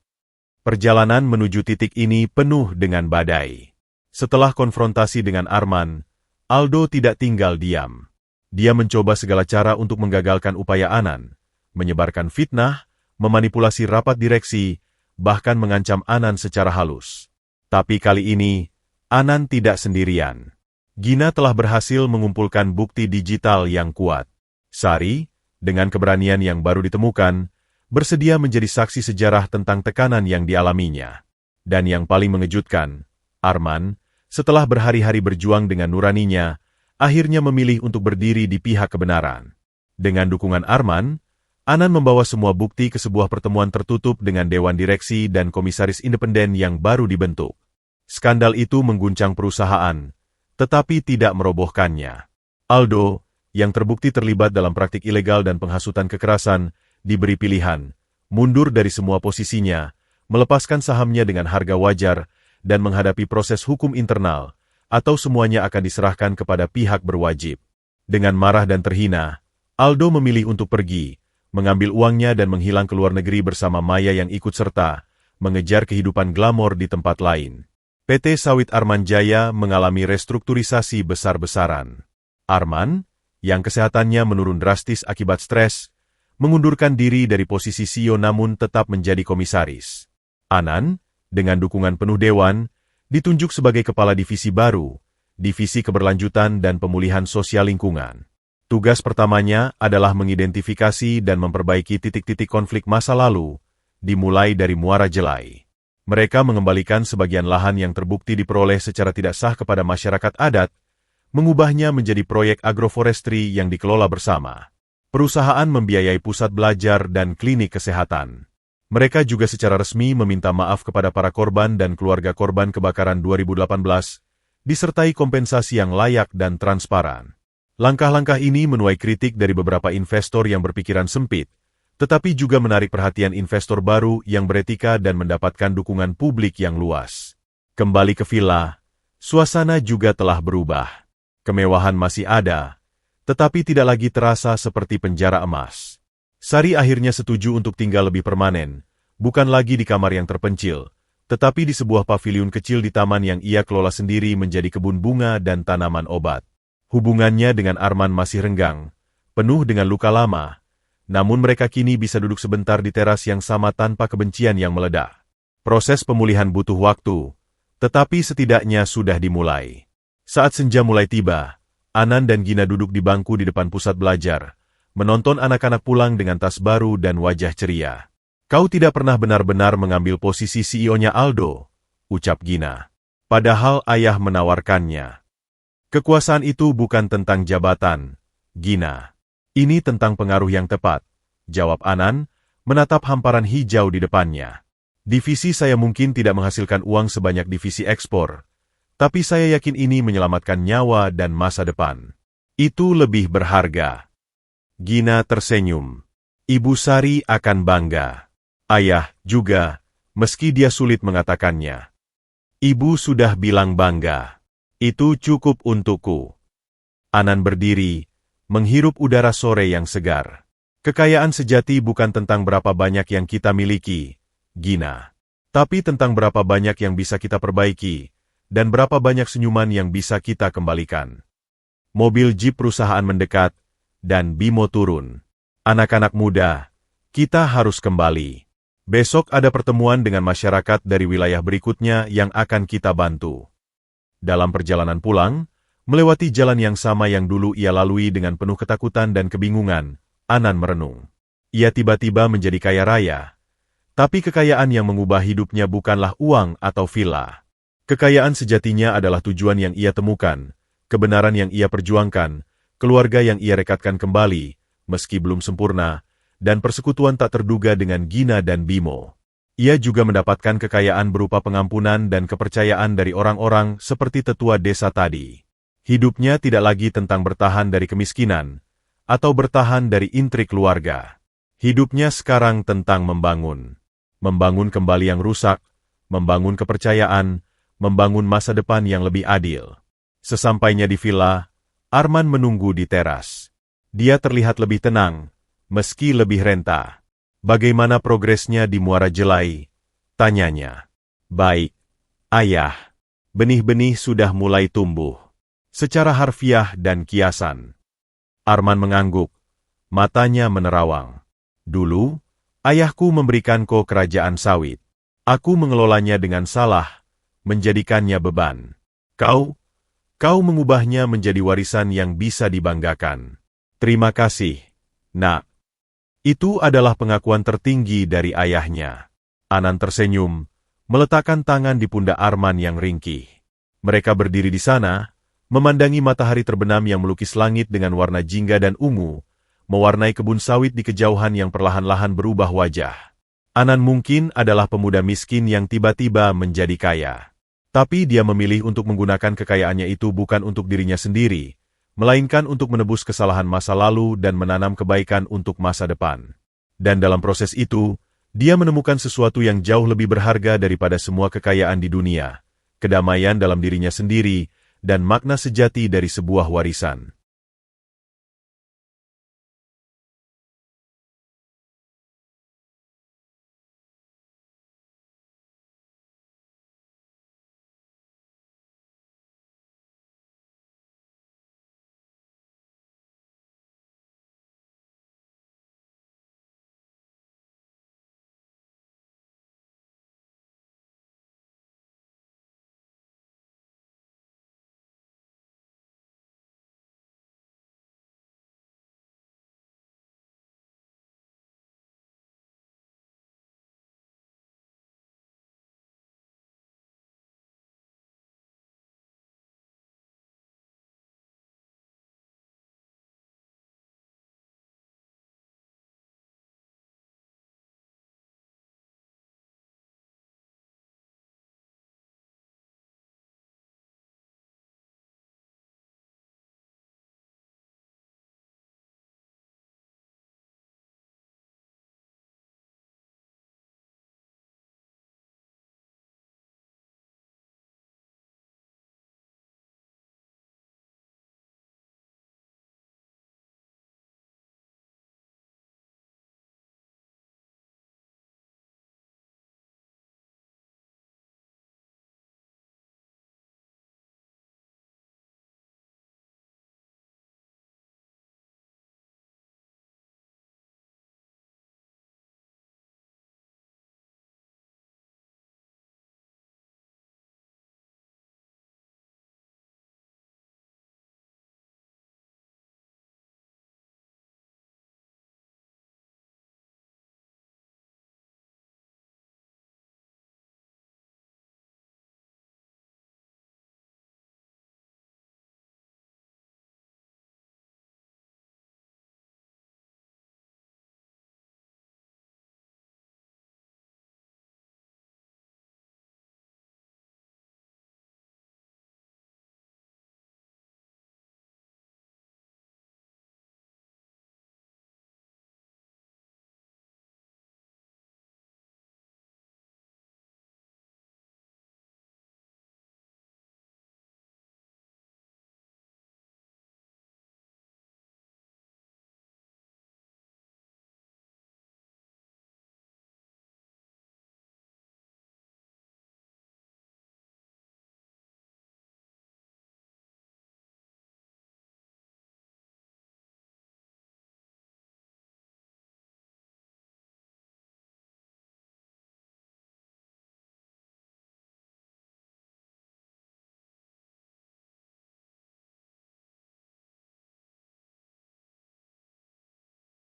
Perjalanan menuju titik ini penuh dengan badai. Setelah konfrontasi dengan Arman, Aldo tidak tinggal diam. Dia mencoba segala cara untuk menggagalkan upaya Anan, menyebarkan fitnah, memanipulasi rapat direksi, bahkan mengancam Anan secara halus. Tapi kali ini, Anan tidak sendirian. Gina telah berhasil mengumpulkan bukti digital yang kuat. Sari, dengan keberanian yang baru ditemukan, bersedia menjadi saksi sejarah tentang tekanan yang dialaminya. Dan yang paling mengejutkan, Arman, setelah berhari-hari berjuang dengan nuraninya, akhirnya memilih untuk berdiri di pihak kebenaran. Dengan dukungan Arman, Anan membawa semua bukti ke sebuah pertemuan tertutup dengan Dewan Direksi dan Komisaris Independen yang baru dibentuk. Skandal itu mengguncang perusahaan, tetapi tidak merobohkannya. Aldo, yang terbukti terlibat dalam praktik ilegal dan penghasutan kekerasan, diberi pilihan, mundur dari semua posisinya, melepaskan sahamnya dengan harga wajar, dan menghadapi proses hukum internal, atau semuanya akan diserahkan kepada pihak berwajib. Dengan marah dan terhina, Aldo memilih untuk pergi, mengambil uangnya dan menghilang ke luar negeri bersama Maya yang ikut serta, mengejar kehidupan glamor di tempat lain. PT Sawit Arman Jaya mengalami restrukturisasi besar-besaran. Arman, yang kesehatannya menurun drastis akibat stres, mengundurkan diri dari posisi CEO namun tetap menjadi komisaris. Anan, dengan dukungan penuh Dewan, ditunjuk sebagai kepala divisi baru, Divisi Keberlanjutan dan Pemulihan Sosial Lingkungan. Tugas pertamanya adalah mengidentifikasi dan memperbaiki titik-titik konflik masa lalu, dimulai dari Muara Jelai. Mereka mengembalikan sebagian lahan yang terbukti diperoleh secara tidak sah kepada masyarakat adat, mengubahnya menjadi proyek agroforestry yang dikelola bersama. Perusahaan membiayai pusat belajar dan klinik kesehatan. Mereka juga secara resmi meminta maaf kepada para korban dan keluarga korban kebakaran 2018, disertai kompensasi yang layak dan transparan. Langkah-langkah ini menuai kritik dari beberapa investor yang berpikiran sempit, tetapi juga menarik perhatian investor baru yang beretika dan mendapatkan dukungan publik yang luas. Kembali ke villa, suasana juga telah berubah. Kemewahan masih ada, tetapi tidak lagi terasa seperti penjara emas. Sari akhirnya setuju untuk tinggal lebih permanen, bukan lagi di kamar yang terpencil, tetapi di sebuah paviliun kecil di taman yang ia kelola sendiri menjadi kebun bunga dan tanaman obat. Hubungannya dengan Arman masih renggang, penuh dengan luka lama, namun mereka kini bisa duduk sebentar di teras yang sama tanpa kebencian yang meledak. Proses pemulihan butuh waktu, tetapi setidaknya sudah dimulai. Saat senja mulai tiba, Anan dan Gina duduk di bangku di depan pusat belajar, menonton anak-anak pulang dengan tas baru dan wajah ceria. Kau tidak pernah benar-benar mengambil posisi CEO-nya Aldo, ucap Gina. Padahal ayah menawarkannya. Kekuasaan itu bukan tentang jabatan, Gina. Ini tentang pengaruh yang tepat, jawab Anan, menatap hamparan hijau di depannya. Divisi saya mungkin tidak menghasilkan uang sebanyak divisi ekspor, tapi saya yakin ini menyelamatkan nyawa dan masa depan. Itu lebih berharga. Gina tersenyum. Ibu Sari akan bangga. Ayah juga, meski dia sulit mengatakannya. Ibu sudah bilang bangga. Itu cukup untukku. Anan berdiri, menghirup udara sore yang segar. Kekayaan sejati bukan tentang berapa banyak yang kita miliki, Gina. Tapi tentang berapa banyak yang bisa kita perbaiki, dan berapa banyak senyuman yang bisa kita kembalikan. Mobil jeep perusahaan mendekat, dan Bimo turun. Anak-anak muda, kita harus kembali. Besok ada pertemuan dengan masyarakat dari wilayah berikutnya yang akan kita bantu. Dalam perjalanan pulang, melewati jalan yang sama yang dulu ia lalui dengan penuh ketakutan dan kebingungan, Anan merenung. Ia tiba-tiba menjadi kaya raya. Tapi kekayaan yang mengubah hidupnya bukanlah uang atau villa. Kekayaan sejatinya adalah tujuan yang ia temukan, kebenaran yang ia perjuangkan, keluarga yang ia rekatkan kembali, meski belum sempurna, dan persekutuan tak terduga dengan Gina dan Bimo. Ia juga mendapatkan kekayaan berupa pengampunan dan kepercayaan dari orang-orang seperti tetua desa tadi. Hidupnya tidak lagi tentang bertahan dari kemiskinan, atau bertahan dari intrik keluarga. Hidupnya sekarang tentang membangun. Membangun kembali yang rusak, membangun kepercayaan, membangun masa depan yang lebih adil. Sesampainya di villa, Arman menunggu di teras. Dia terlihat lebih tenang, meski lebih renta. Bagaimana progresnya di Muara Jelai? Tanyanya. Baik, ayah. Benih-benih sudah mulai tumbuh. Secara harfiah dan kiasan. Arman mengangguk. Matanya menerawang. Dulu, ayahku memberikanku kerajaan sawit. Aku mengelolanya dengan salah, menjadikannya beban. Kau mengubahnya menjadi warisan yang bisa dibanggakan. Terima kasih, Nak. Itu adalah pengakuan tertinggi dari ayahnya. Anan tersenyum, meletakkan tangan di pundak Arman yang ringkih. Mereka berdiri di sana, memandangi matahari terbenam yang melukis langit dengan warna jingga dan ungu, mewarnai kebun sawit di kejauhan yang perlahan-lahan berubah wajah. Anan mungkin adalah pemuda miskin yang tiba-tiba menjadi kaya. Tapi dia memilih untuk menggunakan kekayaannya itu bukan untuk dirinya sendiri, melainkan untuk menebus kesalahan masa lalu dan menanam kebaikan untuk masa depan. Dan dalam proses itu, dia menemukan sesuatu yang jauh lebih berharga daripada semua kekayaan di dunia, kedamaian dalam dirinya sendiri, dan makna sejati dari sebuah warisan.